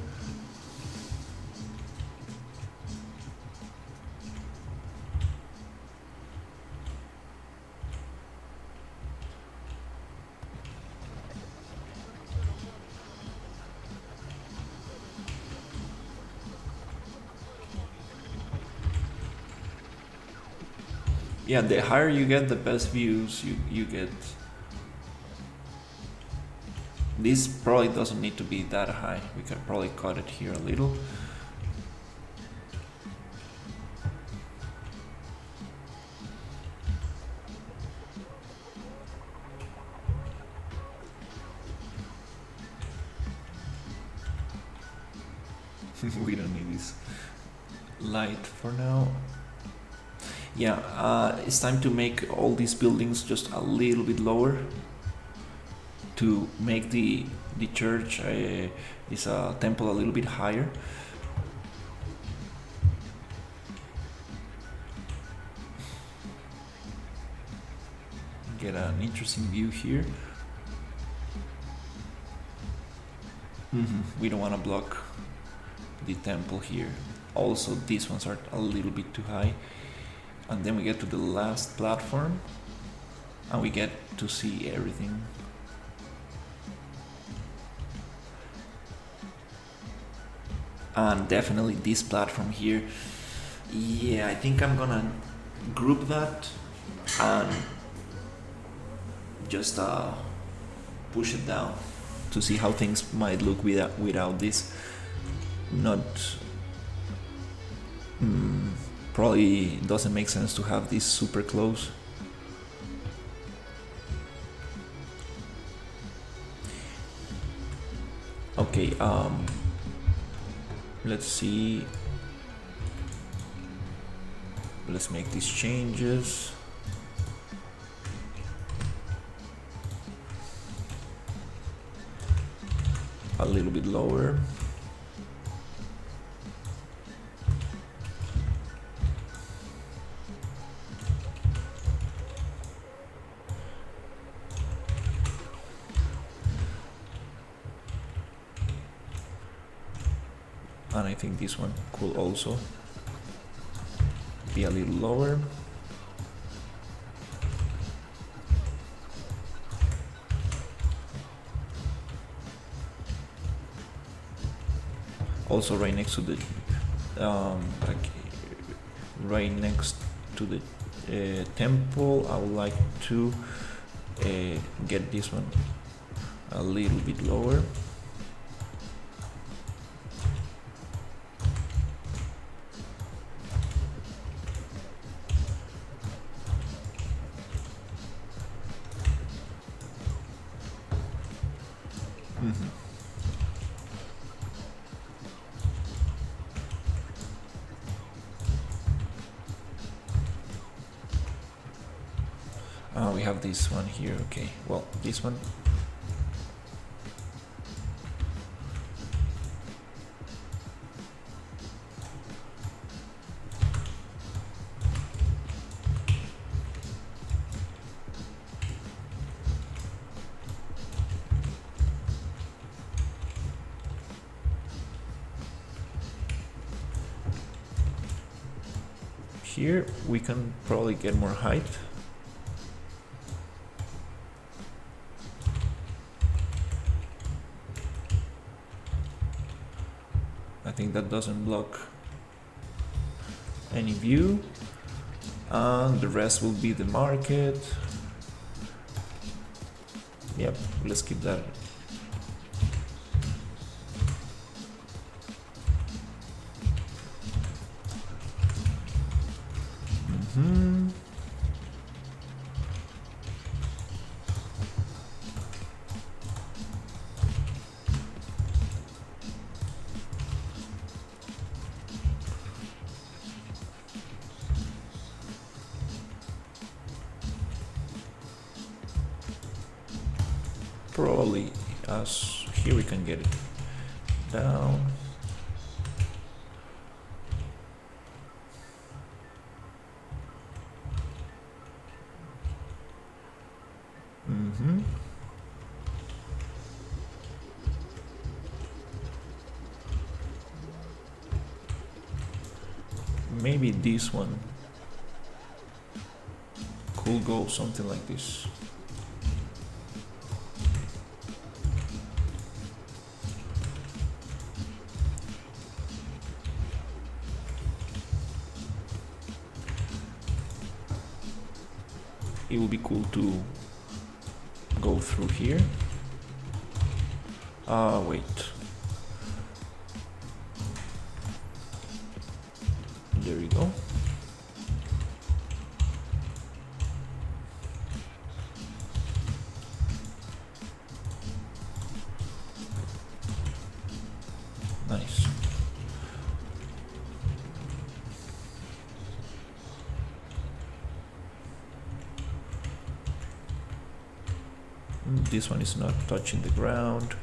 Yeah, the higher you get, the best views you get. This probably doesn't need to be that high. We can probably cut it here a little. We don't need this light for now. Yeah, it's time to make all these buildings just a little bit lower to make the church is a temple a little bit higher. Get an interesting view here. We don't want to block the temple here. Also, these ones are a little bit too high. And then we get to the last platform and we get to see everything. And definitely this platform here. Yeah, I think I'm gonna group that and just push it down to see how things might look without this. Not probably doesn't make sense to have this super close. Okay, let's see. Let's make these changes. A little bit lower. And I think this one could also be a little lower. Also right next to the right next to the temple, I would like to get this one a little bit lower. We have this one here. Okay, well, this one. Here we can probably get more height. I think that doesn't block any view, and the rest will be the market. Yep, let's keep that. Probably as here we can get it down. Maybe this one could go something like this. It would be cool to go through here. Wait. There we go. Nice. This one is not touching the ground.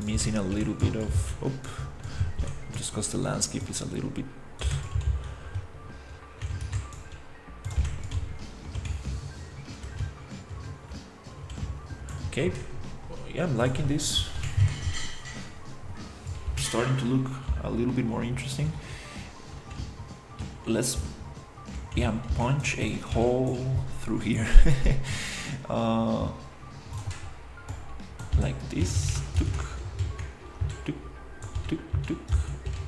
Missing a little bit of just because the landscape is a little bit okay. Yeah, I'm liking this. Starting to look a little bit more interesting. Let's punch a hole through here. Like this,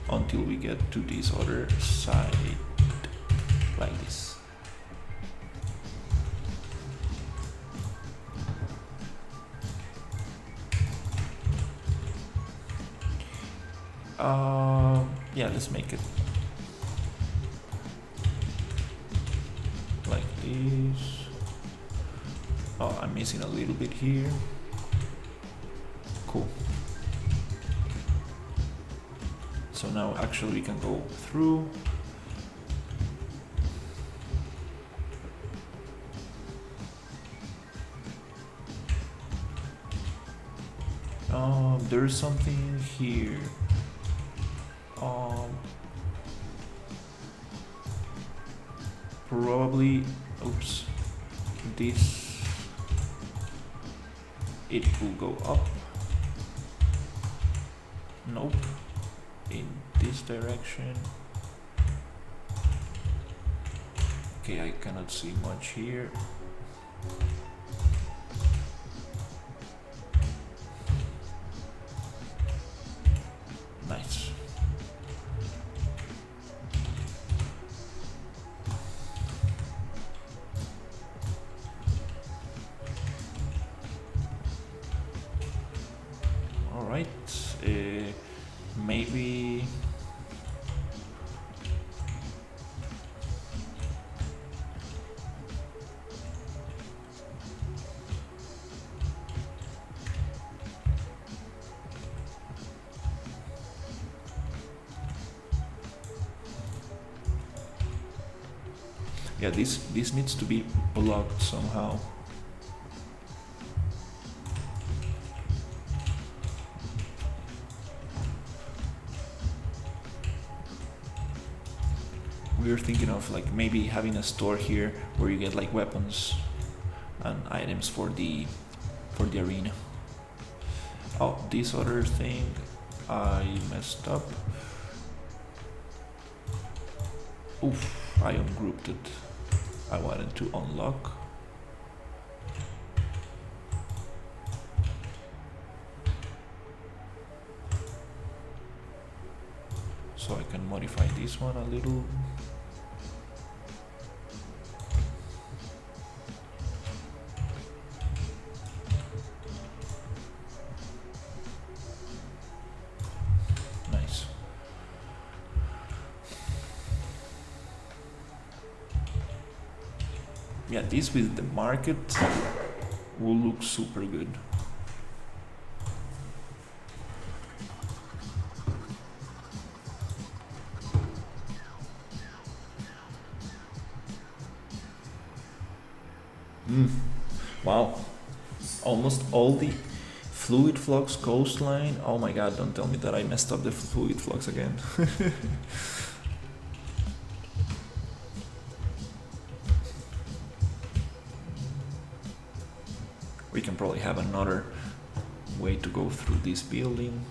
until we get to this other side, like this. Yeah, let's make it like this. Oh, I'm missing a little bit here. Cool. So now actually we can go through. There's something here. Probably, this, it will go up. Nope. In this direction. Okay, I cannot see much here. Nice. All right. Maybe yeah, this needs to be blocked somehow. We were thinking of like maybe having a store here where you get like weapons and items for the arena. Oh, this other thing I messed up. Oof, I ungrouped it. I wanted to unlock. So I can modify this one a little. Nice. Yeah, this with the market will look super good. Wow, almost all the fluid flux coastline. Oh my god, don't tell me that I messed up the fluid flux again. We can probably have another way to go through this building.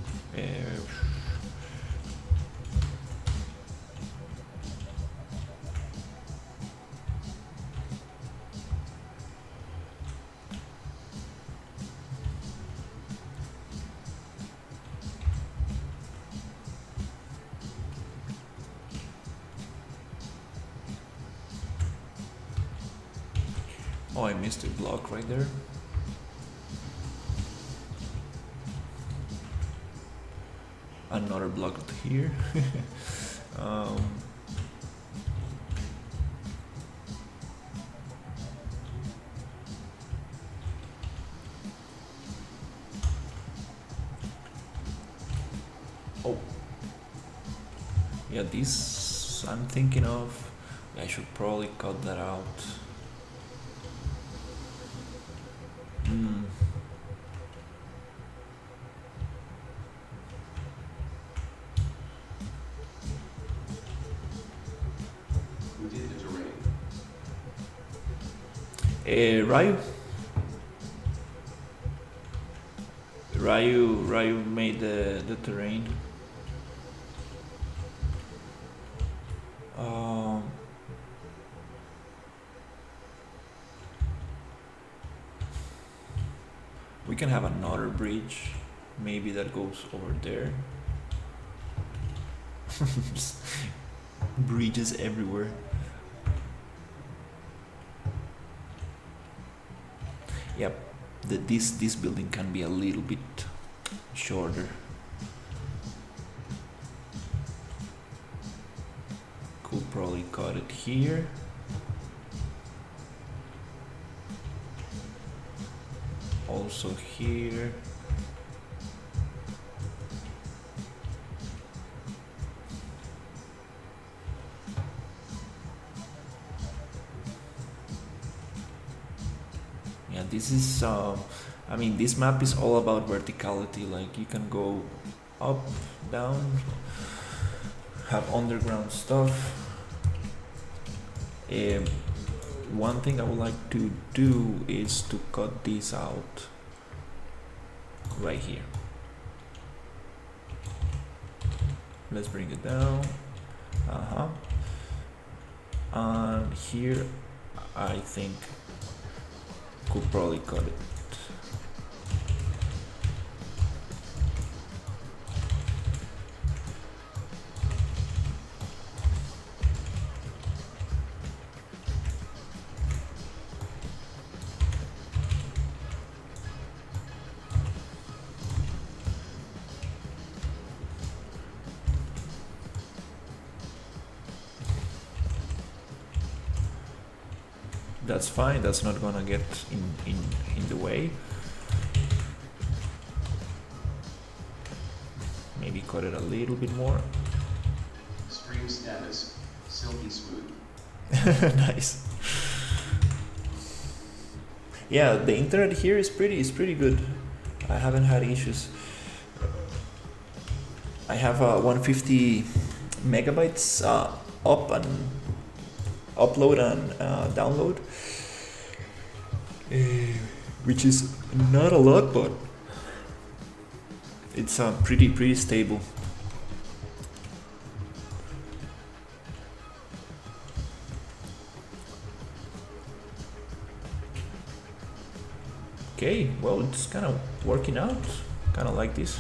Oh, I missed a block right there. another block here. um, oh, yeah, this I'm thinking of. I should probably cut that out. Hmm. Who did the terrain? Ryu. Ryu made the terrain. We can have another bridge, maybe that goes over there. Just bridges everywhere. Yep, this building can be a little bit shorter. Could probably cut it here. Also here. Yeah, this is I mean, this map is all about verticality. Like, you can go up, down, have underground stuff. One thing I would like to do is to cut this out right here. Let's bring it down. And here I think could probably cut it. That's fine, that's not gonna get in the way. Maybe cut it a little bit more. Stream status, silky smooth. Nice. Yeah, the internet here is pretty good. I haven't had issues. I have 150 megabytes up and upload and download, which is not a lot, but it's pretty stable. Okay, well, it's kind of working out, kind of like this.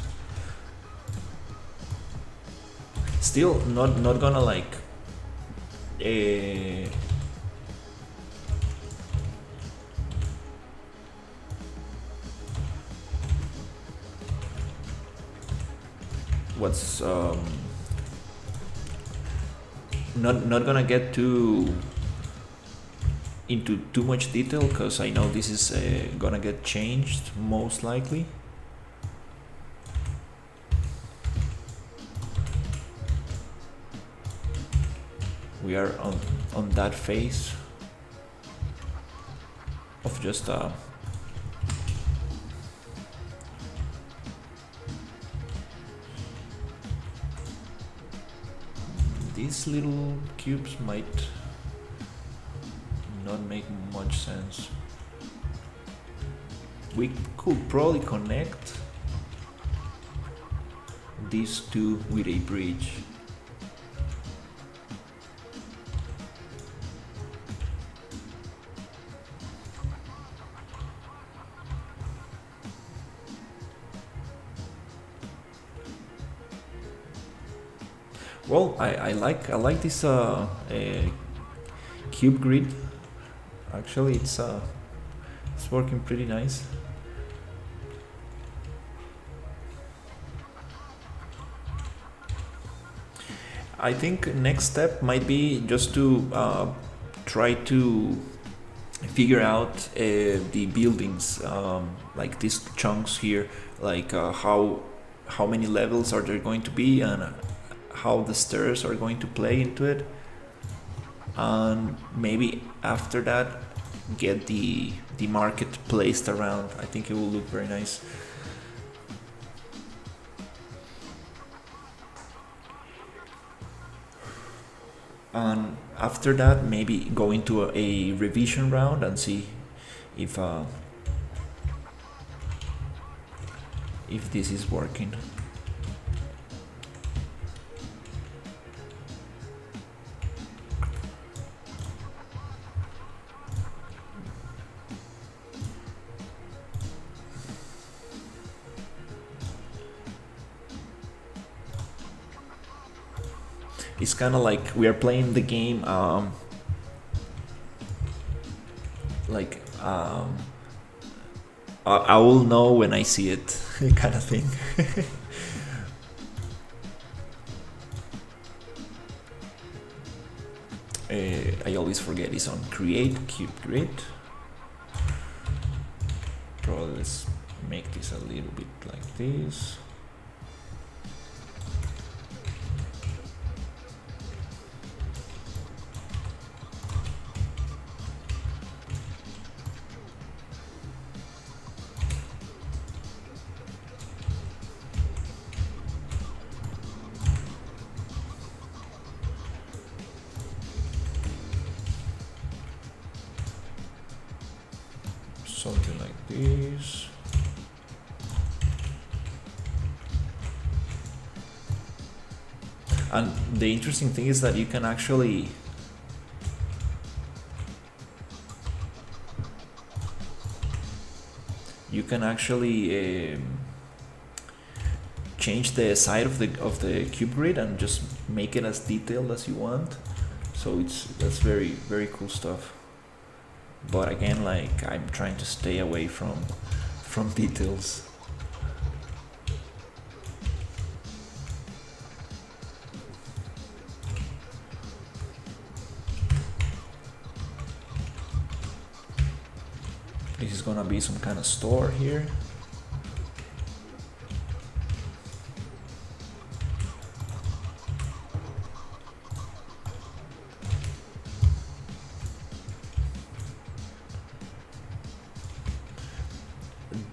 Still not gonna like what's not gonna get into too much detail, because I know this is gonna get changed most likely. We are on that phase of just these little cubes might not make much sense. We could probably connect these two with a bridge. Well, I like this cube grid. Actually, it's working pretty nice. I think next step might be just to try to figure out the buildings, like these chunks here, like how many levels are there going to be, and how the stairs are going to play into it, and maybe after that get the market placed around. I think it will look very nice. And after that, maybe go into a revision round and see if this is working. It's kind of like we are playing the game like I will know when I see it kind of thing. I always forget it's on create cube grid. Probably let's make this a little bit like this. Something like this. And the interesting thing is that you can actually change the side of the cube grid and just make it as detailed as you want. So that's very cool stuff. But again, like, I'm trying to stay away from details. This is gonna be some kind of store here.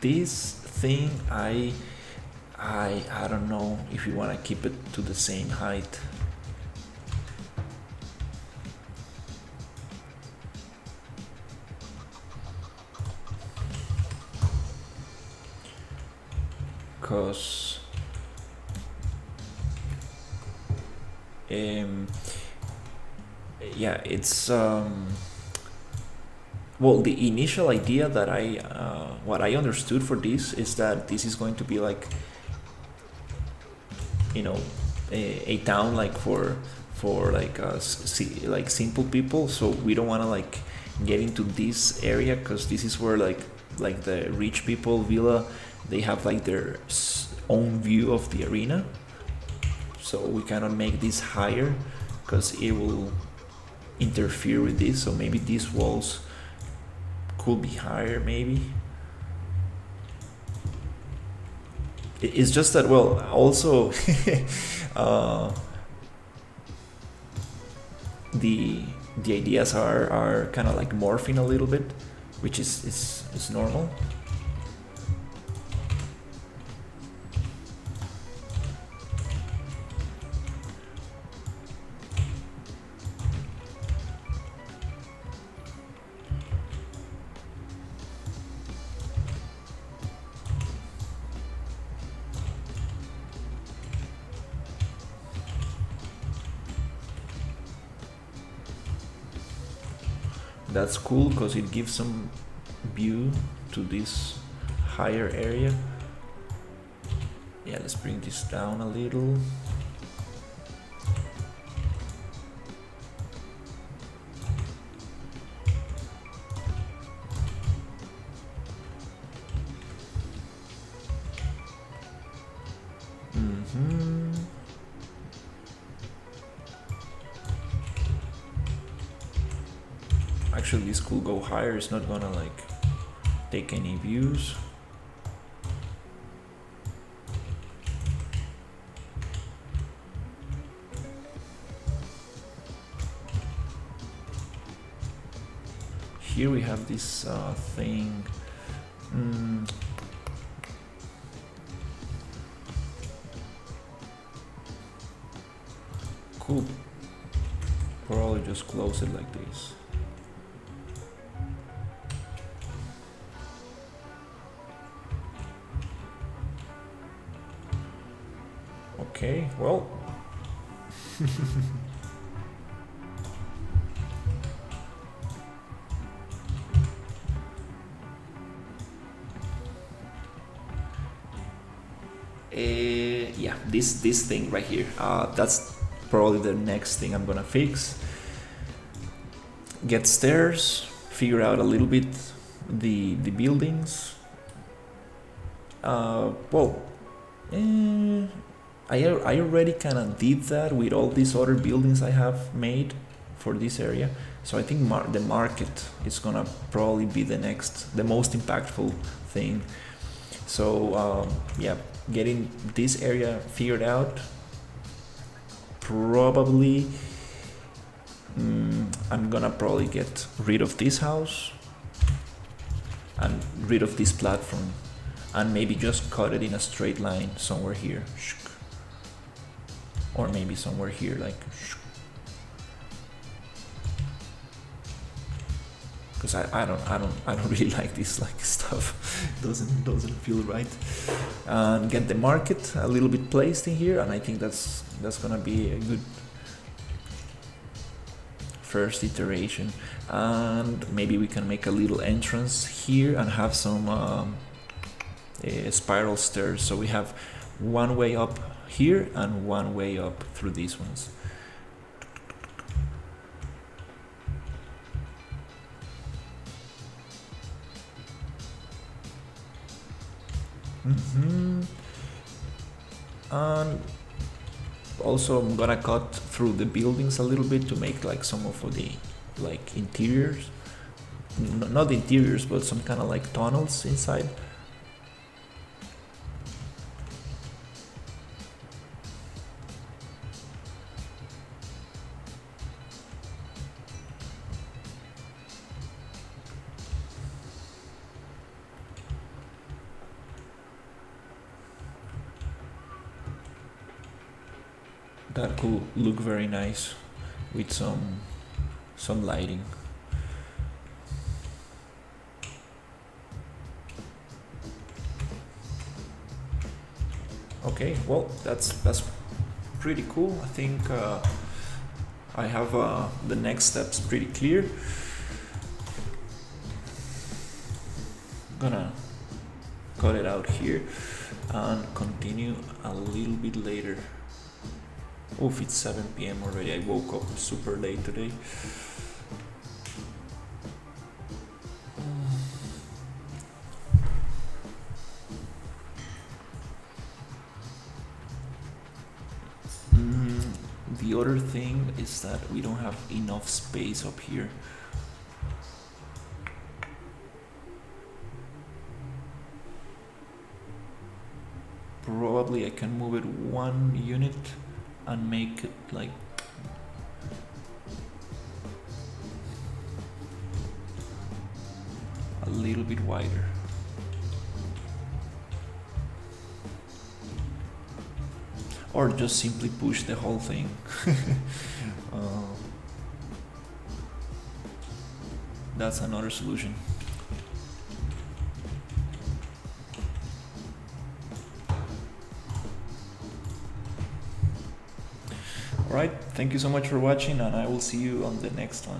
This thing, I don't know if you want to keep it to the same height. Because yeah, it's well, the initial idea that what I understood for this is that this is going to be like, you know, a town like for like like simple people. So we don't want to like get into this area because this is where like the rich people villa, they have like their own view of the arena. So we cannot make this higher because it will interfere with this. So maybe these walls could be higher, maybe. It's just that, well, also the ideas are kind of like morphing a little bit, which is normal. That's cool because it gives some view to this higher area. Yeah, let's bring this down a little. Actually, this could go higher. It's not gonna like take any views. Here we have this thing. Cool. Probably just close it like this. Okay, well. Yeah, this thing right here. That's probably the next thing I'm gonna fix. Get stairs, figure out a little bit the buildings. Well, I already kind of did that with all these other buildings I have made for this area. So I think the market is gonna probably be the most impactful thing. So yeah, getting this area figured out. Probably I'm gonna probably get rid of this house and rid of this platform, and maybe just cut it in a straight line somewhere here, or maybe somewhere here, like, because I don't really like this like stuff. doesn't feel right. And get the market a little bit placed in here, and I think that's gonna be a good first iteration. And maybe we can make a little entrance here and have some spiral stairs, so we have one way up here and one way up through these ones. And also I'm gonna cut through the buildings a little bit to make like some of the like interiors, not interiors, but some kind of like tunnels inside. That could look very nice with some lighting. Okay, well, that's pretty cool. I think I have the next steps pretty clear. Gonna cut it out here and continue a little bit later. Oof, it's 7 p.m. already. I woke up super late today. The other thing is that we don't have enough space up here. Probably I can move it one unit and make it like a little bit wider. Or just simply push the whole thing. That's another solution. Alright, thank you so much for watching, and I will see you on the next one.